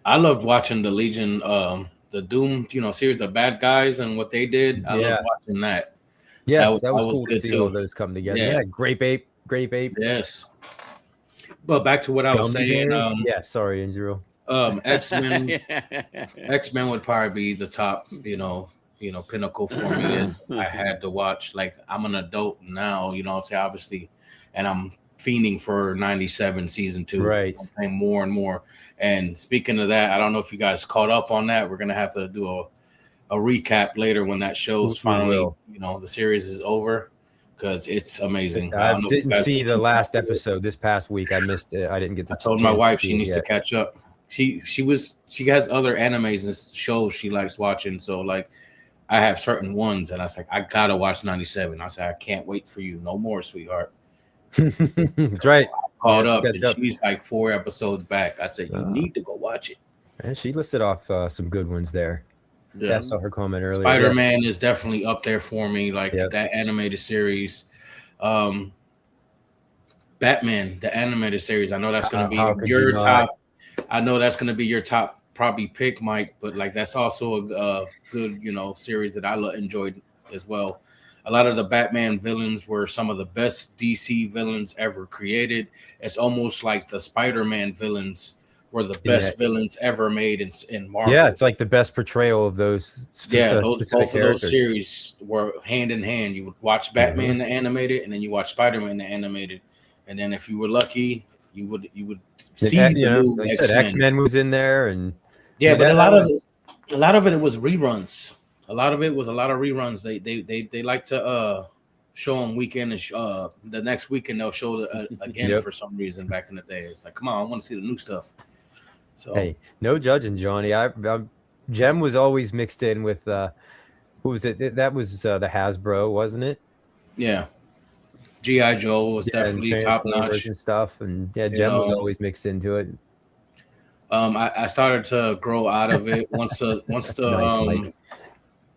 I loved watching the Legion, the Doom, series, the bad guys and what they did. I loved watching that. Yes, that was cool to see all those come together. Yeah, Grape Ape. Yes. But back to what I was saying. Sorry, Israel. X-Men would probably be the top, pinnacle for me. Is I had to watch, like, I'm an adult now, obviously, and I'm fiending for 97 season 2. Right. And more and more. And speaking of that, I don't know if you guys caught up on that. We're gonna have to do a recap later when that show's finally, you know, the series is over, because it's amazing. I didn't see the last episode this past week. I missed it. I didn't get to. I told my wife she needs to catch up. She has other animes and shows she likes watching. So like, I have certain ones, and I was like, I gotta watch 97. I said, I can't wait for you no more, sweetheart. That's right. Caught up, and she's like 4 episodes back. I said, you need to go watch it. And she listed off some good ones there. Yeah, I saw her comment earlier. Spider-Man is definitely up there for me. Like that animated series. Batman, the animated series. I know that's going to be your top. I know that's going to be your top probably pick, Mike. But like that's also a good, you know, series that I enjoyed as well. A lot of the Batman villains were some of the best DC villains ever created. It's almost like the Spider-Man villains were the best villains ever made in Marvel. Yeah, it's like the best portrayal of those. Both of those series were hand in hand. You would watch Batman the animated, and then you watch Spider-Man the animated, and then if you were lucky, you would see the new X-Men. X-Men was in there, and but a lot of it was reruns. A lot of it was a lot of reruns. They like to show them weekend, and the next weekend they'll show it again for some reason. Back in the day, it's like, come on, I want to see the new stuff. So hey, no judging, Johnny. Gem was always mixed in with who was it? That was the Hasbro, wasn't it? Yeah, G.I. Joe was definitely top notch and stuff, and Gem was always mixed into it. I started to grow out of it once the nice,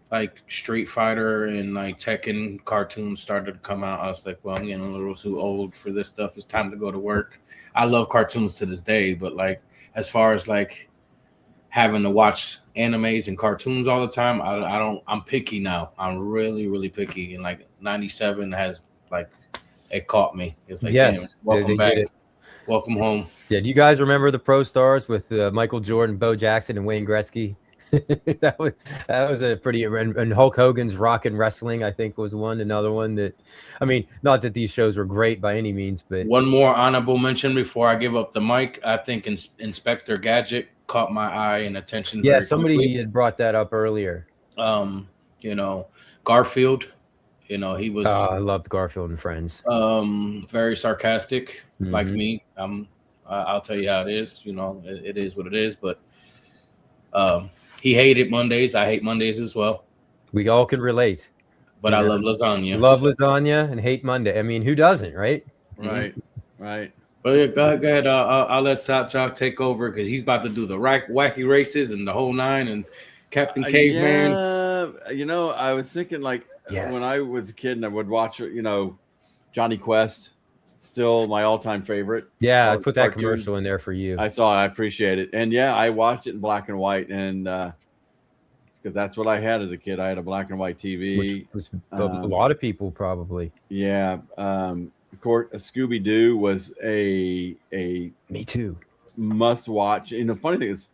like Street Fighter and like Tekken cartoons started to come out. I was like, well, I'm getting a little too old for this stuff. It's time to go to work. I love cartoons to this day, but like as far as like having to watch animes and cartoons all the time, I'm picky now. I'm really, really picky. And like 97 has like, it caught me. It's like, welcome back. Welcome home. Yeah. Do you guys remember the Pro Stars with Michael Jordan, Bo Jackson, and Wayne Gretzky? that was a pretty, and Hulk Hogan's Rockin' Wrestling, I think, was one. Another one that, I mean, not that these shows were great by any means, but one more honorable mention before I give up the mic. I think Inspector Gadget caught my eye and attention. Yeah, somebody had brought that up earlier. You know, Garfield. You know, he was. I loved Garfield and Friends. Very sarcastic, like me. I'll tell you how it is. You know, it is what it is. But he hated Mondays. I hate Mondays as well. We all can relate. But I love lasagna. Love lasagna and hate Monday. I mean, who doesn't, right? Right. But yeah, go ahead. I'll let South Jock take over because he's about to do the wacky races and the whole nine and Captain Caveman. Yeah, you know, I was thinking like when I was a kid and I would watch, you know, Johnny Quest, still my all-time favorite. Yeah, I put that commercial in there for you. I appreciate it. And yeah, I watched it in black and white, and because that's what I had as a kid. I had a black and white TV. Which was a lot of people probably. Yeah. Of course, Scooby-Doo was a me too must watch. And the funny thing is,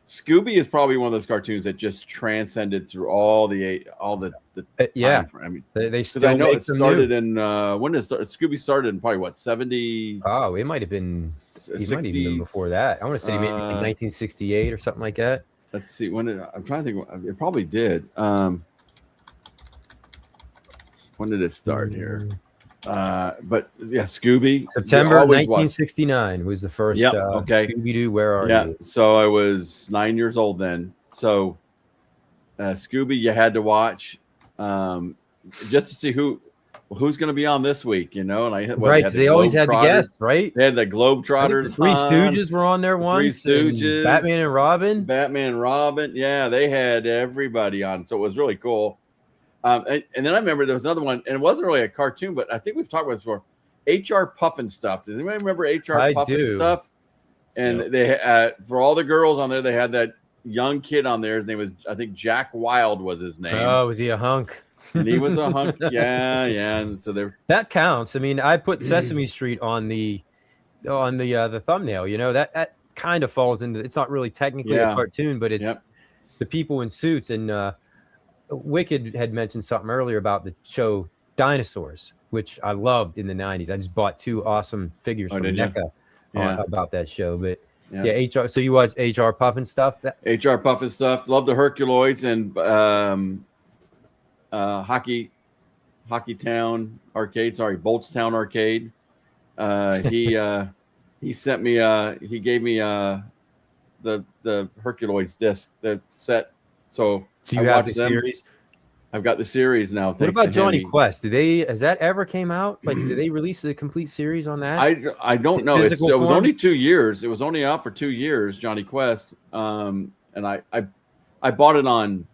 Scooby is probably one of those cartoons that just transcended through all the yeah. I mean, they still I know make it started in when did Scooby started in probably what 70? Oh, it might have been. It might even been before that. I want to say maybe 1968 or something like that. Let's see when I'm trying to think. It probably did. When did it start here? But yeah, Scooby. September 1969 was the first. Okay. Scooby-Doo, where are you? Yeah. So I was 9 years old then. So Scooby, you had to watch just to see who's going to be on this week, you know. And because they always had the guests, right? They had the Globetrotters. The Three Stooges were on there once. Three Stooges, Batman and Robin. Yeah, they had everybody on, so it was really cool. And then I remember there was another one, and it wasn't really a cartoon, but I think we've talked about this before. HR Puffin Stuff. Does anybody remember HR Puffin Stuff? And they for all the girls on there, they had that young kid on there. His name was, I think, Jack Wild was his name. Oh, was he a hunk? And he was a hunk. Yeah. And so that counts. I mean, I put Sesame Street on the thumbnail. You know, that kind of falls into. It's not really technically a cartoon, but it's the people in suits. And Wicked had mentioned something earlier about the show Dinosaurs. which I loved in the 90s. I just bought 2 awesome figures from NECA about that show. But HR. So you watch HR Puffin stuff? HR Puffin stuff. Love the Herculoids and Hockey Town Arcade. Sorry, Boltstown Arcade. He sent me. He gave me the Herculoids disc, the set. So you have the series. I've got the series now. What about Johnny Quest? Has that ever came out? Like, did they release the complete series on that? I don't know. It was only 2 years. It was only out for 2 years, Johnny Quest. And I bought it on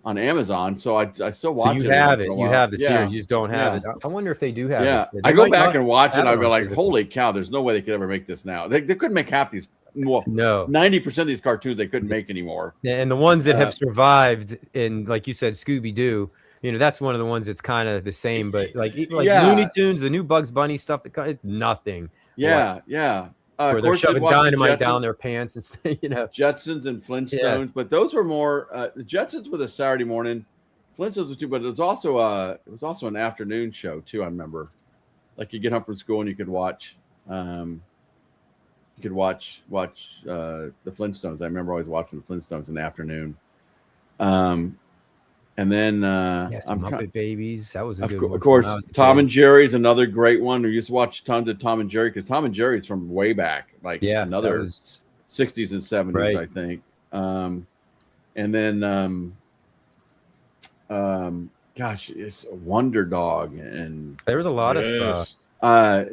Amazon, so I still watch it. You have it. You have the series. You just don't have it. I wonder if they do have it. I go back and watch it. And I'll be like, holy cow! There's no way they could ever make this now. They couldn't make half these. Well, no, 90% of these cartoons they couldn't make anymore. Yeah, and the ones that have survived, in like you said, Scooby Doo. You know, that's one of the ones that's kind of the same, but like Looney Tunes, the new Bugs Bunny stuff, it's nothing. Yeah. Where they're shoving dynamite down their pants and stuff, you know. Jetsons and Flintstones, but those were more. The Jetsons were the Saturday morning. Flintstones was too, but it was also an afternoon show too. I remember, like you get home from school and you could watch. You could watch the Flintstones. I remember always watching the Flintstones in the afternoon. And then Muppet Babies. That was a good one. Of course, Tom and Jerry's another great one. We used to watch tons of Tom and Jerry because Tom and Jerry's from way back, like another 60s and 70s, I think. And then gosh, it's Wonder Dog, and there was a lot of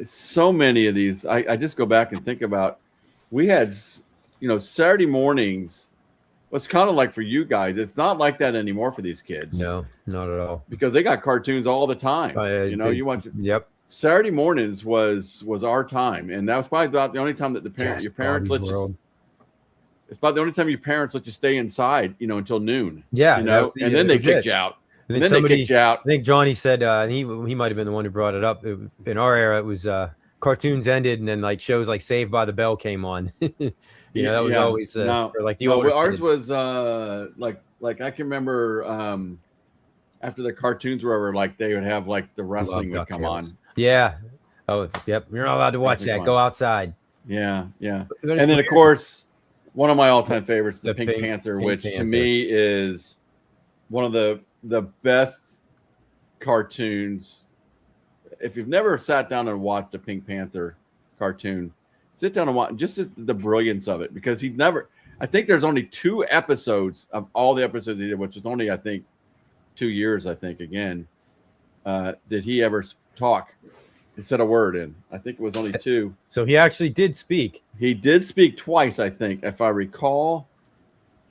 so many of these. I just go back and think about, we had, Saturday mornings was kind of like for you guys. It's not like that anymore for these kids. No, not at all. Because they got cartoons all the time. You watch. Yep. Saturday mornings was our time, and that was probably about the only time that your parents let you. It's about the only time your parents let you stay inside, until noon. Yeah, and then they kicked you out. And then they kicked you out. I think Johnny said he might have been the one who brought it up. In our era, it was cartoons ended, and then like shows like Saved by the Bell came on. That was always like the older ours kids. Was like I can remember after the cartoons were over, like they would have like the wrestling would come on. Yeah. Oh, yep. You're not allowed to watch that. Go outside. Yeah. And then of course, one of my all-time favorites, the Pink Panther, which to me is one of the best cartoons. If you've never sat down and watched a Pink Panther cartoon, sit down and watch just the brilliance of it, because I think there's only 2 episodes of all the episodes he did, which is only, I think, 2 years, did he ever talk and said a word in. I think it was only 2. So he actually did speak. He did speak twice, I think, if I recall.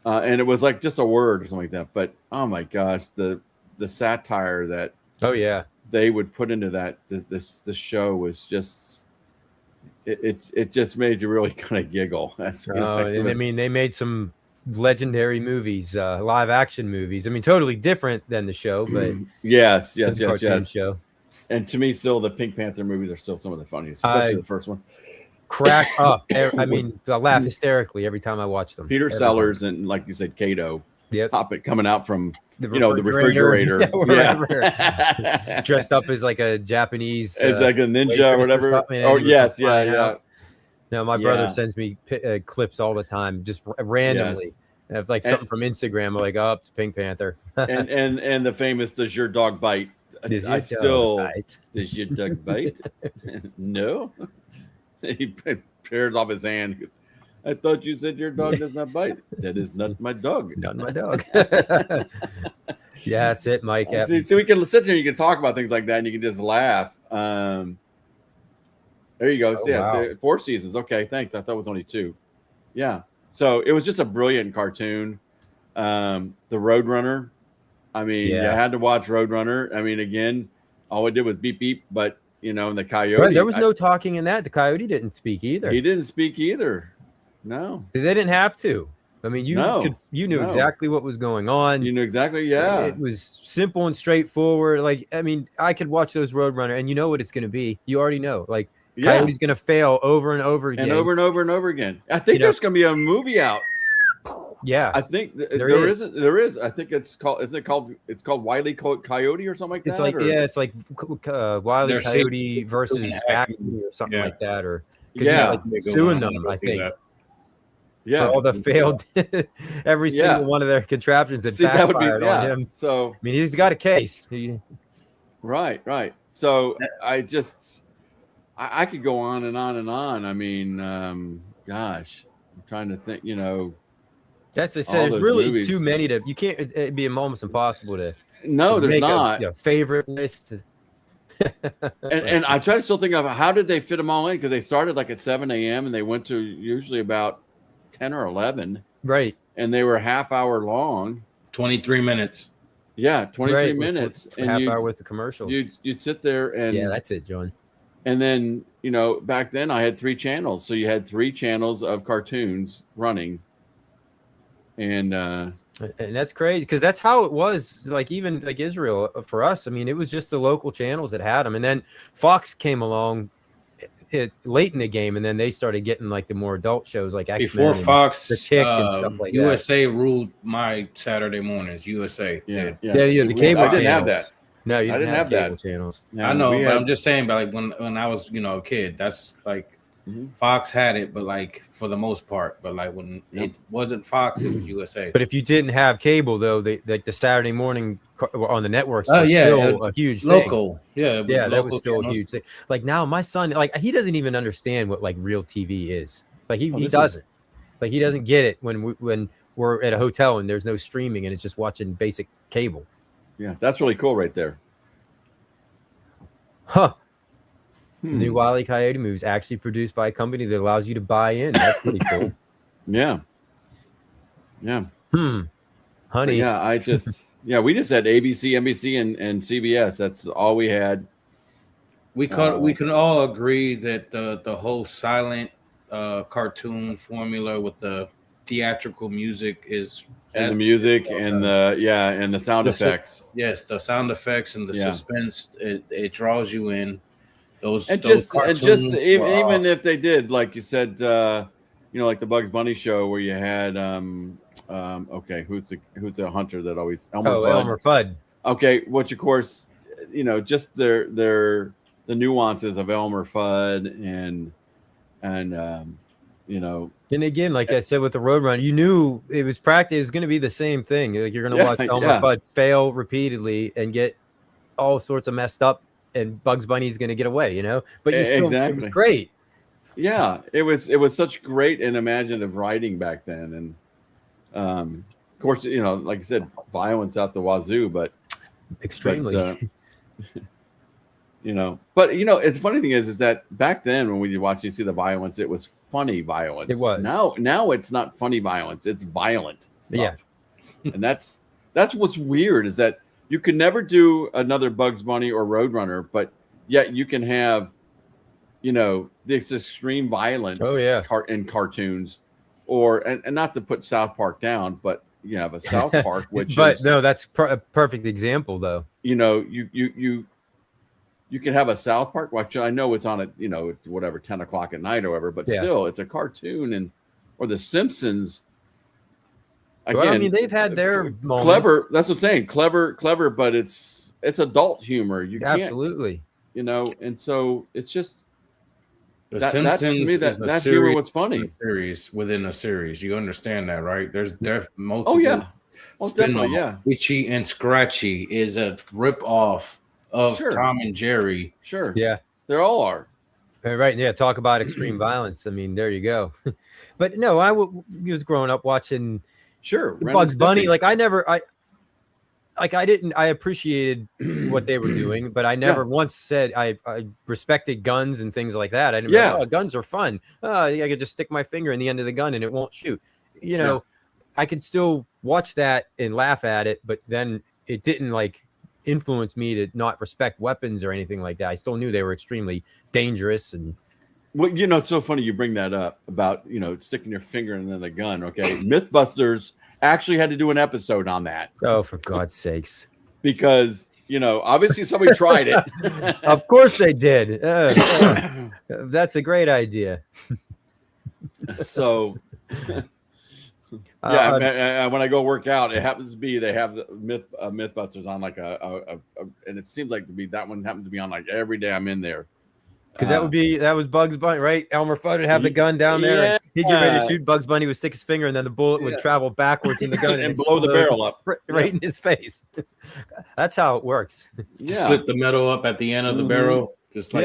And it was like just a word or something like that. But oh my gosh, the satire that they would put into that this show was just it just made you really kind of giggle. That's and I mean, they made some legendary movies, live action movies. I mean, totally different than the show, but yes. Show. And to me, still the Pink Panther movies are still some of the funniest, especially the first one. Crack up. I mean, I laugh hysterically every time I watch them. Peter Sellers and, like you said, Kato. Yep. Coming out from the refrigerator. Dressed up as like a Japanese. It's like a ninja or whatever. Yes. No, my brother sends me clips all the time, just randomly. Yes. It's like something from Instagram. I'm like, it's Pink Panther. and the famous "Does your dog bite?" Does your dog bite? No. He tears off his hand. I thought you said your dog does not bite. That is not my dog. Not my dog. Yeah, that's it, Mike. So we can sit here and you can talk about things like that and you can just laugh. There you go. So 4 seasons. Okay, thanks. I thought it was only 2. Yeah. So it was just a brilliant cartoon. The Roadrunner. I mean, you had to watch Roadrunner. I mean, again, all it did was beep, beep, but and the coyote. Right, there was no talking in that. The coyote didn't speak either. He didn't speak either. No. They didn't have to. I mean, you knew exactly what was going on. You knew exactly, yeah. It was simple and straightforward. Like, I mean, I could watch those Roadrunner and you know what it's going to be. You already know. Like, Coyote's going to fail over and over again. And over and over and over again. I think there's going to be a movie out. Yeah, I think there is. I think it's called. Is it called? It's called Wile E. Coyote or something like that. It's like it's like Wile E. Coyote versus Acme or something like that, or like suing them. I think. Yeah, for all the failed, every single one of their contraptions that backfired on him. So I mean, he's got a case. Right. So I could go on and on and on. I mean, gosh, I'm trying to think. That's they said. There's really movies. Too many to. You can't. It'd be almost impossible to. No, there's not a favorite list. and I try to still think of how did they fit them all in, because they started like at 7 a.m. and they went to usually about 10 or 11. Right. And they were half hour long. 23 minutes. Yeah, 23 minutes. And half hour with the commercials. You'd sit there and that's it, John. And then back then I had 3 channels, so you had 3 channels of cartoons running. And that's crazy, because that's how it was. Like even like Israel for us. I mean, it was just the local channels that had them, and then Fox came along late in the game, and then they started getting like the more adult shows like X-Men before Fox, The Tick, and stuff like USA ruled my Saturday mornings. USA, yeah. The cable. I didn't have that. No, you didn't have cable that. channels. Yeah, I know, but I'm just saying. But like when I was a kid, that's like Fox had it, but like for the most part. But like when it wasn't Fox, it was USA. But if you didn't have cable, though, like the Saturday morning on the networks, was still a huge local. Thing. Yeah, that was still a huge thing. Like now, my son, like he doesn't even understand what like real TV is. Like he doesn't. Like he doesn't get it when we're at a hotel and there's no streaming and it's just watching basic cable. Yeah, that's really cool right there. Huh. The new Wile E. Coyote movie is actually produced by a company that allows you to buy in. That's pretty cool. Yeah. Honey. Yeah, we just had ABC, NBC, and CBS. That's all we had. We can all agree that the whole silent cartoon formula with the theatrical music is the music and the sound effects. Yes, the sound effects and the suspense. It draws you in. Those even if they did, like you said, like the Bugs Bunny show where you had who's the hunter that always Elmer Fudd. Okay, which of course, just the nuances of Elmer Fudd and And again, like I said with the Roadrunner, you knew it was practice. It was going to be the same thing. Like you're going to watch Elmer Fudd fail repeatedly and get all sorts of messed up, and Bugs Bunny's going to get away, But you still, it was great. Yeah, it was such great and imaginative writing back then, and of course, like I said, violence out the wazoo, but extremely. But it's the funny thing is that back then when we watch you see the violence, it was funny violence. It was. Now it's not funny violence; it's violent stuff. Yeah, and that's what's weird is that you can never do another Bugs Bunny or Roadrunner, but yet you can have, this extreme violence. Oh yeah, in cartoons, and not to put South Park down, but you have a South Park, which no, that's a perfect example though. You can have a South Park, which I know it's on at whatever 10 o'clock at night or whatever, but still it's a cartoon, or the Simpsons. Again, well, I mean, they've had their moments. Clever. That's what I'm saying. Clever, but it's adult humor. You can't, absolutely, and so it's just the Simpsons. To me, that's humor was funny. Series within a series. You understand that, right? There's multiple. Oh yeah, definitely. Yeah, Itchy and Scratchy is a rip off of Tom and Jerry. Sure. Yeah, they all are. Right. Yeah. Talk about extreme violence. I mean, there you go. But no, I was growing up watching. Sure. Bugs Bunny. Like I appreciated what they were doing, but I never once said I respected guns and things like that. I didn't know, guns are fun. I could just stick my finger in the end of the gun and it won't shoot. I could still watch that and laugh at it, but then it didn't like influence me to not respect weapons or anything like that. I still knew they were extremely dangerous. And well, it's so funny you bring that up about sticking your finger in the gun. Okay, Mythbusters actually had to do an episode on that. Oh, for God's sakes! Because obviously somebody tried it. Of course they did. That's a great idea. So Yeah, when I go work out, it happens to be they have the Mythbusters on like and it seems like to be that one happens to be on like every day I'm in there. Because that was Bugs Bunny, right? Elmer Fudd would have the gun down there. And he'd get ready to shoot. Bugs Bunny would stick his finger, and then the bullet would travel backwards in the gun and blow the barrel up right in his face. That's how it works. Yeah, split the metal up at the end of the barrel, just like.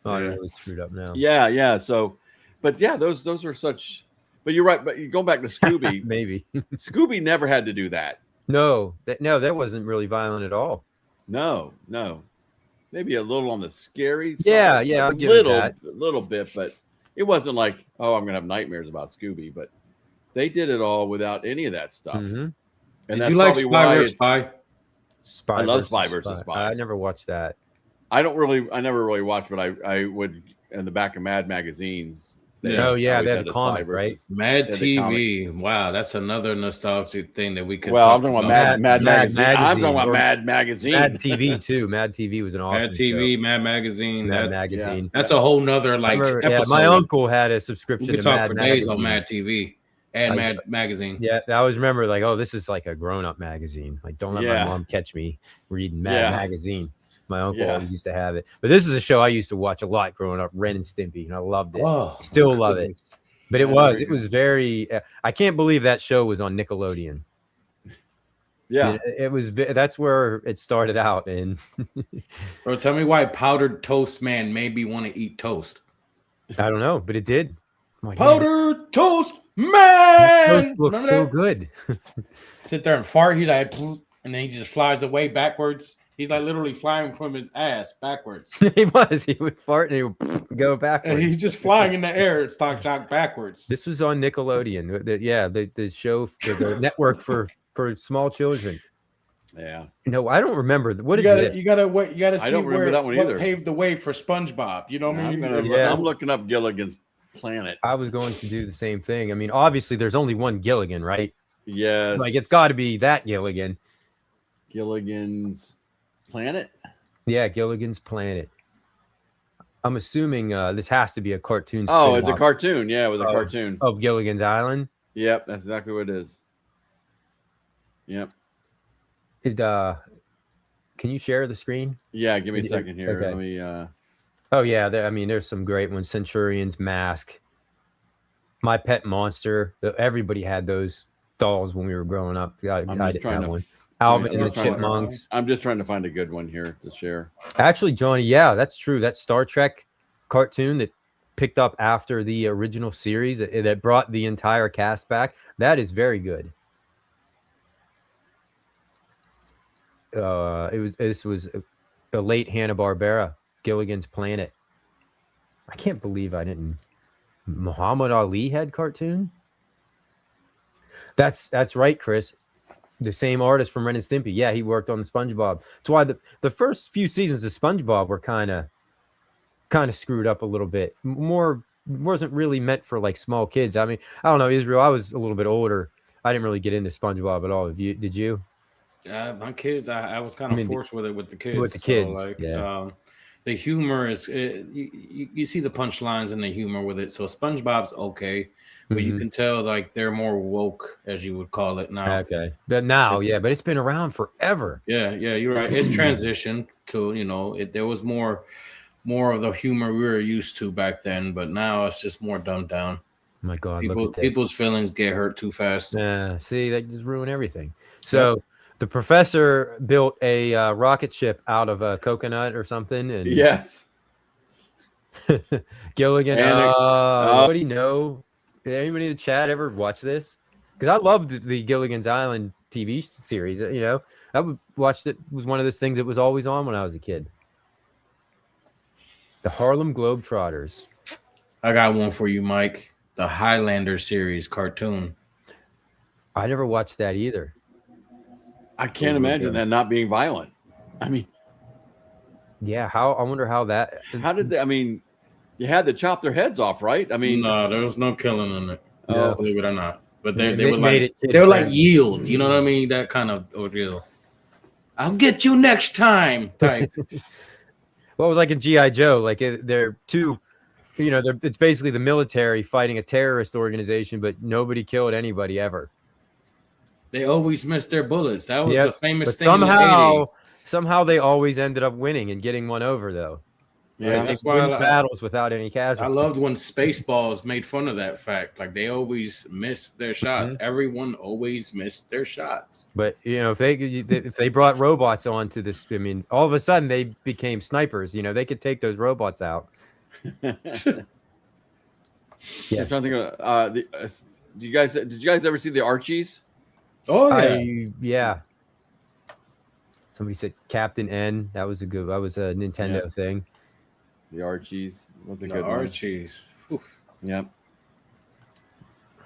Oh, yeah, it was screwed up now. Yeah. So, but yeah, those are such. But you're right. But you go back to Scooby. Maybe Scooby never had to do that. No, that wasn't really violent at all. No. Maybe a little on the scary side. Yeah, I'll give it that. A little bit, but it wasn't like, oh, I'm gonna have nightmares about Scooby. But they did it all without any of that stuff. Mm-hmm. And did you like Spy vs. Spy? I love Spy vs. Spy. I never watched that. I never really watched, but I would in the back of Mad magazines. They had a comic, right? Mad TV. Wow, that's another nostalgic thing that we could. Well, I'm talking about Mad Magazine. I'm talking about Mad Magazine. Mad TV too. Mad TV was an awesome Mad TV, show. Mad Magazine. Mad Magazine. Yeah. That's a whole nother episode. My uncle had a subscription. We could talk for days on Mad TV and Mad Magazine. Yeah, I always remember like, oh, this is like a grown-up magazine. Like, don't let my mom catch me reading Mad Magazine. My uncle always used to have it. But this is a show I used to watch a lot growing up, Ren and Stimpy, and I loved it. Oh, still love it. But it was very I can't believe that show was on Nickelodeon. Yeah. It was that's where it started out. And bro, tell me why Powdered Toast Man made me want to eat toast. I don't know, but it did. Powdered Toast Man toast looks so good. Sit there and fart, he's like, and then he just flies away backwards. He's like literally flying from his ass backwards. He would fart and he would go backwards. And he's just flying in the air. It's talk backwards. This was on Nickelodeon. The show, the network for small children. Yeah. No, I don't remember. What is it? You gotta see I don't remember that one either. Paved the way for SpongeBob. You know what I mean? I'm looking up Gilligan's Planet. I was going to do the same thing. I mean, obviously, there's only one Gilligan, right? Yes. Like it's got to be that Gilligan. Gilligan's Planet? Yeah, Gilligan's Planet. I'm assuming this has to be a cartoon. Oh, it's a cartoon. Yeah, it was a cartoon of Gilligan's Island. Yep, that's exactly what it is. Yep. Can you share the screen? Yeah, give me a second here. Okay. Let me. Oh yeah, there's some great ones. Centurion's Mask, My Pet Monster. Everybody had those dolls when we were growing up. I didn't have one. Alvin and the Chipmunks. I'm just trying to find a good one here to share. Actually, Johnny, yeah, that's true. That Star Trek cartoon that picked up after the original series that brought the entire cast back. That is very good. This was a late Hanna-Barbera, Gilligan's Planet. I can't believe I didn't. Muhammad Ali had cartoon. That's right, Chris. The same artist from Ren and Stimpy. Yeah, he worked on the SpongeBob. That's why the first few seasons of SpongeBob were kind of screwed up a little bit. Wasn't really meant for like small kids. I mean, I don't know, Israel. I was a little bit older. I didn't really get into SpongeBob at all. Did you? My kids, I was kind of forced with it with the kids. With the kids, so, the humor is you see the punchlines and the humor with it. So SpongeBob's okay. But you can tell like they're more woke, as you would call it now. Okay. But now, but it's been around forever. Yeah, you're right. It's transitioned to, there was more of the humor we were used to back then, but now it's just more dumbed down. Oh my God, look at this. People's feelings get hurt too fast. Yeah, see, that just ruined everything. So the professor built a rocket ship out of a coconut or something. And yes. Gilligan, anybody know? Did anybody in the chat ever watch this? Because I loved the Gilligan's Island TV series. I would watch it. Was one of those things that was always on when I was a kid. The Harlem Globetrotters. I got one for you, Mike. The Highlander series cartoon. I never watched that either. I can't imagine that not being violent. I mean, yeah. I wonder how that. How did they? I mean. You had to chop their heads off, right? I mean, no, there was no killing in it. No. Believe it or not. But they were like yield. You know what I mean? That kind of ordeal. I'll get you next time type. Well, it was like in G.I. Joe. Like they're two you know, it's basically the military fighting a terrorist organization, but nobody killed anybody ever. They always missed their bullets. That was the famous thing. Somehow they always ended up winning and getting one over, though. Yeah, that's why battles without any casualties. I loved when Spaceballs made fun of that fact. Like, they always missed their shots. Everyone always missed their shots. But you know, if they brought robots onto this, I mean, all of a sudden they became snipers. You know, they could take those robots out. Yeah. I'm trying to think of did you guys ever see the Archies? Oh yeah. Yeah. Somebody said Captain N. That was a Nintendo thing. The Archies was a the good Archies. one. Yep.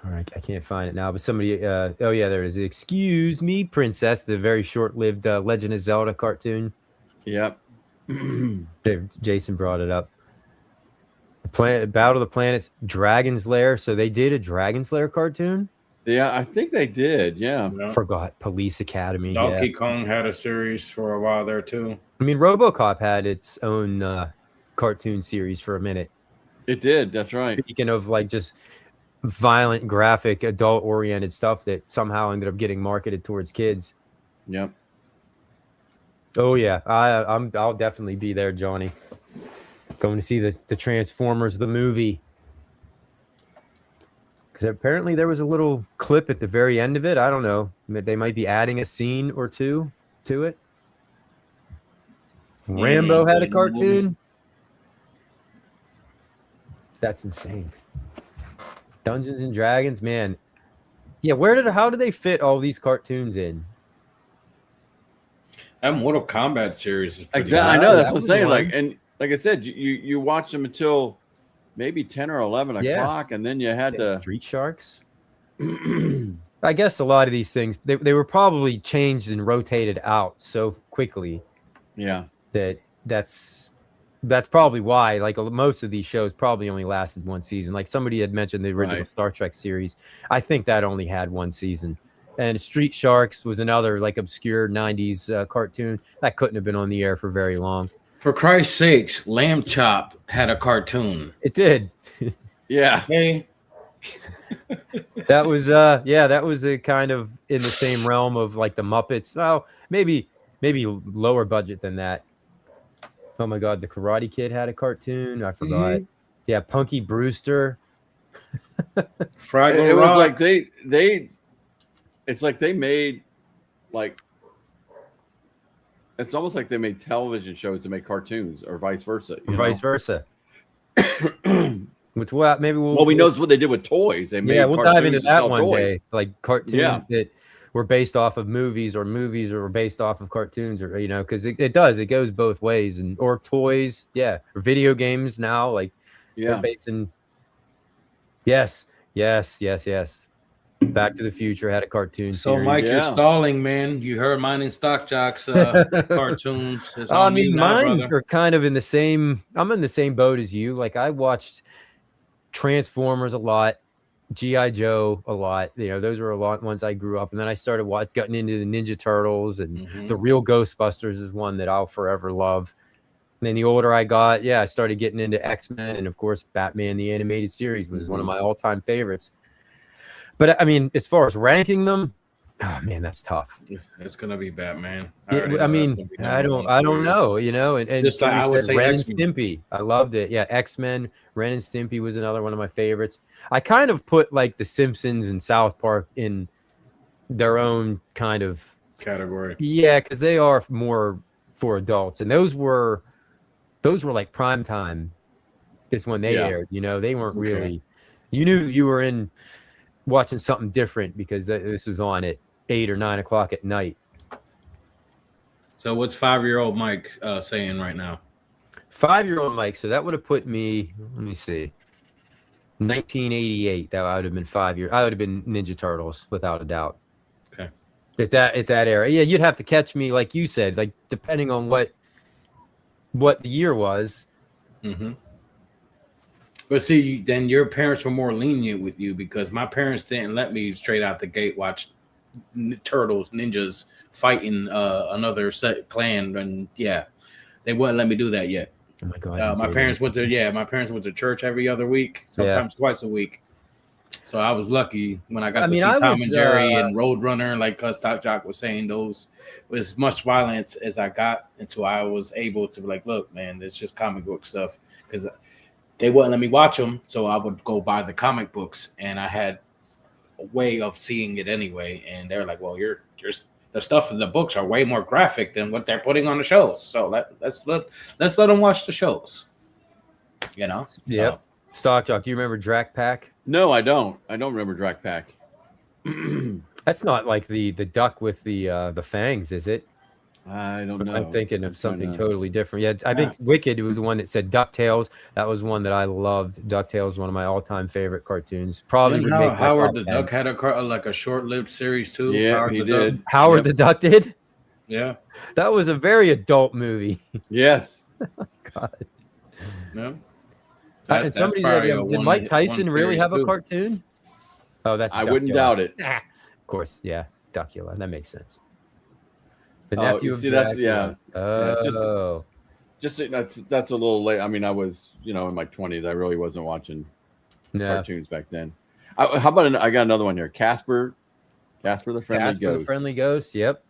All right, I can't find it now, but somebody oh yeah, there it is. Excuse me, Princess, the very short-lived Legend of Zelda cartoon. Yep. Jason brought it up. Battle of the Planets, Dragon's Lair. So they did a Dragon's Lair cartoon? Yeah, I think they did. Yeah. Forgot. Police Academy. Donkey Kong had a series for a while there too. I mean, RoboCop had its own cartoon series for a minute. It did. That's right. Speaking of like just violent, graphic, adult-oriented stuff that somehow ended up getting marketed towards kids. Yep. Oh yeah, I'll definitely be there, Johnny. Going to see the Transformers the movie. Because apparently there was a little clip at the very end of it. I don't know. They might be adding a scene or two to it. Rambo had a cartoon. That's insane. Dungeons and Dragons, man. Yeah, how did they fit all these cartoons in? That Mortal Kombat series is pretty exactly. I know, that's what I'm saying. Like, and like I said, you watch them until maybe 10 or 11 o'clock, and then you had to Street Sharks. I guess a lot of these things they were probably changed and rotated out so quickly. Yeah. That's probably why, like, most of these shows probably only lasted one season. Like somebody had mentioned the original Star Trek series. I think that only had one season. And Street Sharks was another like obscure 90s cartoon that couldn't have been on the air for very long. For Christ's sakes, Lamb Chop had a cartoon. It did. Yeah. Hey. That was a kind of in the same realm of like the Muppets. Well, maybe lower budget than that. Oh my God, the Karate Kid had a cartoon. I forgot. Yeah, Punky Brewster. Fraggle It was Rock. like they it's like they made like it's almost like they made television shows to make cartoons or vice versa. Vice versa. Which maybe we know what they did with toys. They made we'll dive into that one toys. day. Like cartoons that were based off of movies, or movies were based off of cartoons, or because it goes both ways, or toys, or video games now, like they're basing. Yes. Back to the Future had a cartoon So, series. Mike, you're stalling, man. You heard mine in Stock Jocks cartoons. I mean, mine are kind of in the same. I'm in the same boat as you. Like, I watched Transformers a lot, G.I. Joe a lot. Those were a lot ones I grew up, and then I started getting into the Ninja Turtles, and the real Ghostbusters is one that I'll forever love. And then the older I got, I started getting into X-Men, and of course, Batman the Animated Series was one of my all-time favorites. But I mean, as far as ranking them, oh man, that's tough. It's gonna be Batman. I mean, I don't know, and just like I would say Ren and X-Men. Stimpy. I loved it. Yeah, X-Men, Ren and Stimpy was another one of my favorites. I kind of put like The Simpsons and South Park in their own kind of category. Yeah, because they are more for adults, and those were like prime time. Is when they aired. They weren't really. You knew you were in. Watching something different because this was on at 8 or 9 o'clock at night. So what's 5-year-old Mike saying right now? 5-year-old Mike. So that would have put me. Let me see. 1988. That would have been 5 years. I would have been Ninja Turtles without a doubt. Okay. At that era, you'd have to catch me like you said, like depending on what the year was. Mm-hmm. But see, then your parents were more lenient with you because my parents didn't let me straight out the gate watch turtles, ninjas fighting another clan, and they wouldn't let me do that yet. Oh my god! My parents went to church every other week, sometimes twice a week. So I was lucky when I got to see Tom and Jerry and Roadrunner, like Top Jock was saying. Those was as much violence as I got until I was able to be like, look, man, it's just comic book stuff, because they wouldn't let me watch them, so I would go buy the comic books, and I had a way of seeing it anyway. And they're like, well, the stuff in the books are way more graphic than what they're putting on the shows, so let's let them watch the shows. You know? Yep. Stock Jock, do you remember Drac Pack? No, I don't. I don't remember Drac Pack. That's not like the duck with the fangs, is it? I don't know. I'm thinking of something totally different. Yeah, I think Wicked was the one that said DuckTales. That was one that I loved. DuckTales, one of my all-time favorite cartoons. Probably would make Howard the Duck had a short-lived series too. Yeah, Howard he the did. Duck. Howard the Duck did? Yeah. That was a very adult movie. Yes. God. Yeah. And somebody said, did Mike Tyson really have a cartoon? Oh, that's I wouldn't doubt it. Of course, yeah. Duckula. That makes sense. The Oh, nephew you of see, that's Dracula. Oh. Just that's a little late. I mean, I was, in my 20s. I really wasn't watching cartoons back then. How about I got another one here. Casper the Friendly Ghost. The Friendly Ghost, yep.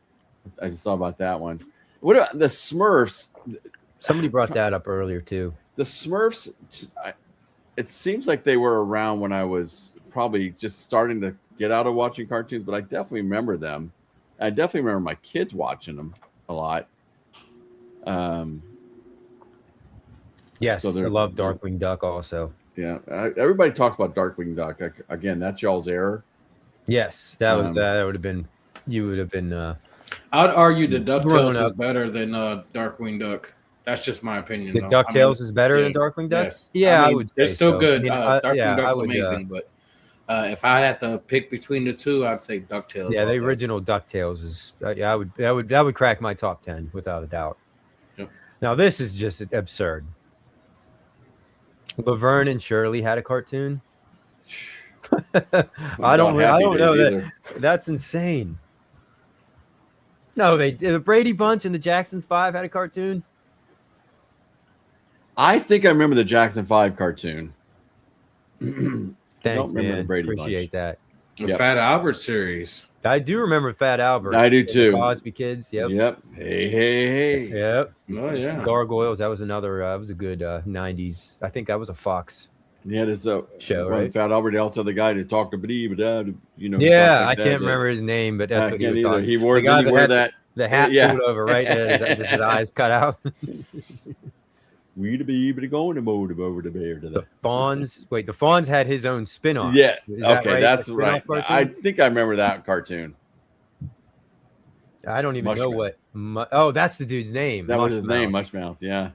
I just saw about that one. What about the Smurfs? Somebody brought that up earlier too. The Smurfs, it seems like they were around when I was probably just starting to get out of watching cartoons, but I definitely remember them. I definitely remember my kids watching them a lot. Yes, so I love Darkwing Duck also. Yeah, everybody talks about Darkwing Duck. Again, that's y'all's error. Yes, that was that would have been. You would have been. I'd argue the DuckTales is better than Darkwing Duck. That's just my opinion. The DuckTales is better than Darkwing Duck. Yes. Yeah, I would. They're still good. Darkwing Duck's amazing, but if I had to pick between the two, I'd say DuckTales. Yeah, the original DuckTales is. I would crack my top 10 without a doubt. Yep. Now this is just absurd. Laverne and Shirley had a cartoon. I don't know that. That's insane. No, the Brady Bunch and the Jackson 5 had a cartoon. I think I remember the Jackson 5 cartoon. Thanks, man. Appreciate that. The Fat Albert series. I do remember Fat Albert. I do too. The Cosby Kids. Yep. Hey. Yep. Oh yeah. Gargoyles. That was another. That was a good 90s. I think that was a Fox. Yeah, it's a show. Right? Fat Albert, also the guy that talked to Yeah, I can't remember his name, but that's what he was talking. He wore that. The hat pulled over, right? Just his eyes cut out. We to be going to motive over the bear to the Fonz. Wait, the Fonz had his own spin-off. Yeah. That right? That's right. I think I remember that cartoon. I don't even know what. That's the dude's name. That was his name, Mushmouth. Yeah.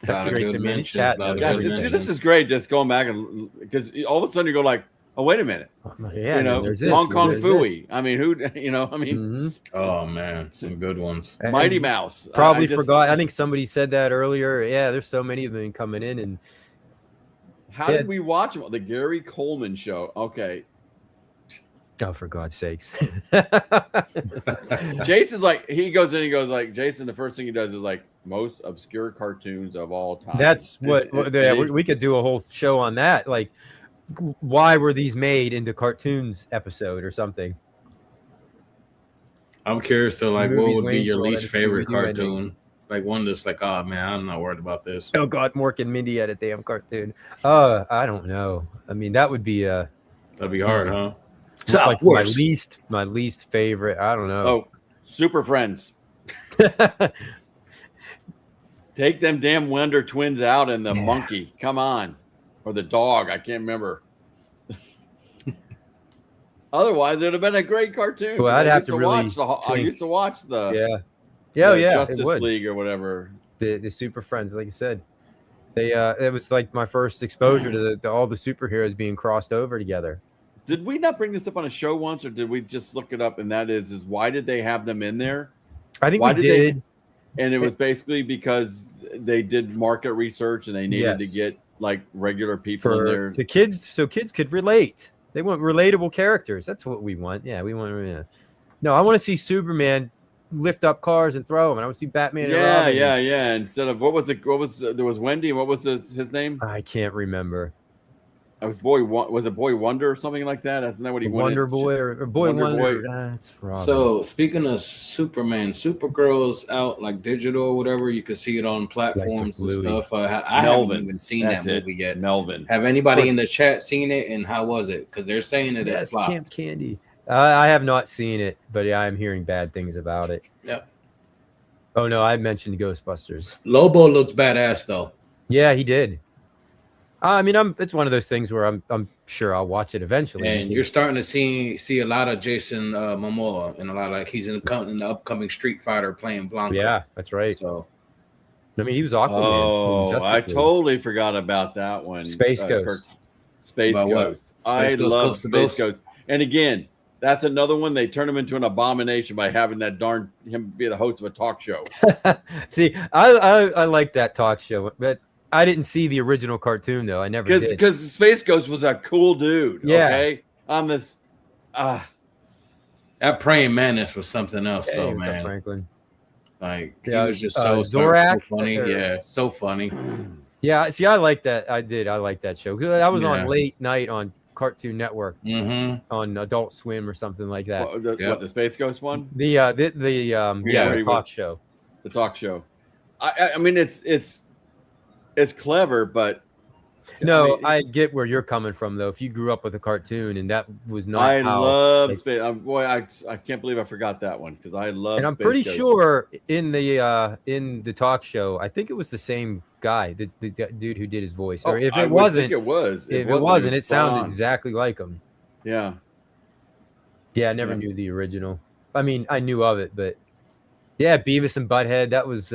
That's great to me. Chat. This is great. Just going back and because all of a sudden you go like, oh, wait a minute. Yeah, there's this. Hong Kong Phooey. I mean, who? Mm-hmm. Oh man, some good ones. Mighty Mouse. Probably forgot. I think somebody said that earlier. Yeah, there's so many of them coming in. And how did we watch them? The Gary Coleman Show. Okay. Oh, for God's sakes. Jason's like, he goes like, Jason, the first thing he does is like, most obscure cartoons of all time. That's what we could do a whole show on that. Like, why were these made into cartoons episode or something? I'm curious to like, what would be your least favorite cartoon? Like one that's like, oh man, I'm not worried about this. Oh God, Mork and Mindy had a damn cartoon. I don't know. I mean, that would be that'd be hard, huh? Like my least favorite. I don't know. Oh, Super Friends. Take them damn Wonder Twins out and the monkey. Come on. Or the dog. I can't remember. Otherwise, it would have been a great cartoon. Well, I'd have to really I used to watch the Justice League or whatever. The Super Friends, like you said. It was like my first exposure to all the superheroes being crossed over together. Did we not bring this up on a show once, or did we just look it up? And that is why did they have them in there? I think we did. And it was basically because they did market research and they needed to get like regular people in there. To kids, so kids could relate. They want relatable characters. That's what we want. Yeah, we want. Yeah. No, I want to see Superman lift up cars and throw them. And I would see Batman. Yeah. Instead of there was Wendy. What was his name? I can't remember. It was was it Boy Wonder or something like that? Isn't that what he wanted? Wonder Boy or Boy Wonder. That's wrong. So speaking of Superman, Supergirl's out like digital or whatever. You can see it on platforms and stuff. I haven't even seen that movie yet. Melvin. Have anybody in the chat seen it, and how was it? Because they're saying it That's flopped. Camp Candy. I have not seen it, but yeah, I'm hearing bad things about it. Yep. Oh no, I mentioned Ghostbusters. Lobo looks badass though. Yeah, he did. I mean, it's one of those things where I'm sure I'll watch it eventually. And you're starting to see a lot of Jason Momoa and a lot like he's in the upcoming Street Fighter playing Blanca. Yeah, that's right. So, I mean, he was Aquaman. Oh, I totally forgot about that one. Space Ghost. Space Ghost. I love Space Ghost. And again, that's another one. They turn him into an abomination by having that him be the host of a talk show. See, I like that talk show, but I didn't see the original cartoon though. I never did. Because Space Ghost was a cool dude. Yeah. Okay. On this. That Praying Mantis was something else though, what's man. up, Franklin? Like he was just so funny. Yeah, so funny. Yeah, see, I like that. I like that show. That was on late night on Cartoon Network, on Adult Swim or something like that. What the Space Ghost one? The talk show. The talk show. I mean, it's clever, but no, I get where you're coming from though. If you grew up with a cartoon and that was not, I love Space. Boy, I can't believe I forgot that one because I love. And I'm Space pretty Ghost. sure in the talk show, I think it was the same guy, the dude who did his voice. Or if it wasn't, it sounded exactly like him. Yeah. Yeah, I never knew the original. I mean, I knew of it, but yeah, Beavis and Butthead. That was.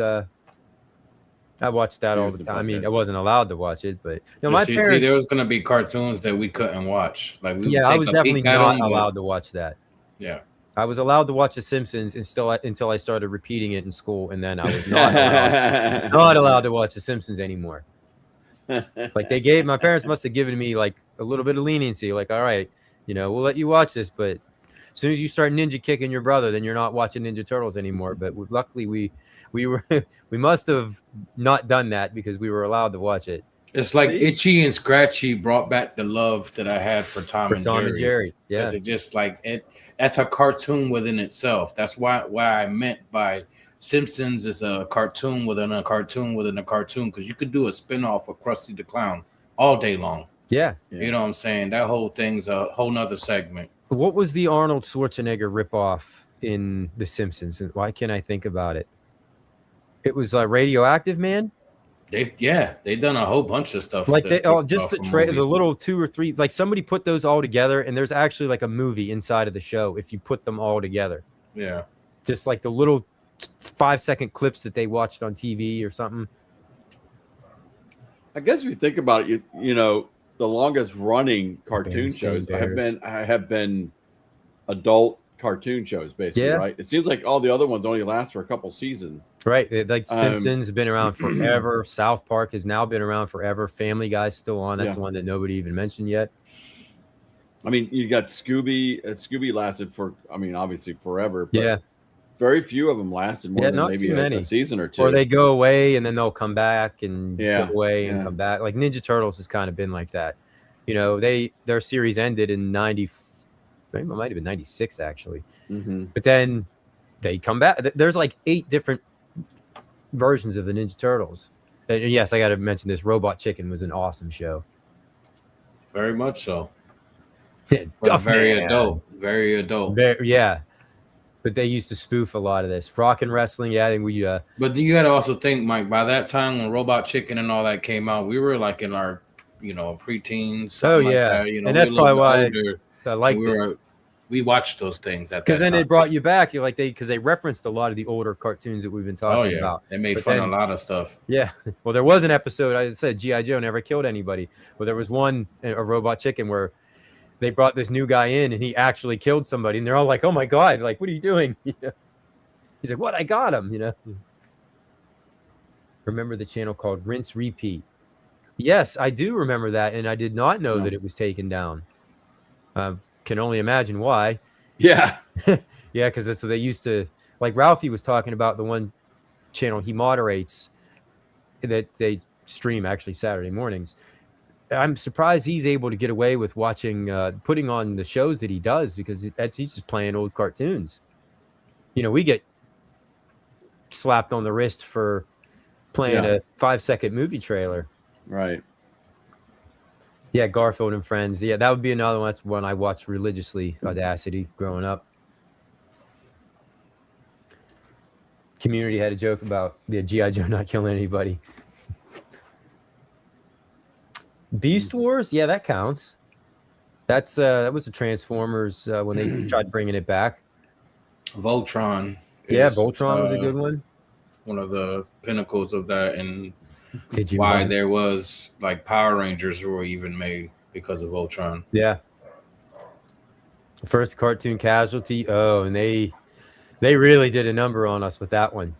I watched that all the time. I mean, I wasn't allowed to watch it, but my parents. See, there was going to be cartoons that we couldn't watch. Like, I was definitely not allowed to watch that. Yeah, I was allowed to watch The Simpsons until I started repeating it in school, and then I was not allowed to watch The Simpsons anymore. Like my parents must have given me like a little bit of leniency. Like, all right, we'll let you watch this, but as soon as you start ninja kicking your brother, then you're not watching Ninja Turtles anymore. But luckily, we must have not done that because we were allowed to watch it. It's like Itchy and Scratchy brought back the love that I had for Tom and Jerry. Yeah, because it just like it. That's a cartoon within itself. That's what I meant by Simpsons is a cartoon within a cartoon within a cartoon. Because you could do a spinoff of Krusty the Clown all day long. Yeah, you know what I'm saying. That whole thing's a whole nother segment. What was the Arnold Schwarzenegger ripoff in The Simpsons? And why can't I think about it? It was Radioactive Man. They done a whole bunch of stuff. Like just the little 2 or 3. Like somebody put those all together, and there's actually like a movie inside of the show if you put them all together. Yeah, just like the little 5-second clips that they watched on TV or something. I guess if you think about it, the longest running cartoon shows have been adult cartoon shows, basically, right? It seems like all the other ones only last for a couple seasons. Right. Like Simpsons have been around forever. South Park has now been around forever. Family Guy's still on. That's one that nobody even mentioned yet. I mean, you got Scooby. Scooby lasted for, obviously forever. But very few of them lasted more than maybe a season or two. Or they go away and then they'll come back and go away and come back. Like Ninja Turtles has kind of been like that. Their series ended in 90. It might have been 96 actually. Mm-hmm. But then they come back. There's like 8 different versions of the Ninja Turtles. And yes, I got to mention this. Robot Chicken was an awesome show. Very much so. Very adult. Very adult. But they used to spoof a lot of this. Rock and Wrestling, I think we. But you got to also think, Mike, by that time when Robot Chicken and all that came out, we were like in our, preteens. Oh, yeah. Like that, and that's probably why I liked it. We watched those things at that time. Because then it brought you back. You're like because they referenced a lot of the older cartoons that we've been talking about. They made fun of a lot of stuff. Yeah. Well, there was an episode, I said G.I. Joe never killed anybody. Well, there was one, a Robot Chicken, where they brought this new guy in and he actually killed somebody. And they're all like, oh my God, like, what are you doing? He's like, what? I got him, Remember the channel called Rinse Repeat? Yes, I do remember that. And I did not know that it was taken down. Can only imagine why. Yeah. Yeah, because that's what they used to. like Ralphie was talking about the one channel he moderates that they stream actually Saturday mornings. I'm surprised he's able to get away with watching, putting on the shows that he does, because he's just playing old cartoons. We get slapped on the wrist for playing a 5-second movie trailer. Right. Yeah, Garfield and Friends. Yeah, that would be another one. That's one I watched religiously, Audacity, growing up. Community had a joke about the G.I. Joe not killing anybody. Beast Wars, yeah, that counts. That was the Transformers when they tried bringing it back. Voltron. Yeah, Voltron was a good one. One of the pinnacles of that, and why there was like Power Rangers were even made because of Voltron. Yeah. The first cartoon casualty. Oh, and they really did a number on us with that one.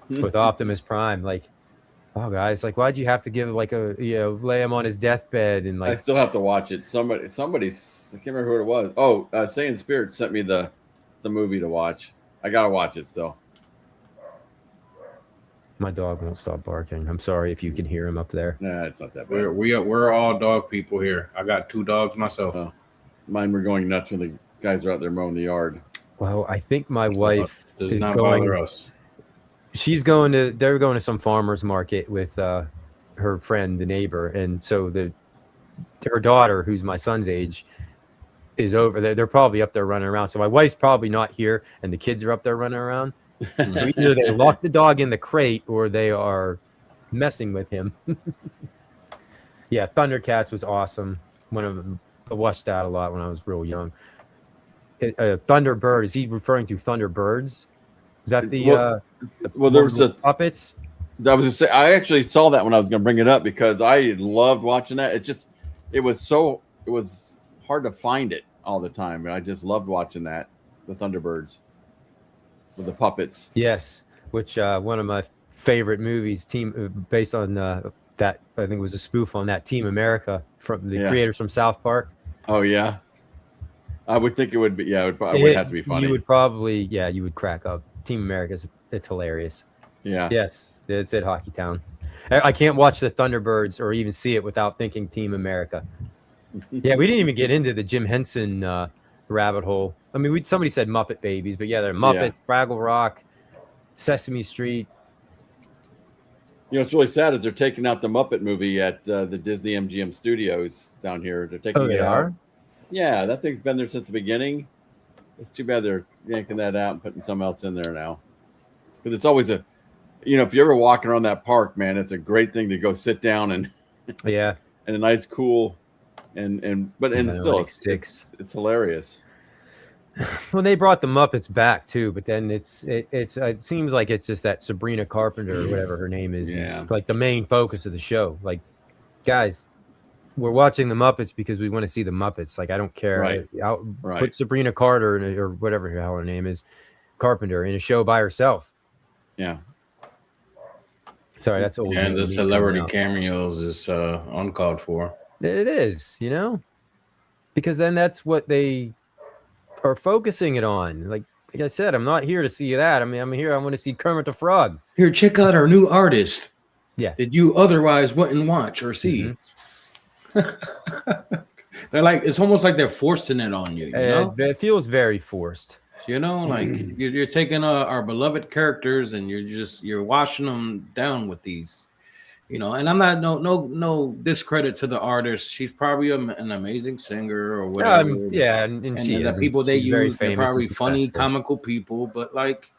With Optimus Prime, like, oh guys, like, why'd you have to give like lay him on his deathbed and like? I still have to watch it. Somebody's I can't remember who it was. Oh, Saiyan Spirit sent me the movie to watch. I gotta watch it still. My dog won't stop barking. I'm sorry if you can hear him up there. Nah, it's not that bad. We're all dog people here. I got 2 dogs myself. Oh. Mine were going nuts when the guys are out there mowing the yard. Well, I think my wife does is not going. bother us. They're going to some farmer's market with her friend, the neighbor, and so her daughter, who's my son's age, is over there. They're probably up there running around. So my wife's probably not here, and the kids are up there running around. So either they lock the dog in the crate or they are messing with him. Yeah, Thundercats was awesome. One of them, I watched that a lot when I was real young. Thunderbird, is he referring to Thunderbirds? Is that there was the puppets? I was gonna say, I actually saw that when I was gonna bring it up because I loved watching that. It was hard to find it all the time, and I just loved watching that, the Thunderbirds with the puppets. Yes, which one of my favorite movies, based on that, I think it was a spoof on that, Team America, from the creators from South Park. Oh yeah, I would think it would be. Yeah, it would have to be funny. You would probably, you would crack up. Team America, it's hilarious. Yeah. Yes, it's at Hockey Town. I can't watch the Thunderbirds or even see it without thinking Team America. Yeah, we didn't even get into the Jim Henson rabbit hole. I mean, somebody said Muppet Babies, but yeah, they're Muppets, Fraggle Rock, Sesame Street. What's really sad is they're taking out the Muppet movie at the Disney MGM Studios down here. They're taking it out. Yeah, that thing's been there since the beginning. It's too bad they're yanking that out and putting something else in there now. Because it's always if you're ever walking around that park, man, it's a great thing to go sit down and and a nice cool but still it's hilarious. Well, they brought the Muppets back too, but then it seems like it's just that Sabrina Carpenter or whatever her name is. Yeah. It's like the main focus of the show. Like, guys, we're watching the Muppets because we want to see the Muppets. Like, I don't care. Right. Put Sabrina Carter or whatever the hell her name is, Carpenter, in a show by herself. Yeah. Sorry, that's old. And the celebrity cameos is uncalled for. It is, because then that's what they are focusing it on. Like I said, I'm not here to see that. I mean, I'm here. I want to see Kermit the Frog. Here, check out our new artist. Yeah. That you otherwise wouldn't watch or see. Mm-hmm. They're like, it's almost like they're forcing it on you. It feels very forced. Like you're taking our beloved characters and you're washing them down with these, and I'm not no discredit to the artist. She's probably an amazing singer or whatever. And she the people they use, they're probably funny, comical people. But like,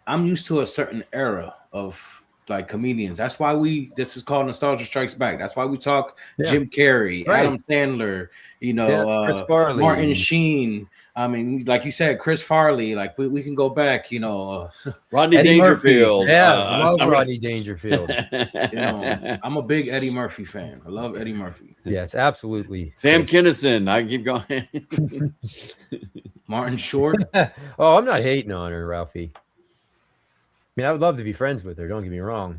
I'm used to a certain era of like comedians. That's why this is called Nostalgia Strikes Back. That's why we talk Jim Carrey, Adam Sandler, Chris Farley, Martin Sheen. I mean, like you said, Chris Farley. Like we can go back, Rodney Dangerfield. Murphy. I love Rodney Dangerfield. I'm a big Eddie Murphy fan. I love Eddie Murphy. Yes, absolutely. Sam Kinison. I can keep going. Martin Short. Oh, I'm not hating on her, Ralphie. I mean, I would love to be friends with her. Don't get me wrong.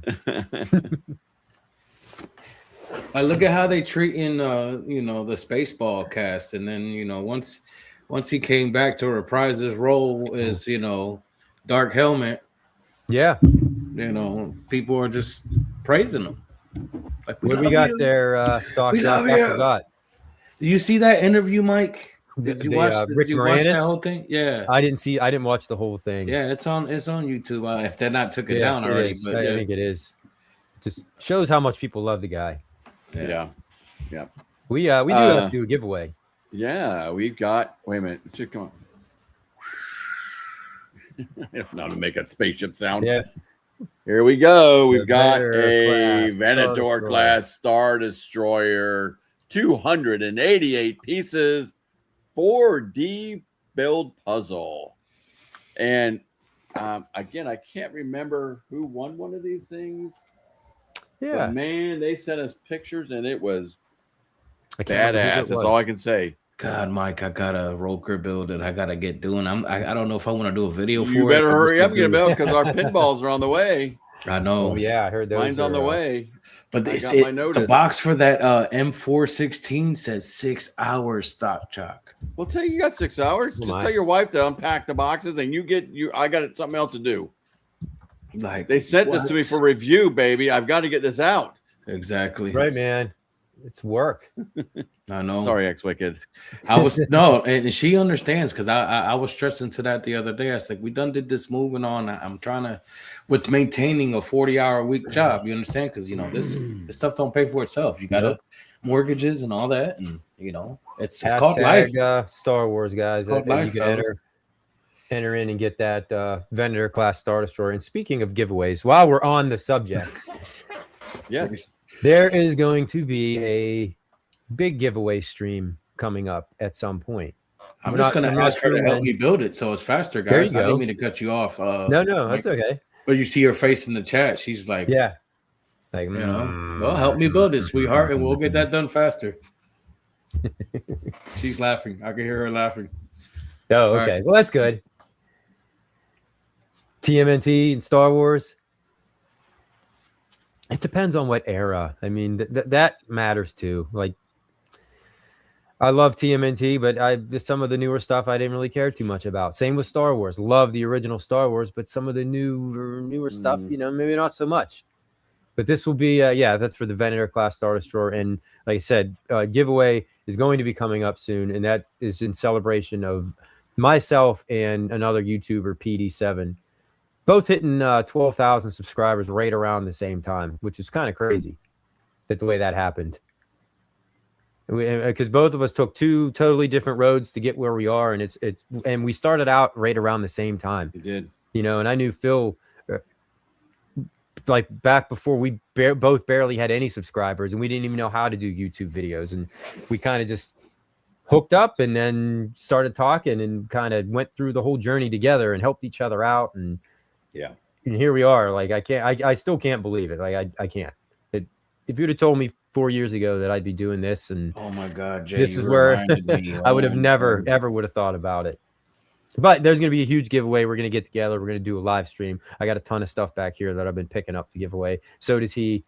I look at how they treat in, the Spaceball cast, and then once he came back to reprise his role as Dark Helmet. Yeah. You know, people are just praising them. Like, what we got there, stock up? I forgot. Did you see that interview, Mike? Did you watch Rick Moranis? That whole thing? Yeah. I didn't watch the whole thing. Yeah, it's on YouTube. If they're not took it down already. But I think it is. Just shows how much people love the guy. Yeah. We do have to do a giveaway. Yeah, we've got. Wait a minute. Come on. I don't know how to make a spaceship sound. Yeah. Here we go. We've got a Venator class Star Destroyer, 288 pieces, 4D build puzzle. And again, I can't remember who won one of these things. Yeah. But man, they sent us pictures and it was badass. That's all I can say. God, Mike, I got a roker build that I gotta get doing. I don't know if I want to do a video for it. You better hurry up, get built, because our pinballs are on the way. I know. Oh, yeah, I heard those. Mine's on the way. But the box for that M416 says 6 hours stock chalk. Well, tell you got 6 hours. Just tell your wife to unpack the boxes, and I got something else to do. Like, they sent this to me for review, baby. I've got to get this out. Exactly. Right, man. It's work. I know. Sorry, X-Wicked. And she understands, because I was stressing to that the other day. I was like, we done did this moving on. I'm trying to, with maintaining a 40-hour week job. You understand? Because this stuff don't pay for itself. You got mortgages and all that, and it's called life. Star Wars, guys. You can enter in and get that Venator class Star Destroyer. And speaking of giveaways, while we're on the subject, yes. There is going to be a big giveaway stream coming up at some point. I'm just going to ask her to help me build it so it's faster, guys. I didn't mean to cut you off. No, that's okay. But you see her face in the chat. She's like, like, well, help me build it, sweetheart, and we'll get that done faster. She's laughing. I can hear her laughing. Oh, okay. Well, that's good. TMNT and Star Wars. It depends on what era. I mean, that matters too. Like, I love TMNT, but some of the newer stuff I didn't really care too much about. Same with Star Wars. Love the original Star Wars, but some of the newer stuff, maybe not so much. But this will be, that's for the Venator class Star Destroyer. And like I said, giveaway is going to be coming up soon, and that is in celebration of myself and another YouTuber, PD7. Both hitting 12,000 subscribers right around the same time, which is kind of crazy that the way that happened. Because both of us took two totally different roads to get where we are, and we started out right around the same time. We did, and I knew Phil like back before we both barely had any subscribers, and we didn't even know how to do YouTube videos, and we kind of just hooked up and then started talking and kind of went through the whole journey together and helped each other out. And and here we are. Like, I still can't believe it. Like, I can't. If you'd have told me 4 years ago that I'd be doing this, and oh my God, Jay, this is where I would have never ever would have thought about it. But there's going to be a huge giveaway. We're going to get together. We're going to do a live stream. I got a ton of stuff back here that I've been picking up to give away. So does he.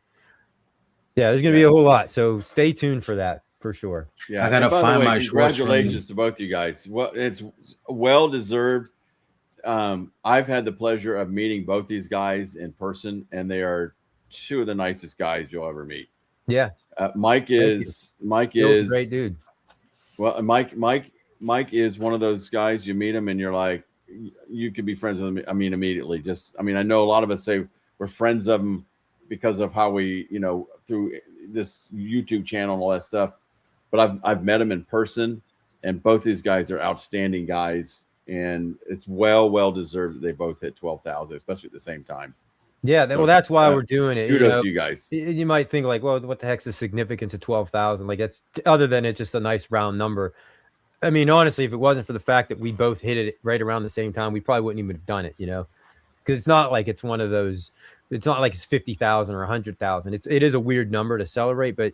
Yeah, there's going to be a whole lot. So stay tuned for that for sure. Yeah, I got to find my congratulations to both you guys. Well, it's well deserved. I've had the pleasure of meeting both these guys in person, and they are two of the nicest guys you'll ever meet. Yeah. Mike is a great dude. Well, Mike is one of those guys, you meet him and you're like, you could be friends with him. I mean, immediately. I know a lot of us say we're friends of him because of how we, through this YouTube channel and all that stuff. But I've met him in person, and both these guys are outstanding guys, and it's well deserved that they both hit 12,000, especially at the same time. Yeah, well, that's why we're doing it. Kudos to you guys. You might think like, well, what the heck's the significance of 12,000? Like, it's other than it's just a nice round number. I mean, honestly, if it wasn't for the fact that we both hit it right around the same time, we probably wouldn't even have done it, because it's not like it's one of those. It's not like it's 50,000 or 100,000. It is a weird number to celebrate, but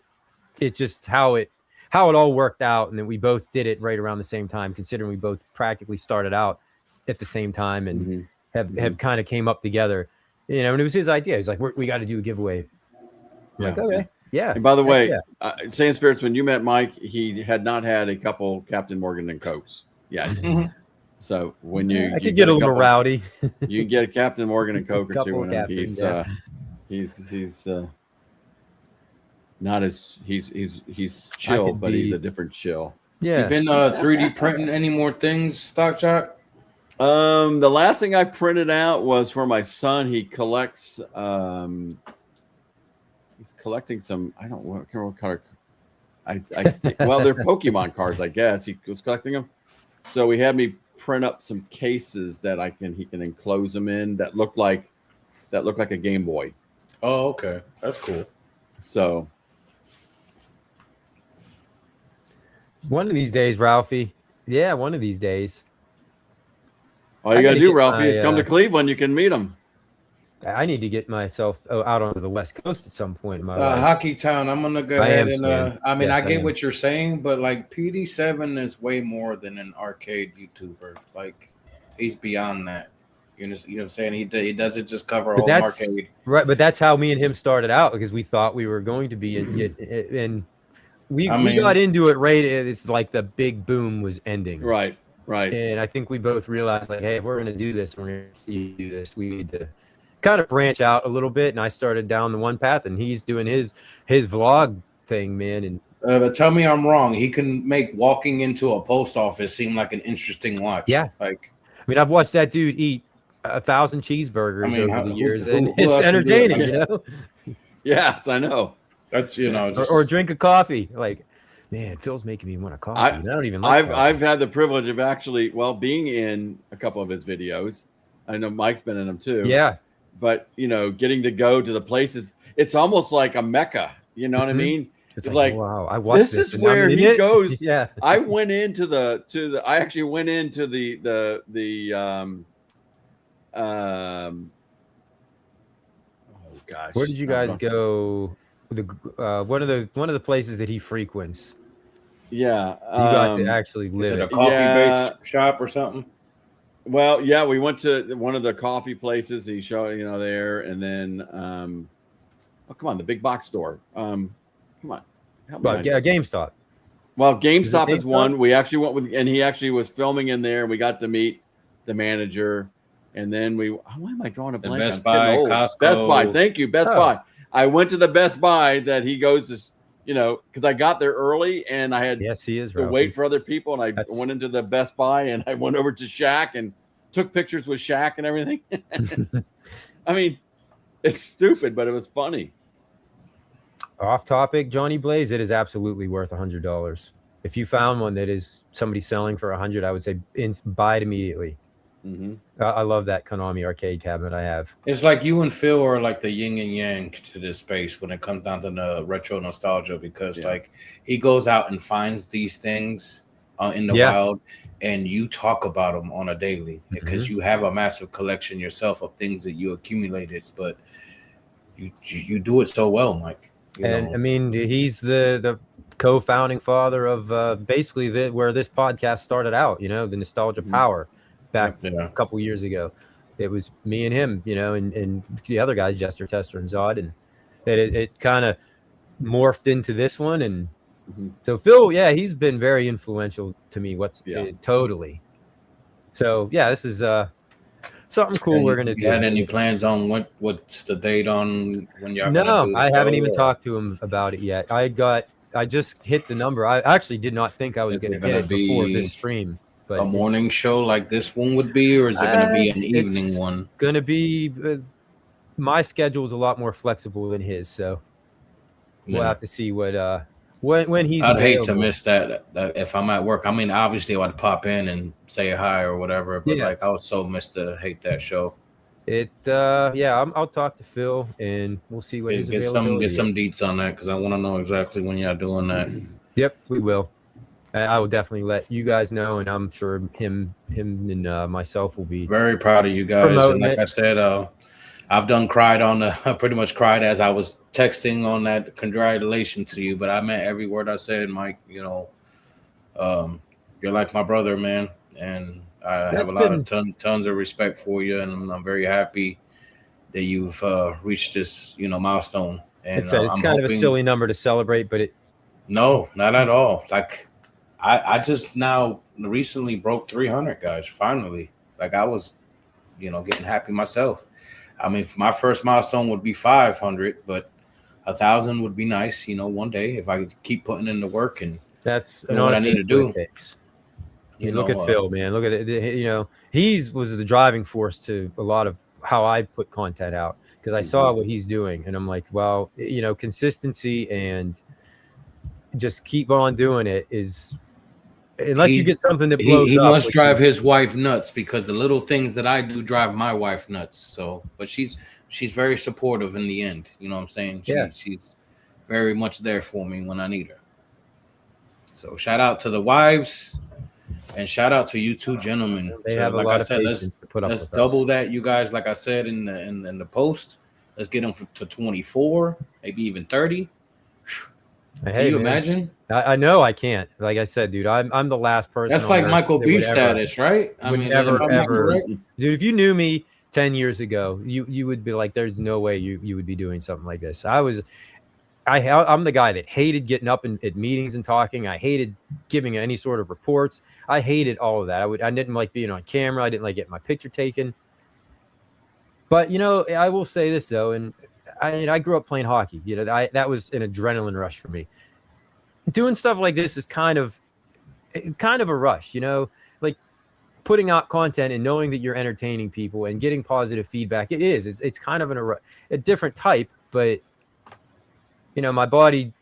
it's just how it all worked out, and then we both did it right around the same time, considering we both practically started out at the same time and have kind of came up together. And it was his idea. He's like, we got to do a giveaway. Yeah. Like, okay. Yeah. And by the way, Sand Spirits, when you met Mike, he had not had a couple Captain Morgan and Cokes. Yeah. So when you I could get a little rowdy. You can get a Captain Morgan and Coke or two in him. Captain, He's not as he's chill, but he's a different chill. Yeah. You been 3D printing any more things, Stock Shock? The last thing I printed out was for my son. He collects he's collecting some, I don't remember what color. I think, well, they're Pokemon cards, I guess. He was collecting them. So he had me print up some cases that he can enclose them in that look like a Game Boy. Oh, okay. That's cool. So one of these days, Ralphie. Yeah, one of these days. All you got to do, Ralphie, is come to Cleveland. You can meet him. I need to get myself out onto the West Coast at some point in my life. Hockey Town. I'm gonna go ahead and. I get what you're saying, but like PD7 is way more than an arcade YouTuber. Like he's beyond that. You know what I'm saying? He doesn't just cover a whole arcade. Right, but that's how me and him started out because we thought we were going to be in we got into it right. It's like the big boom was ending. Right. And I think we both realized, like, hey, if we're going to do this, we're going to do this. We need to kind of branch out a little bit. And I started down the one path, and he's doing his vlog thing, man. And but tell me I'm wrong. He can make walking into a post office seem like an interesting watch. Yeah. Like, I mean, I've watched that dude eat 1,000 cheeseburgers over the years, and it's entertaining, you know? Yeah, I know. That's, you know, or drink a coffee. Like, man, Phil's making me want a coffee. I don't even like coffee. I've had the privilege of actually, being in a couple of his videos. I know Mike's been in them too. Yeah. But, you know, getting to go to the places, it's almost like a Mecca. You know what I mean? It's like, wow, I watched this is where he goes. Yeah. I went into I actually went into oh gosh. Where did you guys go? One of the places that he frequents. Yeah. You got to actually live. Is it a coffee-based shop or something? Well, yeah, we went to one of the coffee places. He showed, there, and then, oh, come on, the big box store. Come on. GameStop. Well, GameStop is one. We actually went with, and he actually was filming in there. We got to meet the manager, and then why am I drawing a blank? Best Buy, Costco. Best Buy. Thank you, Best Buy. I went to the Best Buy that he goes to, because I got there early and I had to wait for other people, and I went into the Best Buy and I went over to Shaq and took pictures with Shaq and everything. I mean, it's stupid, but it was funny. Off topic, Johnny Blaze, it is absolutely worth $100. If you found one that is somebody selling for $100, I would say buy it immediately. Mm-hmm. I love that Konami arcade cabinet I have. It's like you and Phil are like the yin and yang to this space when it comes down to the retro nostalgia, because like he goes out and finds these things in the wild, and you talk about them on a daily because you have a massive collection yourself of things that you accumulated, but you do it so well, Mike. I mean, he's the co-founding father of basically where this podcast started out, the Nostalgia Power. Back a couple years ago, it was me and him, and the other guys, Jester, Tester, and Zod, and it kind of morphed into this one. And so Phil, he's been very influential to me. Totally. So this is something cool we're gonna do. Had any plans on what's the date on when y'all? No, I haven't even talked to him about it yet. I just hit the number. I actually did not think I was going to get it before this stream. But a morning show like this one would be, or is it going to be an evening one? Going to be. My schedule is a lot more flexible than his, so we'll have to see when he's. I'd hate to miss that if I'm at work. I mean, obviously, I'd pop in and say hi or whatever, but I would so hate that show. I'll talk to Phil and we'll see what his availability get some deets on that, because I want to know exactly when y'all doing that. Yep, we will. I will definitely let you guys know, and I'm sure him and myself will be very proud of you guys. And like I said, I've pretty much cried as I was texting on that congratulations to you, but I meant every word I said, Mike. You're like my brother, man, and I have a lot of tons of respect for you, and I'm very happy that you've reached this milestone. And it's kind of a silly number to celebrate, but no, not at all. Like I just now recently broke 300, guys. Finally, like I was, getting happy myself. I mean, my first milestone would be 500, but 1,000 would be nice. One day if I could keep putting in the work and that's what I need to do. Look at Phil, man. Look at it. He was the driving force to a lot of how I put content out because I saw what he's doing, and I'm like, well, consistency and just keep on doing it is. Unless you get something that blows he up. He must drive his wife nuts because the little things that I do drive my wife nuts. So, but she's very supportive in the end. You know what I'm saying? She's very much there for me when I need her. So shout out to the wives and shout out to you two gentlemen. They have a lot of patience to put up let's with double us. that, you guys. Like I said in the post, let's get them to 24, maybe even 30. Hey, can you man, imagine? I know I can't. Like I said, dude, I'm the last person. That's like Michael B status, right? I mean, ever, dude. If you knew me 10 years ago, you would be like, there's no way you would be doing something like this. I'm the guy that hated getting up at meetings and talking. I hated giving any sort of reports. I hated all of that. I didn't like being on camera. I didn't like getting my picture taken. But I will say this though, and I grew up playing hockey. That was an adrenaline rush for me. Doing stuff like this is kind of a rush, like putting out content and knowing that you're entertaining people and getting positive feedback. It's kind of a different type, but my body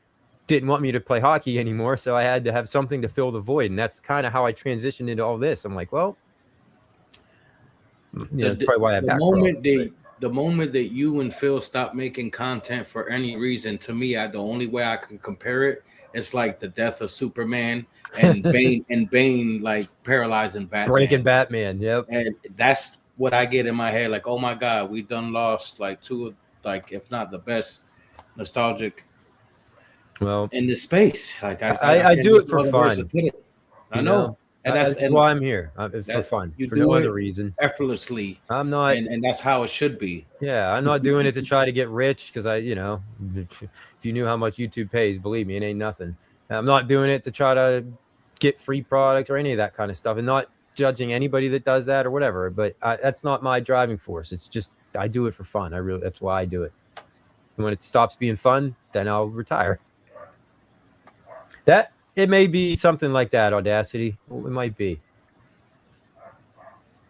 didn't want me to play hockey anymore, so I had to have something to fill the void, and that's kind of how I transitioned into all this. I'm like, well, that's probably why the moment that you and Phil stop making content for any reason, to me, the only way I can compare it, it's like the death of Superman and Bane like paralyzing Batman. Breaking Batman, yep. And that's what I get in my head. Like, oh my God, we done lost like two, like if not the best nostalgic in this space. Like I do it for fun. I know. And that's why I'm here. It's for fun. For no other reason. Effortlessly. I'm not, and that's how it should be. Yeah, I'm not doing it to try to get rich because if you knew how much YouTube pays, believe me, it ain't nothing. I'm not doing it to try to get free products or any of that kind of stuff, and not judging anybody that does that or whatever. But that's not my driving force. It's just I do it for fun. That's why I do it. And when it stops being fun, then I'll retire. It may be something like that, Audacity. It might be.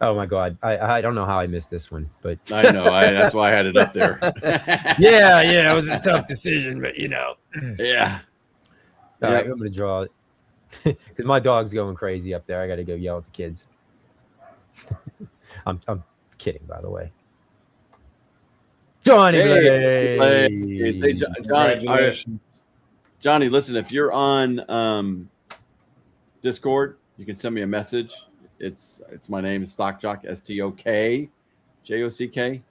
Oh my God, I don't know how I missed this one, but I know that's why I had it up there. yeah, it was a tough decision, but yeah. All right, I'm gonna draw it because my dog's going crazy up there. I got to go yell at the kids. I'm kidding, by the way. Johnny, hey, Johnny, listen, if you're on Discord, you can send me a message. It's my name is Stockjock, STOKJOCK,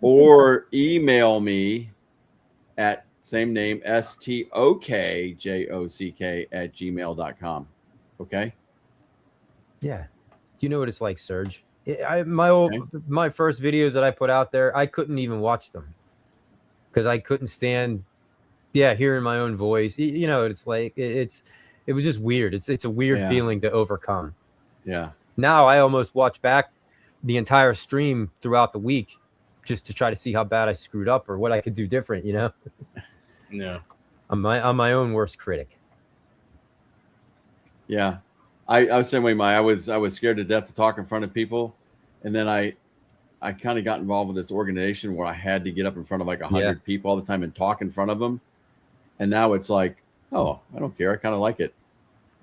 or email me at same name STOKJOCK@gmail.com. Okay. Yeah. You know what it's like, Serge. My first videos that I put out there, I couldn't even watch them because I couldn't stand hearing my own voice. It's like it was just weird. It's a weird feeling to overcome. Yeah. Now I almost watch back the entire stream throughout the week just to try to see how bad I screwed up or what I could do different, Yeah. I'm my own worst critic. Yeah. I was the same way, I was scared to death to talk in front of people. And then I kind of got involved with this organization where I had to get up in front of like 100 people all the time and talk in front of them. And now it's like, oh, I don't care. I kind of like it.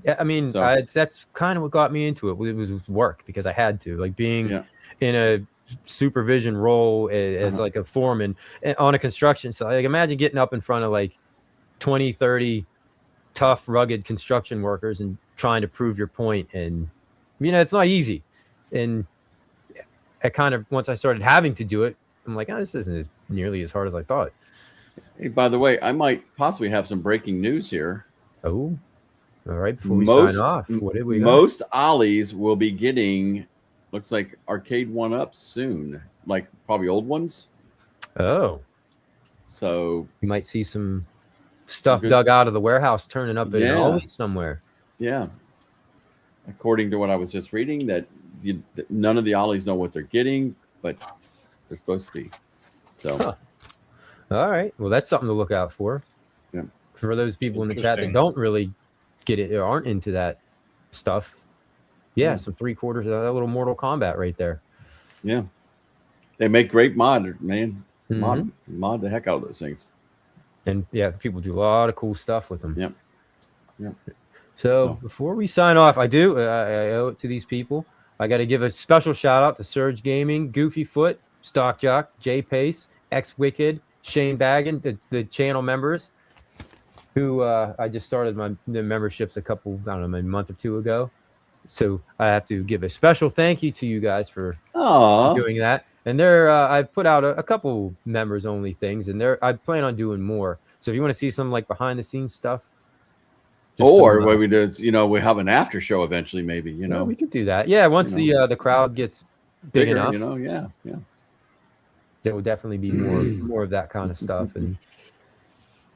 Yeah, I mean, that's kind of what got me into it. It was work because I had to, like being in a supervision role as like a foreman on a construction site. Like imagine getting up in front of like 20, 30 tough, rugged construction workers and trying to prove your point. And, it's not easy. And I kind of, once I started having to do it, I'm like, this isn't nearly as hard as I thought. Hey, by the way, I might possibly have some breaking news here. Oh, all right. Before we sign off, what did we got? Most Ollies will be getting, looks like Arcade 1-Ups soon, like probably old ones. Oh. So you might see some stuff dug out of the warehouse turning up in Ollie somewhere. Yeah. according to what I was just reading, that none of the Ollies know what they're getting, but they're supposed to be. So, all right. Well, that's something to look out for. Yeah. For those people in the chat that don't really get it or aren't into that stuff. Yeah, some 3/4 of that little Mortal Kombat right there. Yeah. They make great mod, man. Mod the heck out of those things. And yeah, people do a lot of cool stuff with them. Yep. Yep. So before we sign off, I owe it to these people. I got to give a special shout out to Surge Gaming, Goofy Foot, Stock Jock, Jay Pace, X Wicked, Shane Baggin, the channel members who I just started the memberships a month or two ago. So I have to give a special thank you to you guys for doing that. And I've put out a couple members only things, and I plan on doing more. So if you want to see some like behind the scenes stuff, or what we did, we have an after show eventually, maybe, we could do that. Yeah, once the crowd gets big enough, yeah. There will definitely be more of that kind of stuff. And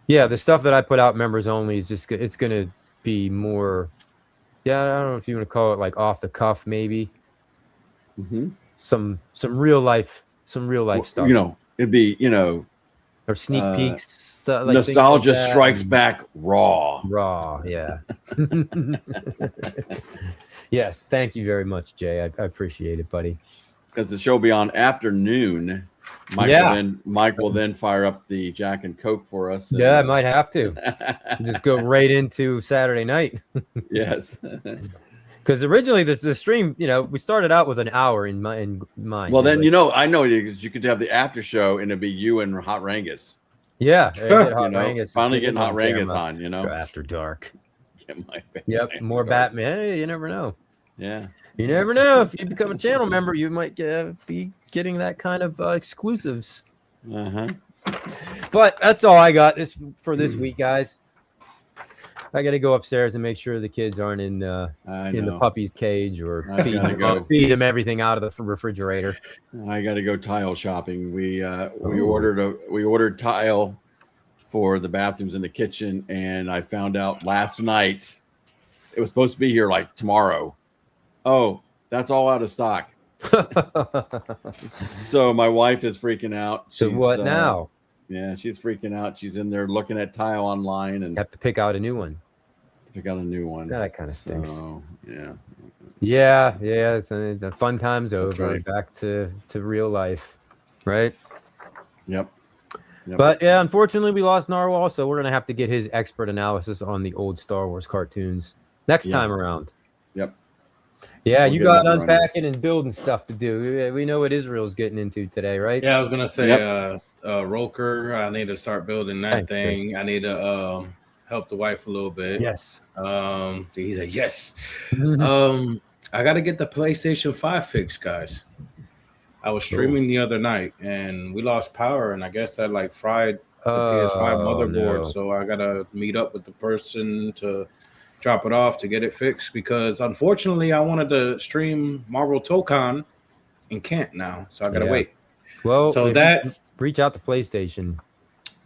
yeah, the stuff that I put out members only is just it's going to be more. Yeah, I don't know if you want to call it like off the cuff, maybe. Some real life stuff. It'd be or sneak peeks stuff. Like nostalgia strikes back raw. Yeah. Yes, thank you very much, Jay. I appreciate it, buddy. Because the show will be on afternoon. Mike will then fire up the Jack and Coke for us. Yeah, I might have to. Just go right into Saturday night. Yes. Because originally the stream, we started out with an hour in mind. Well, then I know you could have the after show and it'd be you and Hot Rangus. Yeah, Rangus. Finally getting Hot Rangus on. After dark. Get my yep, more Batman. Hey, you never know. Yeah, you never know. If you become a channel member, you might be getting that kind of exclusives. But that's all I got for this week, guys. I got to go upstairs and make sure the kids aren't in the puppy's cage or feed them everything out of the refrigerator. I got to go tile shopping. We ordered tile for the bathrooms in the kitchen, and I found out last night it was supposed to be here like tomorrow. Oh, that's all out of stock. So my wife is freaking out. So what now? Yeah, she's freaking out. She's in there looking at tile online and have to pick out a new one. That kind of stinks. Yeah. It's the fun time's over. Right. Back to real life, right? Yep. But yeah, unfortunately, we lost Narwhal, so we're gonna have to get his expert analysis on the old Star Wars cartoons next time around. Yep. Yeah, you got unpacking and building stuff to do. We know what Israel's getting into today, right? Yeah, I was gonna say, Roker. I need to start building that thing. Chris. I need to help the wife a little bit. Yes. He's like, yes. I got to get the PlayStation 5 fixed, guys. I was streaming the other night and we lost power, and I guess that like fried the PS5 motherboard. No. So I got to meet up with the person to drop it off to get it fixed, because unfortunately I wanted to stream Marvel Tokon and can't now. So I got to wait. Well, so reach out to PlayStation.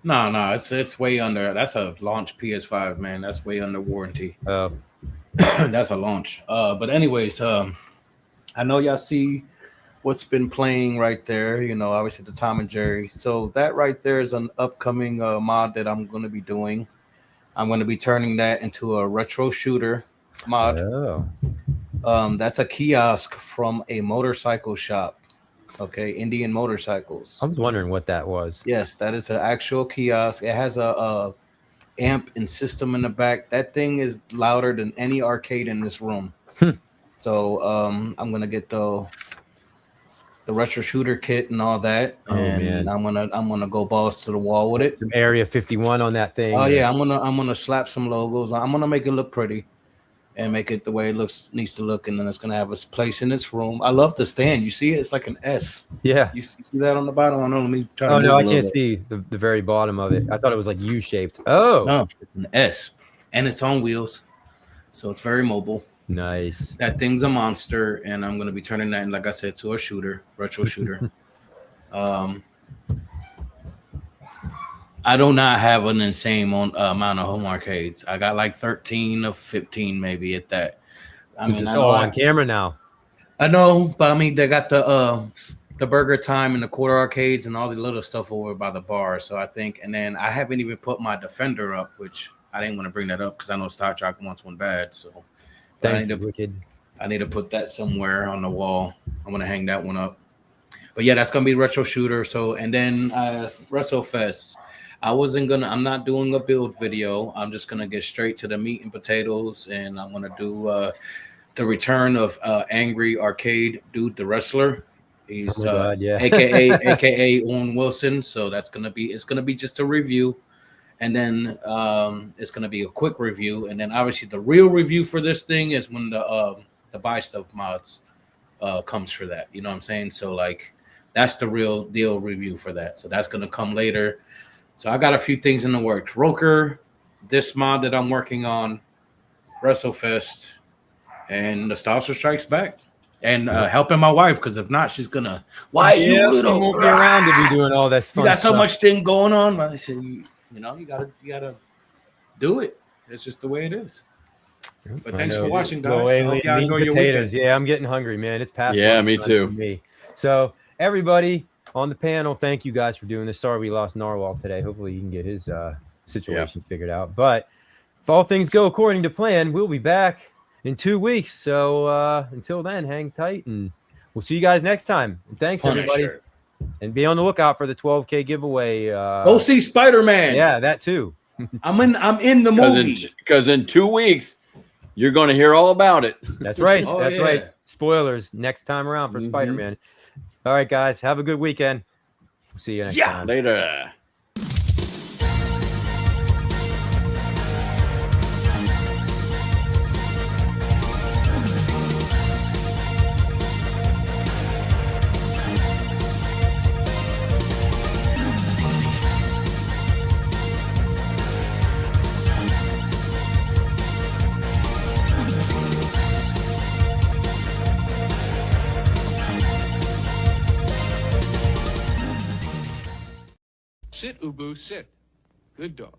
No, it's way under. That's a launch PS5, man. That's way under warranty. That's a launch. But anyways, I know y'all see what's been playing right there. Obviously the Tom and Jerry. So that right there is an upcoming mod that I'm going to be doing. I'm going to be turning that into a retro shooter mod. That's a kiosk from a motorcycle shop. Okay, Indian Motorcycles. I was wondering what that was. Yes, that is an actual kiosk. It has a amp and system in the back. That thing is louder than any arcade in this room. So I'm gonna get the retro shooter kit and all that, and I'm gonna go balls to the wall with it. Some Area 51 on that thing. Oh yeah, I'm gonna slap some logos. I'm gonna make it look pretty. And make it the way it needs to look, and then it's gonna have a place in this room. I love the stand. You see it? It's like an S. Yeah. You see that on the bottom? I don't know. Let me try. Oh no, I can't see the very bottom of it. I thought it was like U-shaped. Oh no, it's an S, and it's on wheels, so it's very mobile. Nice. That thing's a monster, and I'm gonna be turning that, like I said, to a retro shooter. I do not have an insane amount of home arcades. I got like 13 or 15 maybe at that. I mean, just all on camera now. I know, but I mean, they got the Burger Time and the quarter arcades and all the little stuff over by the bar. So I think, and then I haven't even put my Defender up, which I didn't want to bring that up because I know Star Trek wants one bad. So I need to put that somewhere on the wall. I'm gonna hang that one up. But yeah, that's gonna be Retro Shooter. So and then WrestleFest. I'm not doing a build video. I'm just gonna get straight to the meat and potatoes, and I'm gonna do the return of Angry Arcade Dude the Wrestler. He's aka Owen Wilson. So it's gonna be just a review, and then it's gonna be a quick review, and then obviously the real review for this thing is when the buy stuff mods comes for that. You know what I'm saying? So like that's the real deal review for that. So that's gonna come later. So I got a few things in the works. Roker, this mod that I'm working on, WrestleFest, and Nostalgia Strikes Back. And helping my wife, because if not, she's gonna. Why you little? Won't be around to be doing all this. You got so much thing going on. But I said, you gotta do it. It's just the way it is. But thanks for watching, guys. Potatoes. Yeah, I'm getting hungry, man. It's past. Yeah, me too. Me. So everybody on the panel, thank you guys for doing this. Sorry we lost Narwhal today. Hopefully you can get his situation figured out. But if all things go according to plan, we'll be back in 2 weeks. So until then, hang tight, and we'll see you guys next time. And thanks, everybody. And be on the lookout for the 12K giveaway. Go see Spider-Man. Yeah, that too. I'm in the movie. Because in 2 weeks, you're going to hear all about it. That's right. Right. Spoilers next time around for Spider-Man. All right, guys. Have a good weekend. We'll see you next time. Later. Sit, Ubu, sit. Good dog.